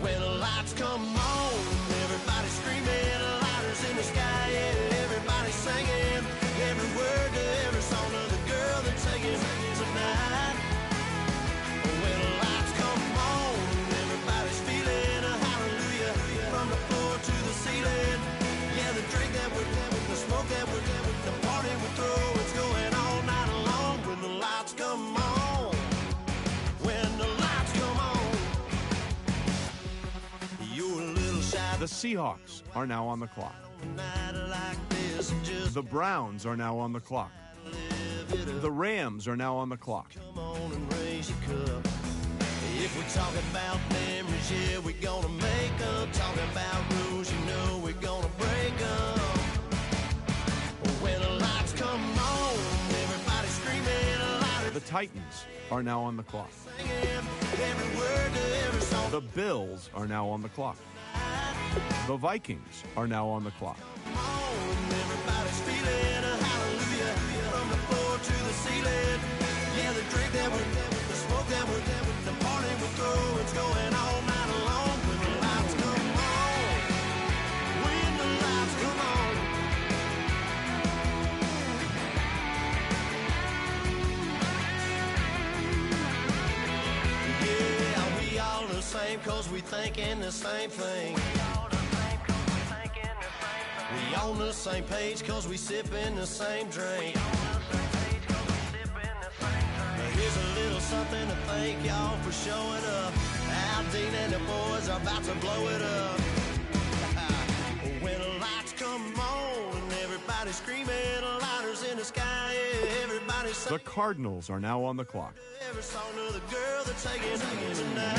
When the lights come on, everybody screaming, lighters in the sky, yeah, everybody singing every word to every song of the girl they're taking tonight. When the lights come on, everybody's feeling a hallelujah from the floor to the ceiling. Yeah, the drink that we're having, the smoke that we're having, the party we throw, it's going all night long. When the lights come on, when the lights come on. The Seahawks are now on the clock. The Browns are now on the clock. The Rams are now on the clock. If we're talking about memories, yeah, we're gonna make them. Talking about rules, you know we're gonna break them. When the lights come on, everybody screaming. The Titans are now on the clock. Every word to every song. The Bills are now on the clock. The Vikings are now on the clock. Everybody's feeling a hallelujah from the floor to the ceiling. Yeah, the drink that we're having, the smoke that we're having, the party we throw, it's going all night long. When the lights come on, when the lights come on. Yeah, we all the same cause we thinking the same thing. We on the same page cause we sipping the same drink. Now here's a little something to thank y'all for showing up. Aldine and the boys are about to blow it up. When the lights come on and everybody's screaming, lighters in the sky, yeah, everybody's The Cardinals are now on the clock. every song of the girl they're taking tonight.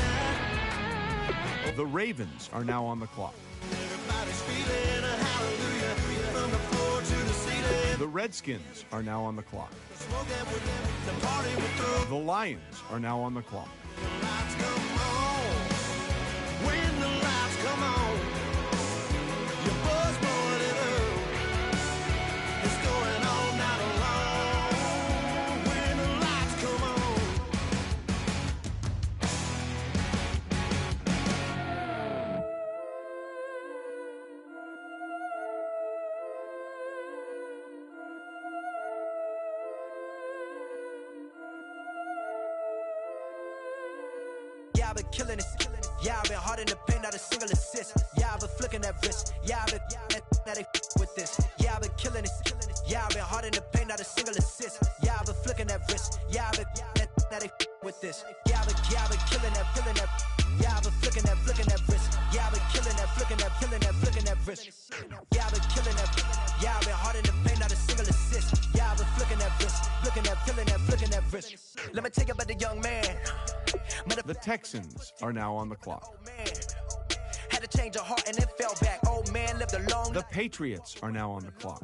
The Ravens are now on the clock. Everybody's feeling a hallelujah from the floor to the ceiling. The Redskins are now on the clock. Smoke that we're having, the party we throw. The Lions are now on the clock. Lights come on. When the lights come on, your buzz blowing it up. It's going all night long. When the lights come on. Yeah, I've been killing this. Yeah, I've been hard in the paint, not a single assist. Yeah, I've been flicking that wrist. Yeah, I've been that they with this. Yeah, I've been killing this. Yeah, I've been hard in the paint, not a single assist. Yeah, I've been flicking that wrist. Yeah, I've been that they with this. Yeah, I've been killing that. Yeah, I've been flicking that wrist. Yeah, I've been killing that, flicking that wrist. Yeah, I've been killing that. Yeah, I've been hard in the paint, not a single assist. Yeah, I've been flicking that wrist, flicking that wrist. Let me tell you about the young man. The Texans are now on the clock. Had to change her heart and it fell back. Old man lived a long The Patriots are now on the clock.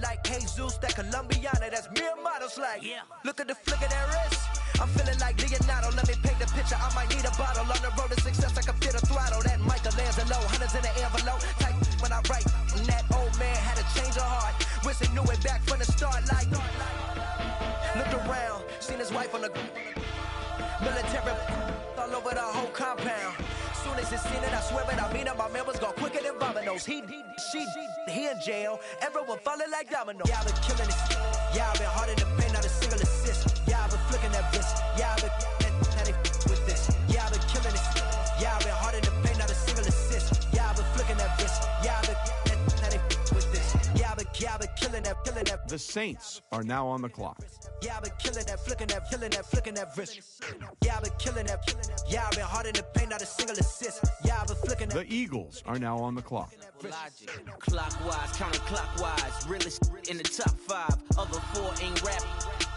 like Jesus, that Colombiana, that's mere models like. Yeah. Look at the flick of that wrist. I'm feeling like Leonardo, let me paint the picture. I might need a bottle on the road to success. I can feel the throttle. That Michelangelo, hundreds in the envelope. Type when I write, and that old man had to change her heart. Wish he knew it back from the start. Like, looked around, seen his wife on the military all over the whole compound. Soon as he seen it, I swear it, I mean it. My members go quicker than dominoes. He in jail. Everyone falling like dominoes. Yeah, I've been killing this. Yeah, I've been hard in the paint, not a single assist. Yeah, I've been flicking that wrist. Yeah, I've been now they with this. Yeah, I've been killing this. Yeah, I've been hard in the paint, not a single assist. Yeah, I've been flicking that wrist. Yeah, I've been now they with this. Yeah, I've been killing that. The Saints are now on the clock. Yeah, I've been killing that, flicking that wrist. Yeah, I've been killing that. Yeah, I've been hard in the paint, not a single assist. Yeah, I've been flicking that. The Eagles are now on the clock. Clockwise, counterclockwise, realest in the top 5. Other 4 ain't rap.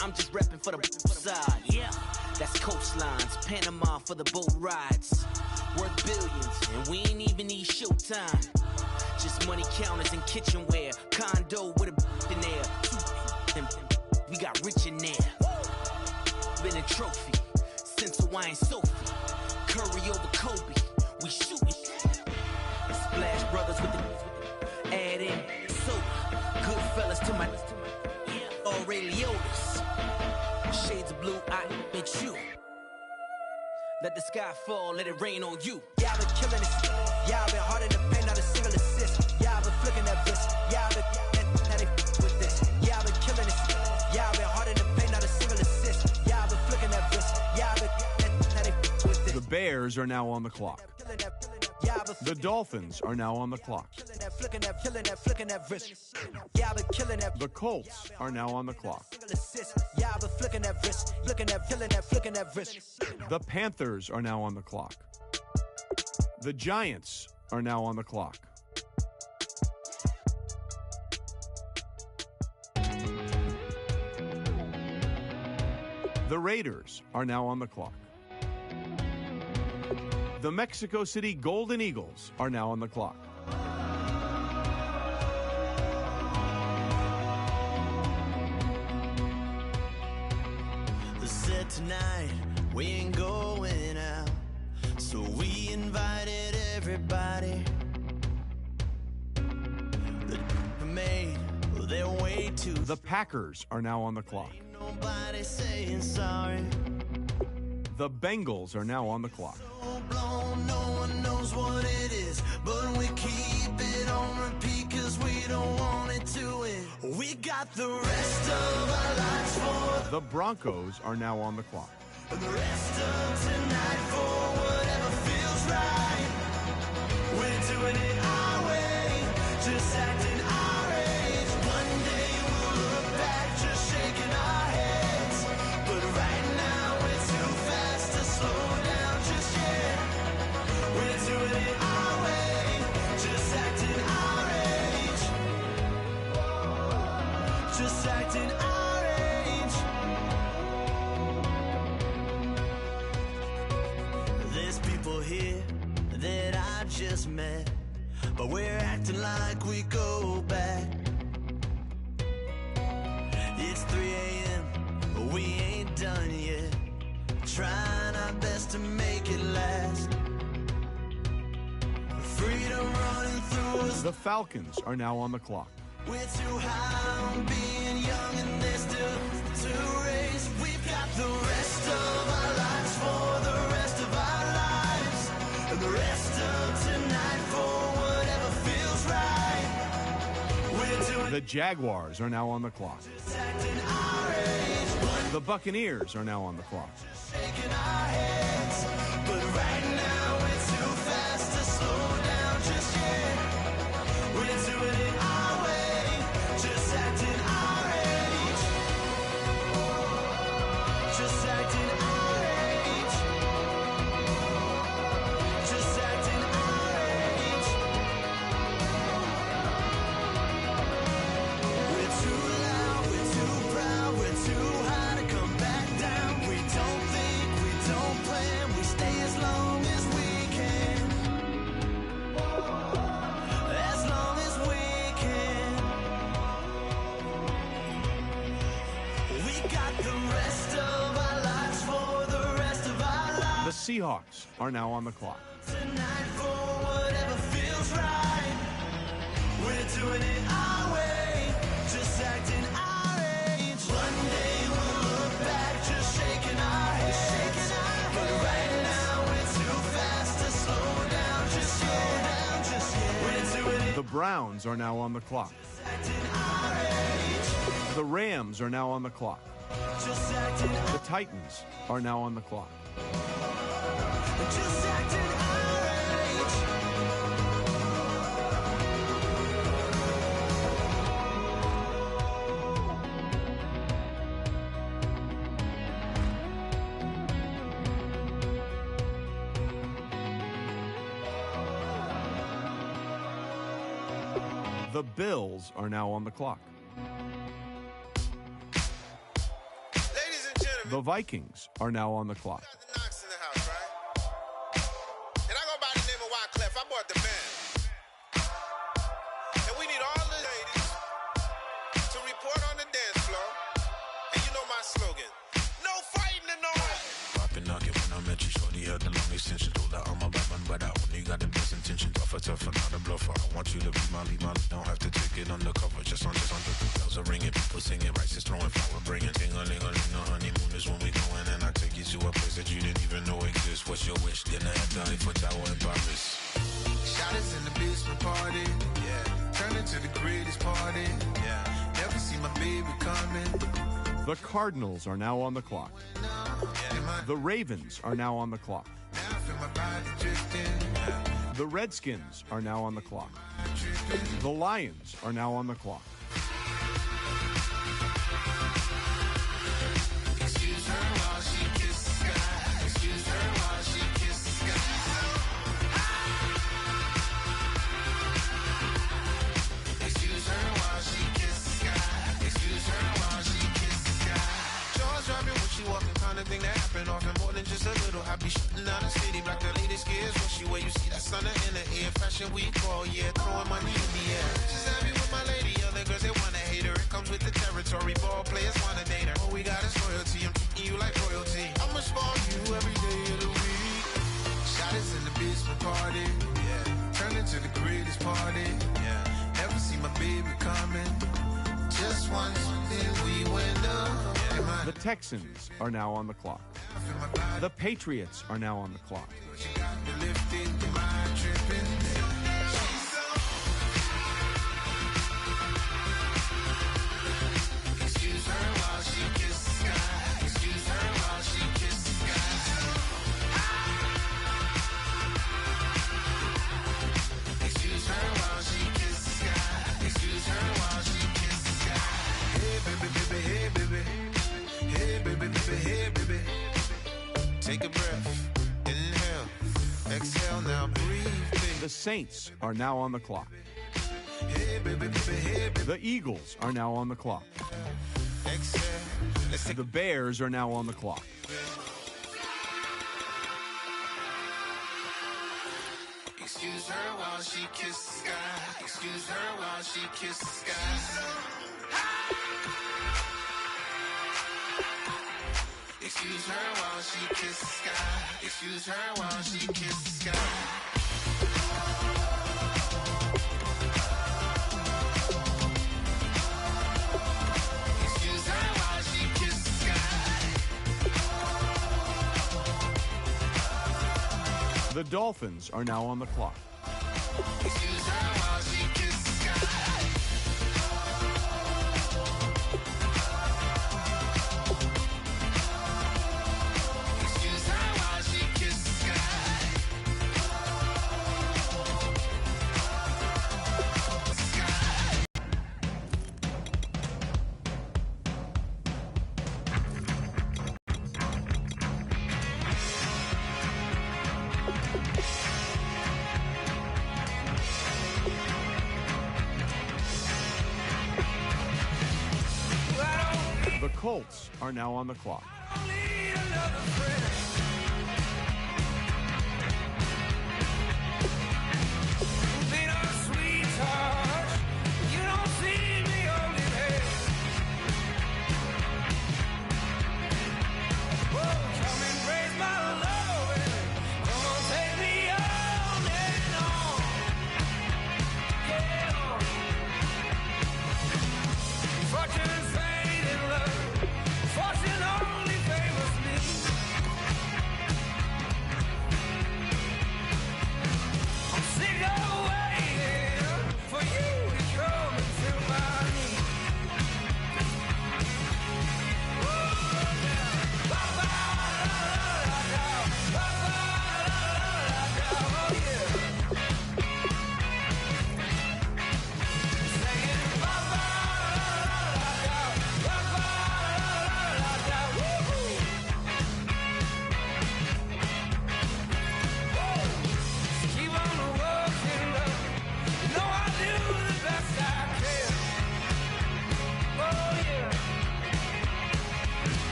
I'm just repping for the side. Yeah, that's coastlines, Panama for the boat rides. Worth billions, and we ain't even need showtime. Just money counters and kitchenware. Condo with a in there. We got rich in there. Been a trophy since Hawaiian Sophie. Curry over Kobe. We shooting. Splash Brothers with the add in soda. Good fellas to my Aureliotis. Shades of blue, I bet you. Let the sky fall, let it rain on you. Yeah, I've been killing this. Yeah, I've been hard in the paint, not a single assist. Yeah, I've been flicking that wrist. Yeah, I've been now they with this. Yeah, I've been killing this. Yeah, I've been hard in the paint, not a single assist. Yeah, I've been flicking that wrist. Yeah, I've been now they with this. The Bears are now on the clock. The Dolphins are now on the clock. Flicking that wrist. Yeah, I've been killing that. The Colts are now on the clock. Yeah, I've been flicking that wrist. Flicking that wrist. The Panthers are now on the clock. The Giants are now on the clock. The Raiders are now on the clock. The Mexico City Golden Eagles are now on the clock. Said tonight we ain't going out, so we invited everybody. The made their way to. The Packers are now on the clock. Nobody saying sorry. The Bengals are now on the clock. Blown, no one knows what it is, but we keep it on repeat cause we don't want it to end. We got the rest of our lives for the Broncos are now on the clock. the rest of tonight for whatever feels right. We're doing it our way, just acting our age. One day we'll look back just shaking our heads, but right now we're too fast to slow down just yet. We're doing it our way, just acting our age. Just acting our age. There's people here that I just met, but we're acting like we go back. It's 3 a.m., we ain't done yet, trying our best to make it last. Freedom running through us. The Falcons are now on the clock. We're too high on being young and there's still to race. We've got the rest of our lives for the rest of our lives, and the rest of tonight for whatever feels right. We're doing The Jaguars are now on the clock. acting our age, The Buccaneers are now on the clock. shaking our heads, but right now we're too fast to slow down just yet. We're doing it our way, just acting our age. Just acting our age. Just acting our age. We're too loud, we're too proud, we're too high to come back down. We don't think, we don't plan, we stay as long as we got the rest of our lives for the rest of our lives. The Seahawks are now on the clock. Tonight for whatever feels right. We're doing it our way, just acting our age. One day we'll look back, just shaking our heads. But right now we're too fast to slow down, just slow down, just we're doing it. The Browns are now on the clock. The Rams are now on the clock. The Titans are now on the clock. Just acting our age. The Bills are now on the clock. Ladies and gentlemen, The Vikings are now on the clock. Knox in the house, right? And I go by the name of Wyclef. I bought the band. And we need all the ladies to report on the dance floor. And you know my slogan. No fighting and no Poppin' nugget when I met you, shorty had the long extension. Told her I'm a Batman, but I only got the best intention. Tougher, not a bluffer. I want you to be my lead, don't have to take it undercover. Just on the bells are ringing, people singing, rice is throwing, flower bringing. Ting-a-ling-a-ling, the honeymoon is when we going, and I take you to a place that you didn't even know exists. What's your wish? Dinner at the Eiffel Tower in Paris. Shot us in the basement party, yeah. Turn into the greatest party, yeah. Never see my baby coming. The Cardinals are now on the clock. The Ravens are now on the clock. The Redskins are now on the clock. The Lions are now on the clock. Excuse her while she kisses the sky. Excuse her while she kisses the sky. Excuse her while she kisses the sky. Excuse her while she kisses the sky. Jaws dropping when she walking, kind of thing that happen often more than just a little. I be shutting down the city, black the latest gears. When she where you see that sun in the air, fashion week all year, throwing money in the air. She's happy with my lady, other girls they wanna hate her. It comes with the territory, ball players wanna date her. All we got is loyalty, I'm treating you like royalty. I'ma spoil you every day of the week. Shot us in the basement party, yeah. Turn into the greatest party, yeah. Never see my baby coming. Just once, then we went up. The Texans are now on the clock. The Patriots are now on the clock. Excuse her while she kisses the sky. Excuse her while she kisses the sky. Excuse her while she kisses the sky. Excuse her while she kisses the sky. Hey baby, baby, hey baby. Hey baby, baby, hey baby. Take a breath. Inhale. Exhale now. Breathe, baby. The Saints are now on the clock. Hey baby, baby, hey baby. The Eagles are now on the clock. Exhale. The Bears are now on the clock. Excuse her while she kisses the sky. Excuse her while she kisses the sky. Excuse her while she kisses the sky. Excuse her while she kisses the sky. Excuse her while she kisses the sky. The Dolphins are now on the clock. Excuse her while she kisses the sky. Excuse her while she kisses the sky. The Colts are now on the clock.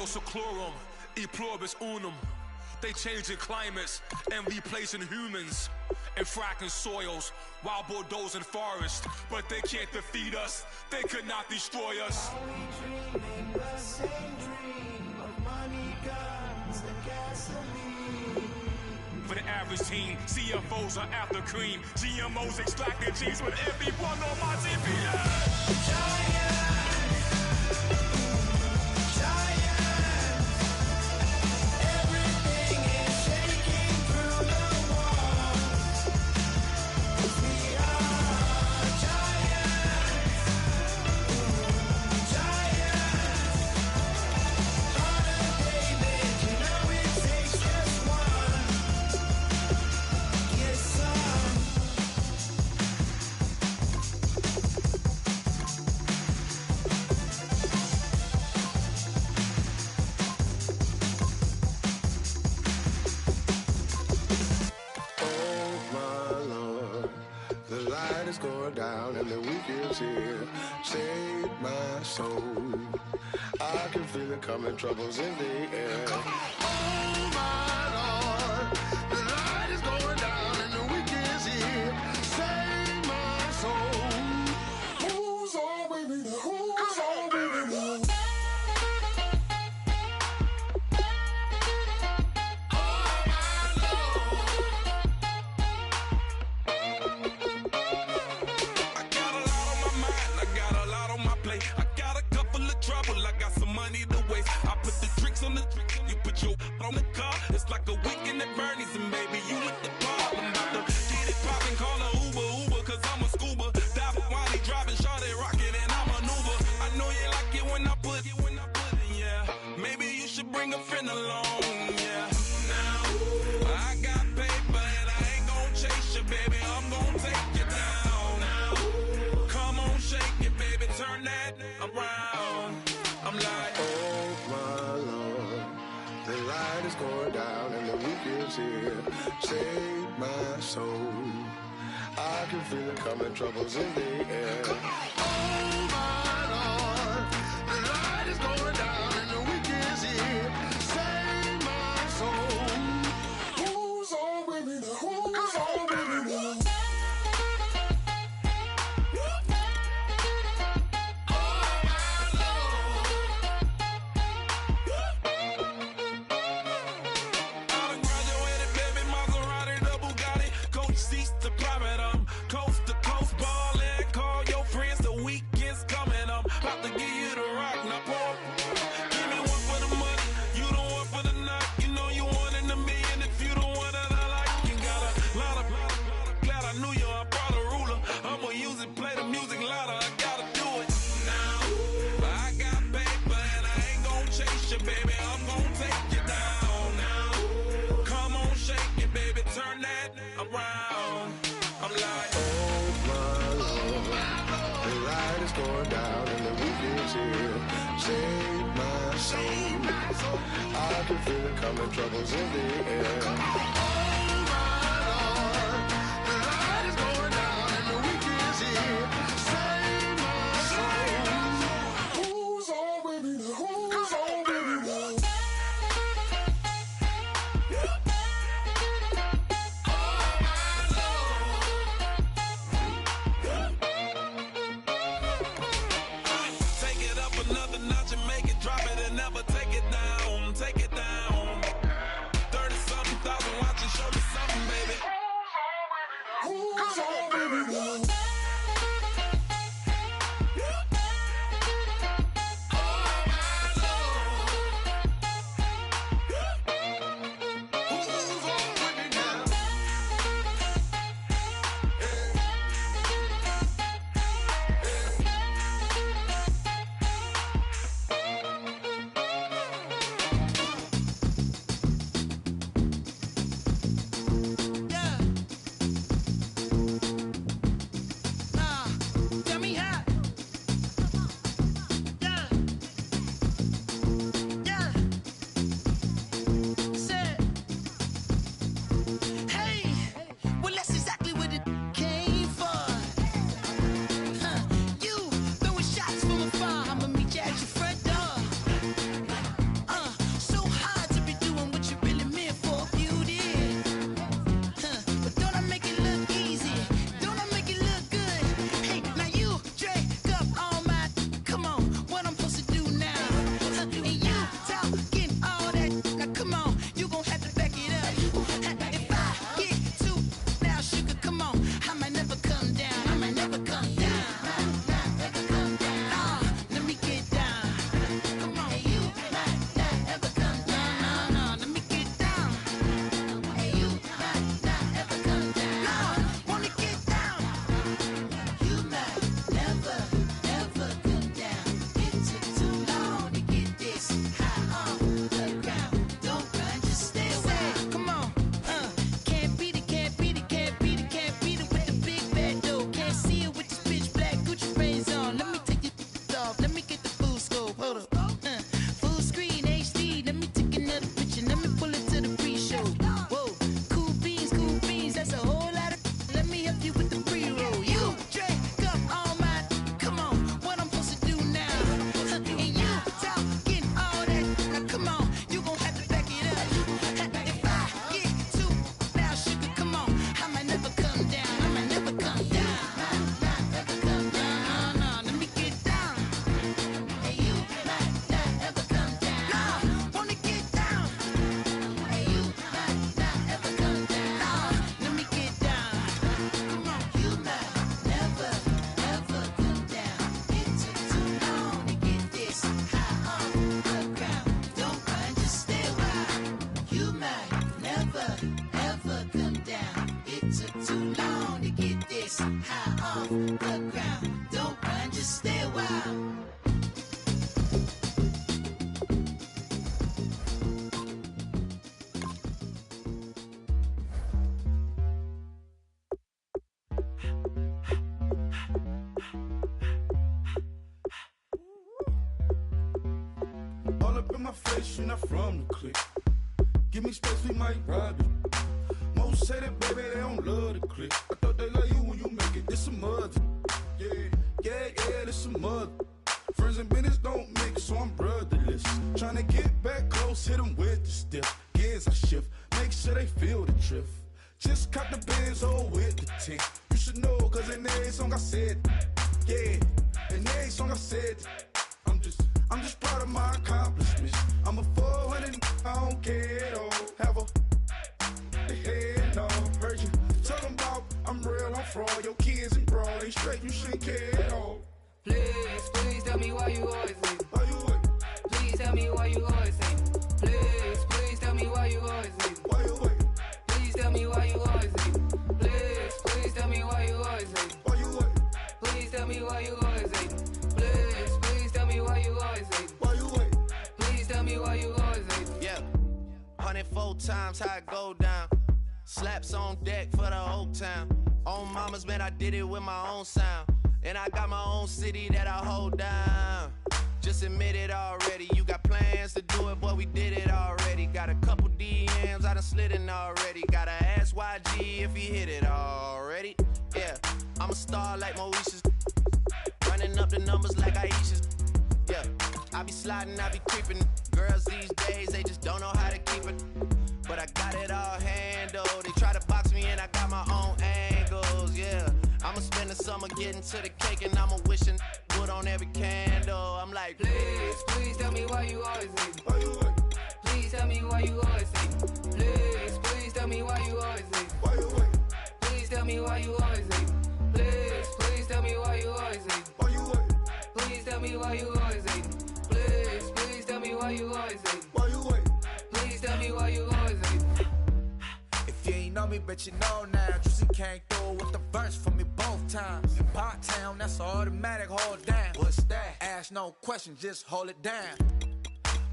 seclorum, e pluribus unum. They changing climates and replacing humans and fracking soils while bulldozing forests. But they can't defeat us, they could not destroy us. Are we dreaming the same dream of money, guns, and gasoline? For the average team, CFOs are after cream. GMOs extracting genes with everyone on my TV. Everything is shaking through the walls. We are giants. Harder, David, you know it takes just one. Get some. Oh my Lord, the light is going down and the week is here. Save my soul. I can feel it coming, troubles in the air. Oh my Lord, the light is going down and the week is here. Save my soul. Who's on with me? Who's on with me? I got a lot on my mind, I got a lot on my plate. I got a couple of trouble, I got some money to waste. I put the drinks on the drink, you put your on the car. It's like a weekend at Bernie's, and baby, you look the part. I'm about to get it poppin', call a Uber, cause I'm a scuba. Dive while he driving, shawty rockin', and I'm a Uber. I know you like it when I put it, yeah. Maybe you should bring a friend along, yeah. Now, I got paper and I ain't gon' chase you, baby. I'm gon' take you down. Now, come on, shake it, baby. Turn that around. I'm like, oh my Lord, the light is going down and the week is here. Save my soul. I can feel it coming, troubles in the air. Oh my Lord, the light is going down and the week is here. Save my soul. Who's on with me? Who's on with me? I done graduated, baby, Maserati, the Bugatti, coach seats to private, coast to coast ballin'. Call your friends, the weekend's coming, about to give you the rock, now pour. Give me one for the money, you the one for the night. You know you one in a million if you the one that I like. You got a lot of, glad I knew you, I brought a ruler. I'ma use it, play the music louder, I gotta do it. Now, I got paper and I ain't gon' chase you, baby, I'm gon' take you down. Now, come on, shake it, baby, turn that around. I'm like, oh my Lord, the light is going down and the week is here. Save my soul. I can feel it coming, troubles in the air. Oh my Lord, the light is going down and the week is here. Save my soul. Who's on with me? Who's on with me? take it up another notch and make it drop it and never take it down. Take it down. 30-something thousand watching, show off the ground. Don't run, just stay a while. All up in my face, you're not from the clique. Give me space, we might ride it. Most say that, baby, they don't love the clique. I thought they love you when you make it. This some mother. Yeah, this some mother. Friends and business don't mix, so I'm brotherless. Tryna get back close, hit them with the stiff. Gears I shift, make sure they feel the drift. Just cut the Benz over with the tint. You should know, cause in every song I said, yeah, in every song I said, I'm just proud of my accomplishments. I'm a 400, I don't care at all. Have a head, no, heard you talking about I'm real, I'm fraud. Your kids and broad ain't straight, you shouldn't care at all. Please tell me why you always leave. Please tell me why you always leave. Please tell me why you always leave. Please tell me why you always leave. Please tell me why you always leave. Please tell me why you always leave. Please tell me why you always leave. Please tell me why you always leave. Yeah, 104 times how it go down. Slaps on deck for the whole town. On mamas, man, I did it with my own sound. And I got my own city that I hold down. Just admit it already. You got plans to do it, boy, we did it already. Got a couple DMs, I done slid in already. Gotta ask YG if he hit it already. Yeah, I'm a star like Moesha's. Running up the numbers like Aisha's. Yeah, I be sliding, I be creeping. Girls these days, they just don't know how to keep it. But I got it all handled. They try to box me and I got my own angles, yeah. I'ma spend the summer getting to the cake and I'ma wishing wood on every candle. I'm like, please tell me why you always leave. Please tell me why you always leave. Please tell me why you always leave. Please tell me why you always leave. Please tell me why you always leave. Please tell me why you always leave. Please tell me why you always leave. Please tell me why you always leave. If you ain't know me, bet you know now. Juicy came through with the verse for me both times. In Pot Town, that's automatic, hold down. What's that? Ask no question, just hold it down.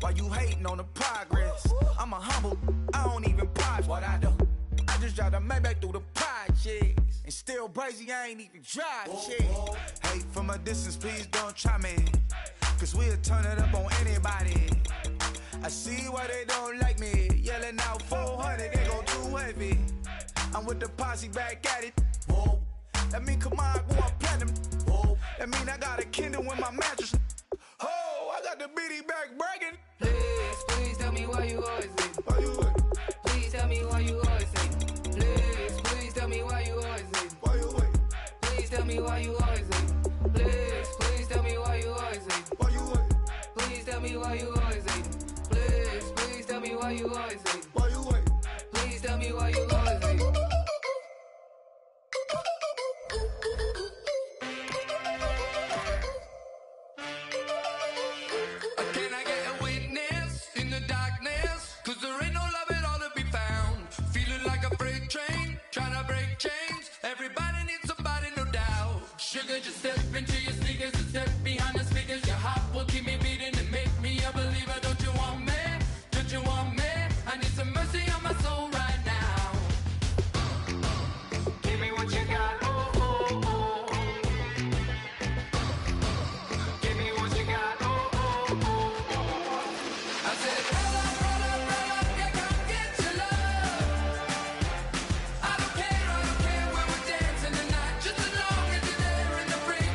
Why you hating on the progress? I'm a humble, I don't even pause what I do. I just drive the Maybach through the projects. And still brazy, I ain't even drive shit. Hate from a distance, please don't try me. Cause we'll turn it up on anybody. I see why they don't like me. Yelling out 400, they go too heavy. I'm with the posse back at it. Whoa. That mean come on, go on platinum. Whoa. That mean I got a Kindle in my mattress. Oh, I got the BD back bragging. Please tell me why you always leave. Please tell me why you always leave. Please tell me why you always leave. Please tell me why you always leave. Please tell me why you always leave. Please tell me why you always leave. Please tell me why you always leave. Please tell me why you always leave. Can I get a witness in the darkness? Cause there ain't no love at all to be found. Feeling like a freight train, trying to break chains. Everybody needs somebody, no doubt. Sugar, just step into your sneakers and step behind the speakers. Your heart will keep me beating and make me a believer. Don't you want me? Don't you want me? I need some mercy on my soul right now. Give me what you got, oh, oh, oh. Give me what you got, oh, oh, oh. I said, roll up, yeah, come get your love. I don't care where we're dancing tonight. Just as long as you're there in the break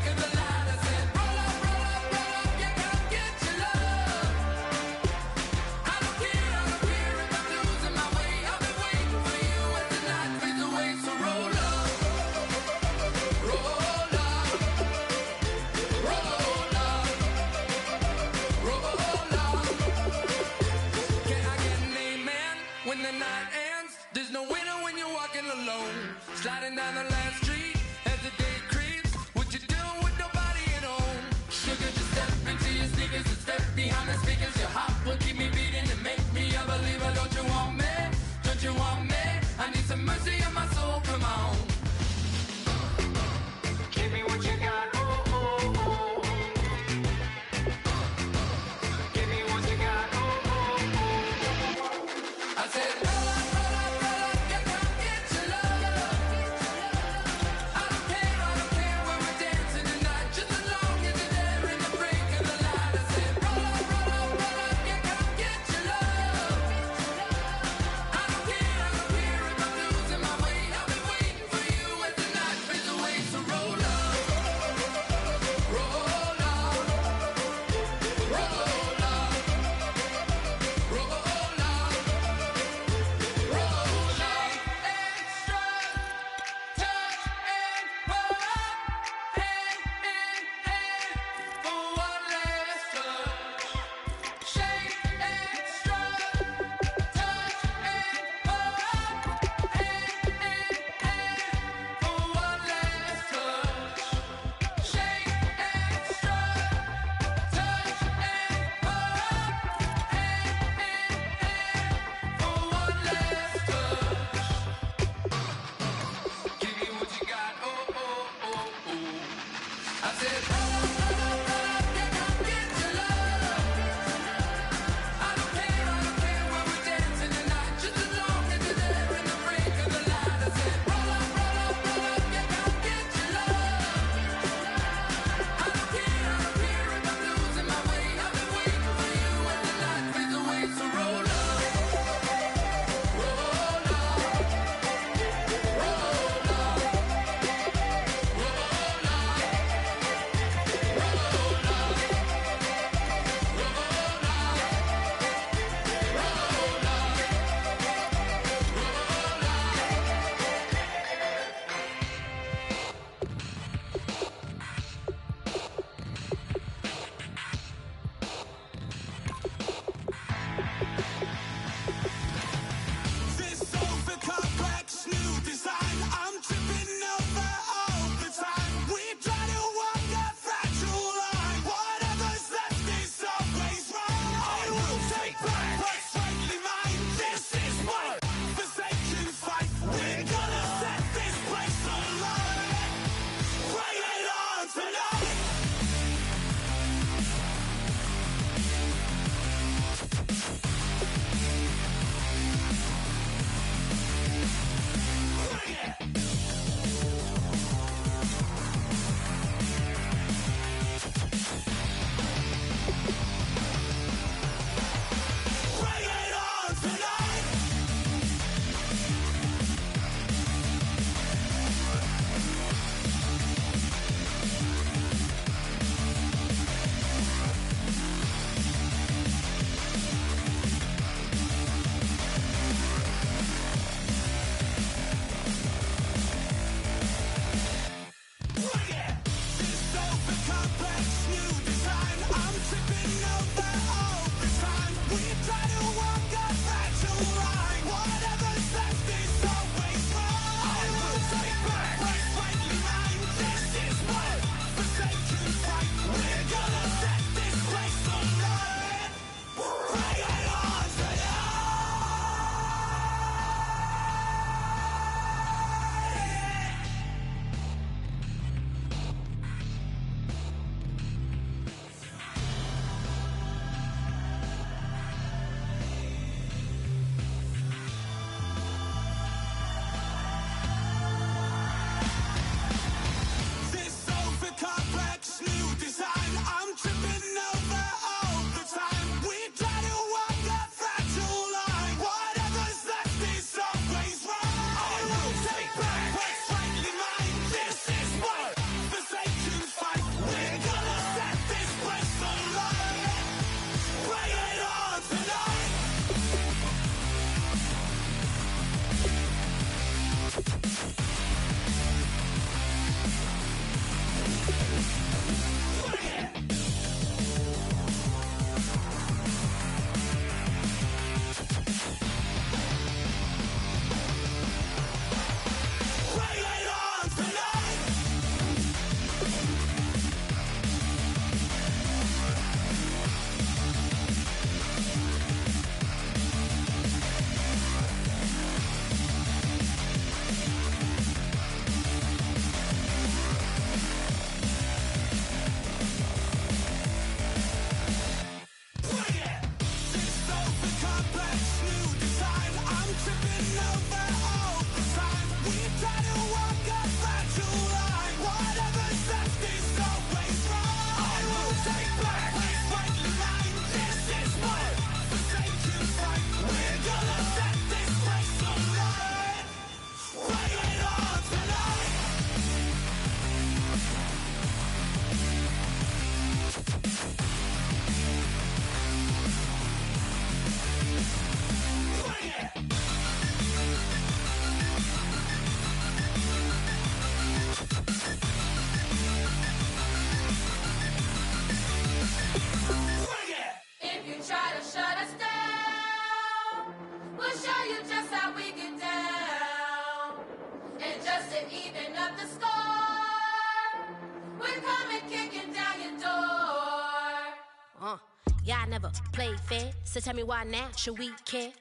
Y'all never played fair, so tell me why now should we care?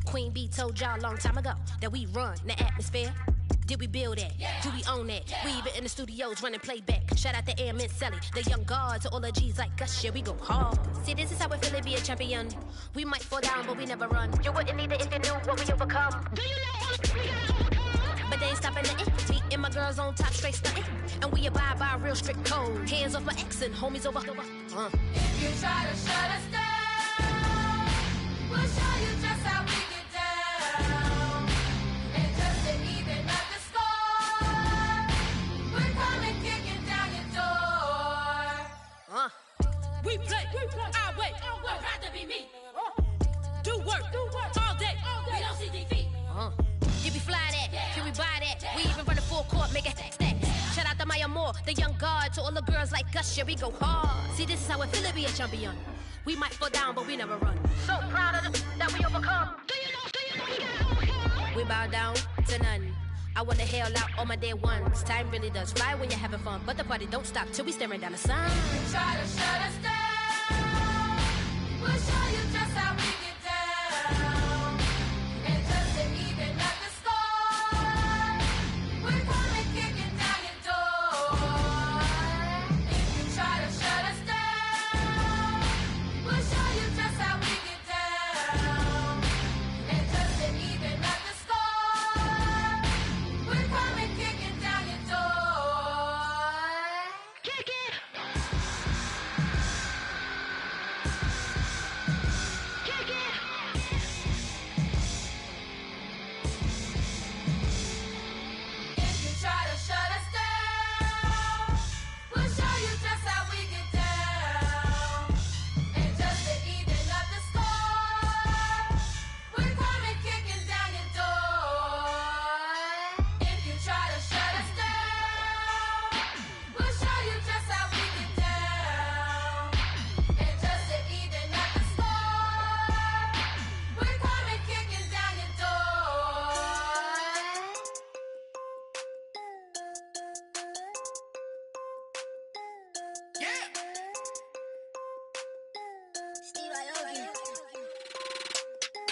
Queen Bee told y'all a long time ago that we run the atmosphere. Did we build that? Yeah. Do we own that? Yeah. We even in the studios running playback. Shout out to Airman Sally, the young guard, to all the G's like us. Yeah, we go hard. See, this is how we feel to be a champion. We might fall down, but we never run. You wouldn't need it if you knew what we overcome. Do you know all we gotta overcome? But they ain't stopping nothing. Me and my girls on top, straight stunting. And we abide by a real strict code. Hands off my ex and homies over. If you try to shut us down, we'll show you just how we get down. And just to even up the score, we're coming kicking down your door. We play, I wait. I'd rather be me. Do work all day. We don't see defeat. Did we fly that? Can we buy that? We even run the full court, make it stack. Shout out to Maya Moore, the young guard, to all the girls like us. Yeah, we go hard. See, this is how it feel to be a champion. We might fall down, but we never run. So proud of that we overcome. Do you know we gotta overcome? We bow down to none. I wanna hail out all my day ones. Time really does fly when you're having fun, but the party don't stop till we staring down the sun. Try to shut us down. We'll show you just how we get down. And just to even up the score, we're coming kicking down your door. If you try to shut us down, we'll show you just how we get down. And just to even up the score, we're coming kicking down your door. Kick it! Kick it! If you try to shut us down, we'll show you just how we get down. And just to even up the score, we're coming kicking down your door. If you try to shut us down, we'll show you just how we get down. And just to even up the score, we're coming kicking down your door.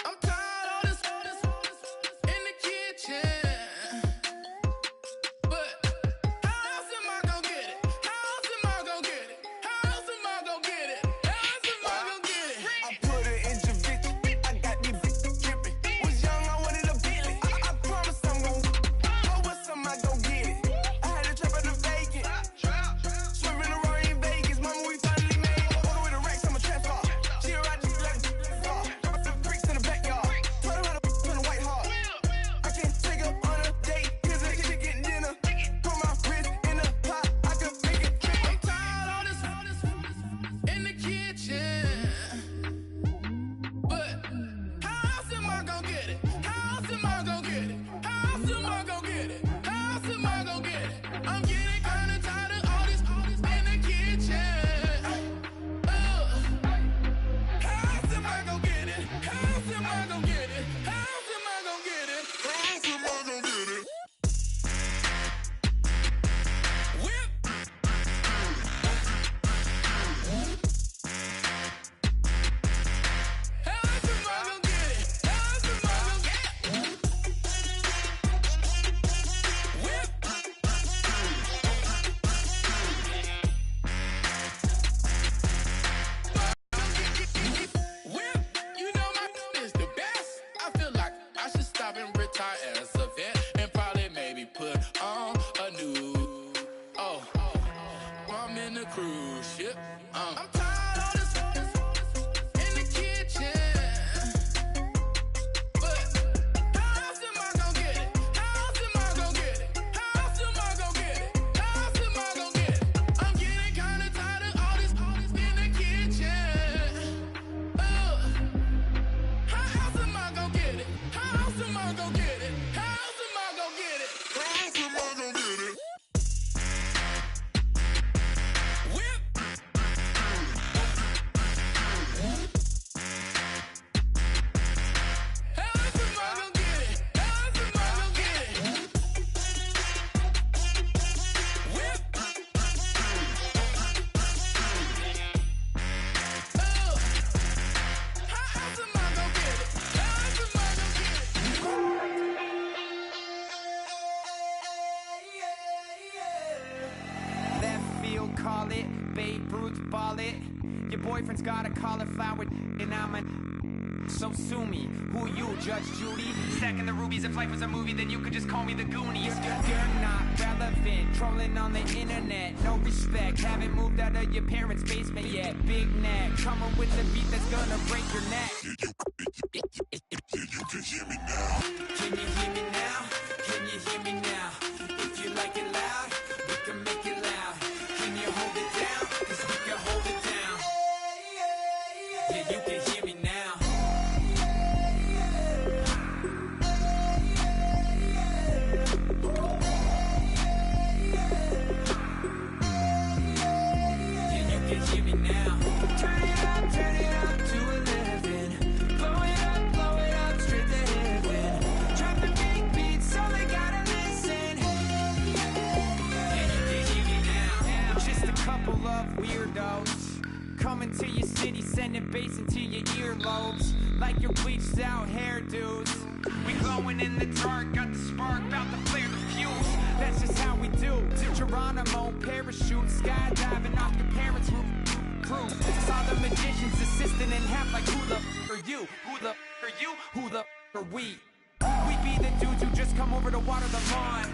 I'm tired of this in the kitchen. But how else am I gonna get it? How else am I gonna get it? How else am I gonna get it? How else am I gonna get it? I put it in Javicia. I got these bitches dripping. Was young, I wanted a Bentley. I promise I'm gon' go with some, I gon' get it. I had a trap at the vacant. Swerving the Rory in Vegas. Mama, we finally made it. Order with a Rex, I'm a transfer. She a ride just like a car. The bricks in the backyard. Told her how to on the white heart. I can take her on a date. Here's a chicken dinner. Put my wrist in the pot. I can make it trick. I'm tired of this in the kitchen. But how else am I gonna get it? How else am I gonna get it? How else am I gonna get it? How else am I gonna get it? I'm getting kinda tired of all this in the kitchen. How else am I gonna get it? How else am I gonna get it? How else am I gonna get it? How else am I gonna get it? Whip. How else am I gonna get it? How else am I gonna get it? Whip. Whip. You know my is the best. I feel like I should stop and retire as a vet and probably maybe put on a new. Oh, I'm in the cruise ship. I'm tired of this in the kitchen. But how else am I gonna get it? How else am I gonna get it? How else am I gonna get it? How else am I gonna get it? I'm getting kinda tired of all this in the kitchen. How else am I gonna get it? How else am I gonna get it? How else am I gonna get it? How else am I gonna get it? Whip. call it. Babe Ruth ball it. Your boyfriend's got a cauliflower, and I'm a. So sue me. Who you, Judge Judy? Stacking the rubies. If life was a movie, then you could just call me the Goonies. You're not relevant. Trolling on the internet. No respect. Haven't moved out of your parents' basement yet. Big neck. Coming with the beat that's gonna break your neck. You can hear me now. Can you hear me now? Can you hear me now? If you like it loud, we can make it loud. Can you hold it down? 'Cause we can hold it down. Yeah, you can hear me now. Yeah, you can hear me now. Turn it up to 11. Blow it up straight to heaven. Drop the big beat so they gotta listen. Yeah, you can hear me now. Just a couple of weirdos coming to your city, sending bass into your earlobes like your bleached out hairdos. We glowing in the dark, got the spark, about to flare the fuse. That's just how we do. Geronimo, parachute, skydiving off your parents' roof. Saw the magician's assistant in half like who the are you? Who the are you? Who the are we? We be the dudes who just come over to water the lawn.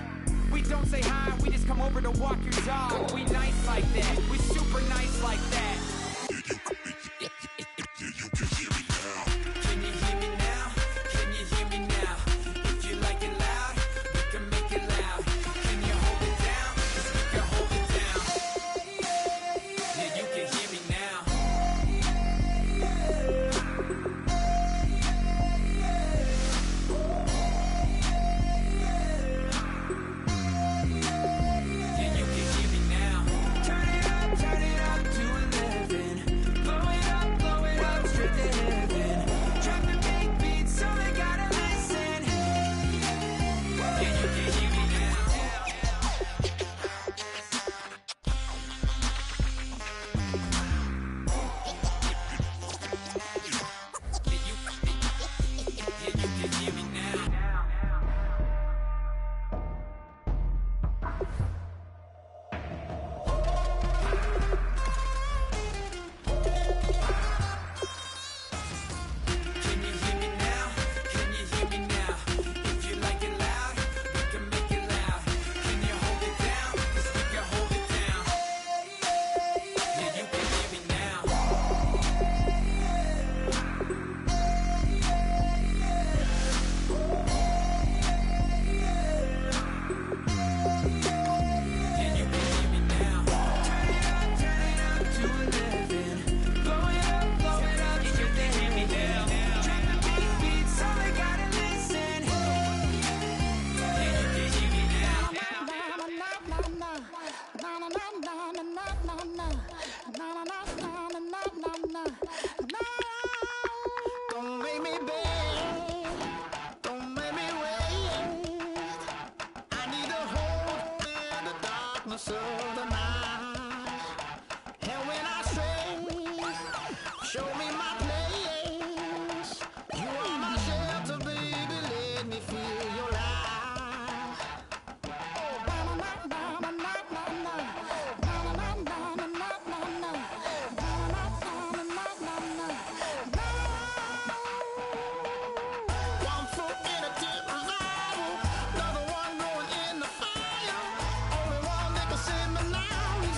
We don't say hi, we just come over to walk your dog. We nice like that, we super nice like that. You can hear me now. Can you hear me now? Can you hear me now? If you like it loud, we can make it loud. Can you hold it down? 'Cause we can hold it down. Yeah, you can hear me now. Yeah, you can hear me now. Turn it up to 11. Blow it up straight to heaven. Drop the big beat so they gotta listen. Yeah, you can hear me now. Yeah, you can hear me now. Can you hear me now? Can you hear me now? If you like it loud, we can make it loud. Can you hold it down? 'Cause we can hold it down. Yeah, you can hear me now. Yeah, you can hear me now. Turn it up to 11. Blow it up straight to hear me now. Drop the big beat so they gotta listen. Yeah, you can hear me Don't make me beg, don't make me wait. I need a hold in the darkness of the night. And when I stray, show me my place. You are my shelter, baby, let me feel your light. One foot in a deep revival, another one going in the fire. Only one that can save me now is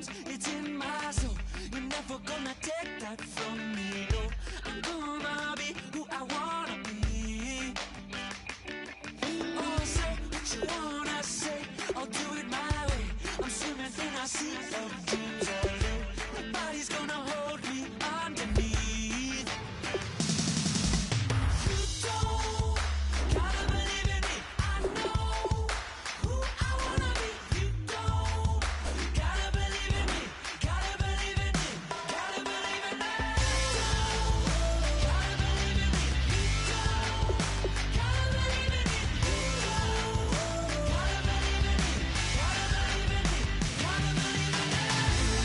dreams, it's in my soul. You're never gonna take that from me, no. I'm gonna be who I wanna be. Oh, say what you wanna say, I'll do it my way. I'm swimming in a sea of dreams all day. Nobody's gonna hold me underneath. You don't gotta believe in me, I know who I wanna be. You don't gotta believe in me, gotta believe in me, gotta believe in me. Gotta believe in me, you don't gotta believe in me, you don't gotta believe in me, gotta believe in me, gotta believe in me.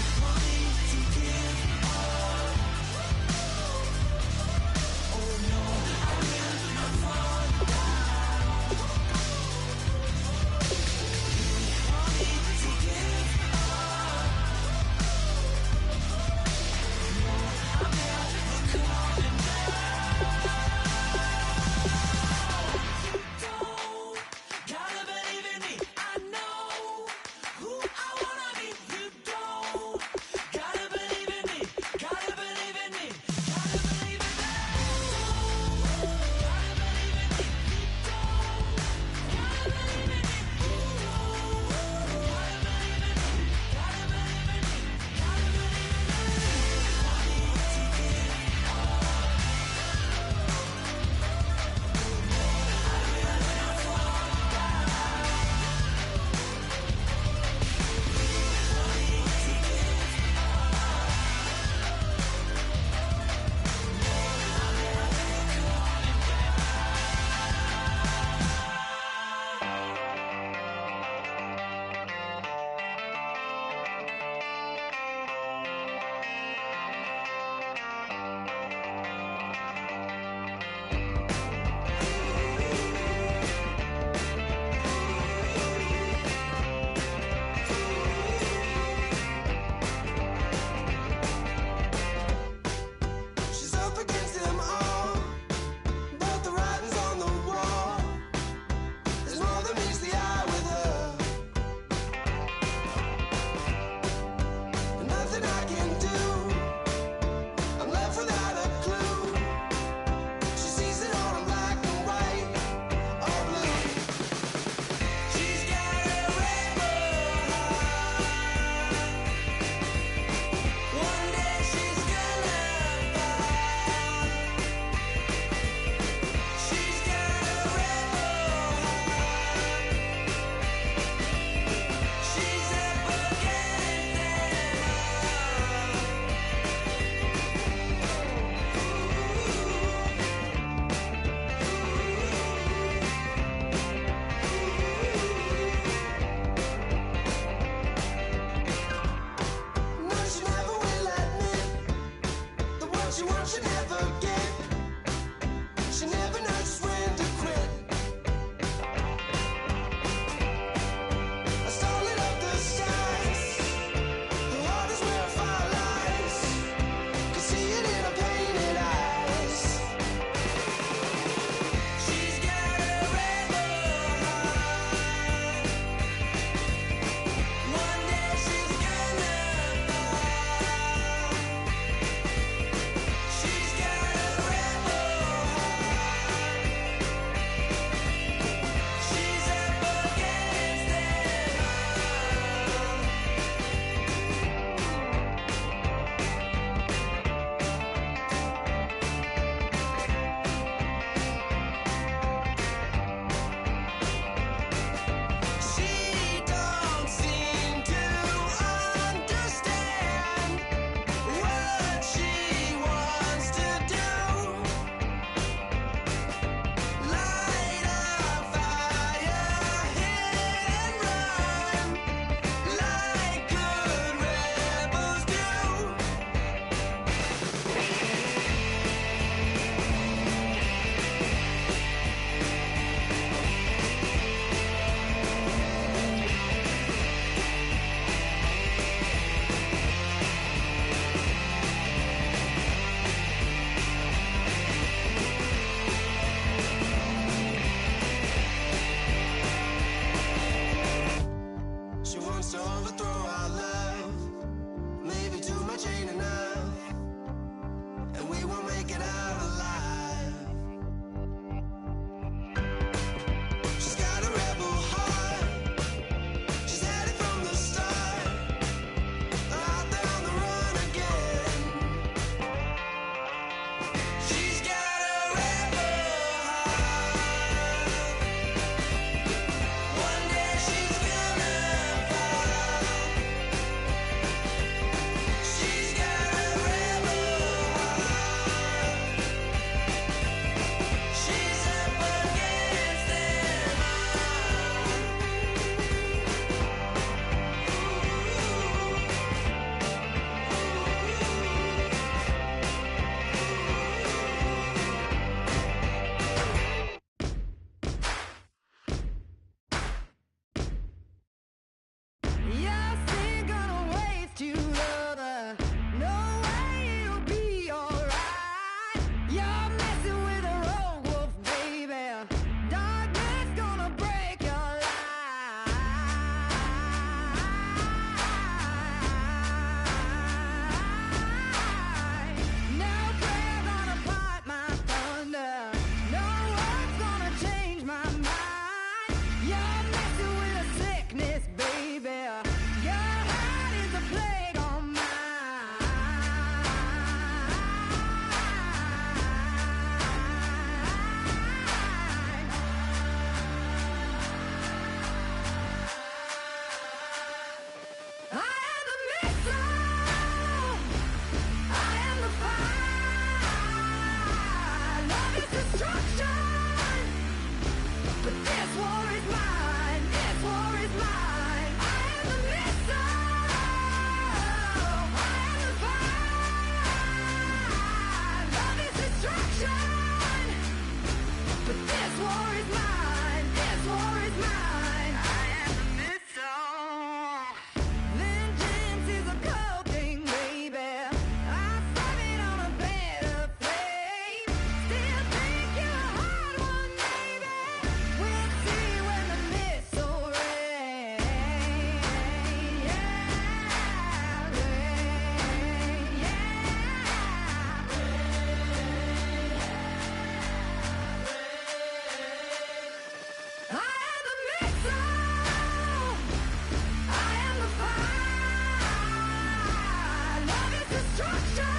destruction.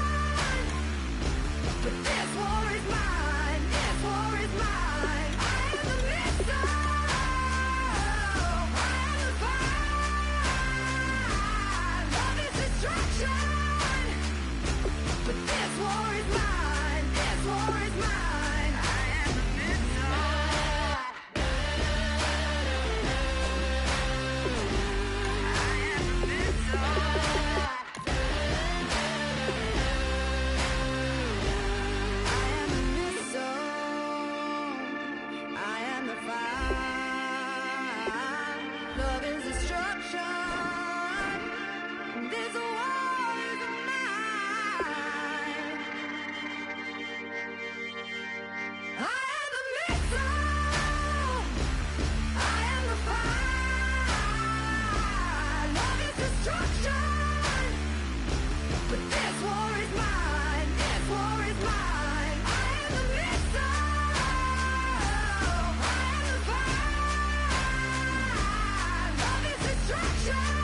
But this war is mine. This war is mine. I am the missile. I am the fire. Love is destruction. But this war is mine. This war is mine. I am the missile. Love is destruction. This war is mine. I am the missile. I am the fire. Love is destruction. But this war is mine. This war is mine. I am the missile. I am the fire. Love is destruction.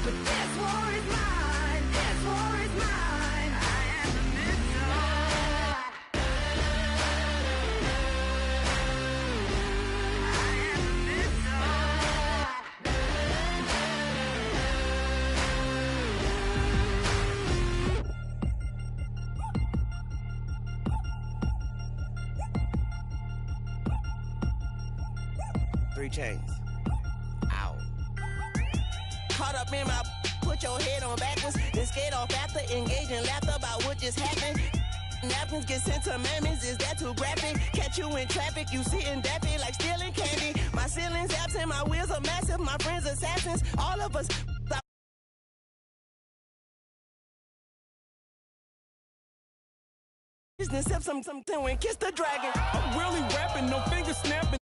But this war is mine. This war is mine. I am the missile. I am the missile. Three chains. Ow. Caught up in my put your head on backwards, then skate off after engaging laughter about what just happened. Napkins get sent to mammies, is that too graphic? Catch you in traffic, you sitting daffy like stealing candy. My ceiling's absent, my wheels are massive, my friends assassins, all of us. Business up something when kiss the dragon. I'm really rapping, no finger snapping.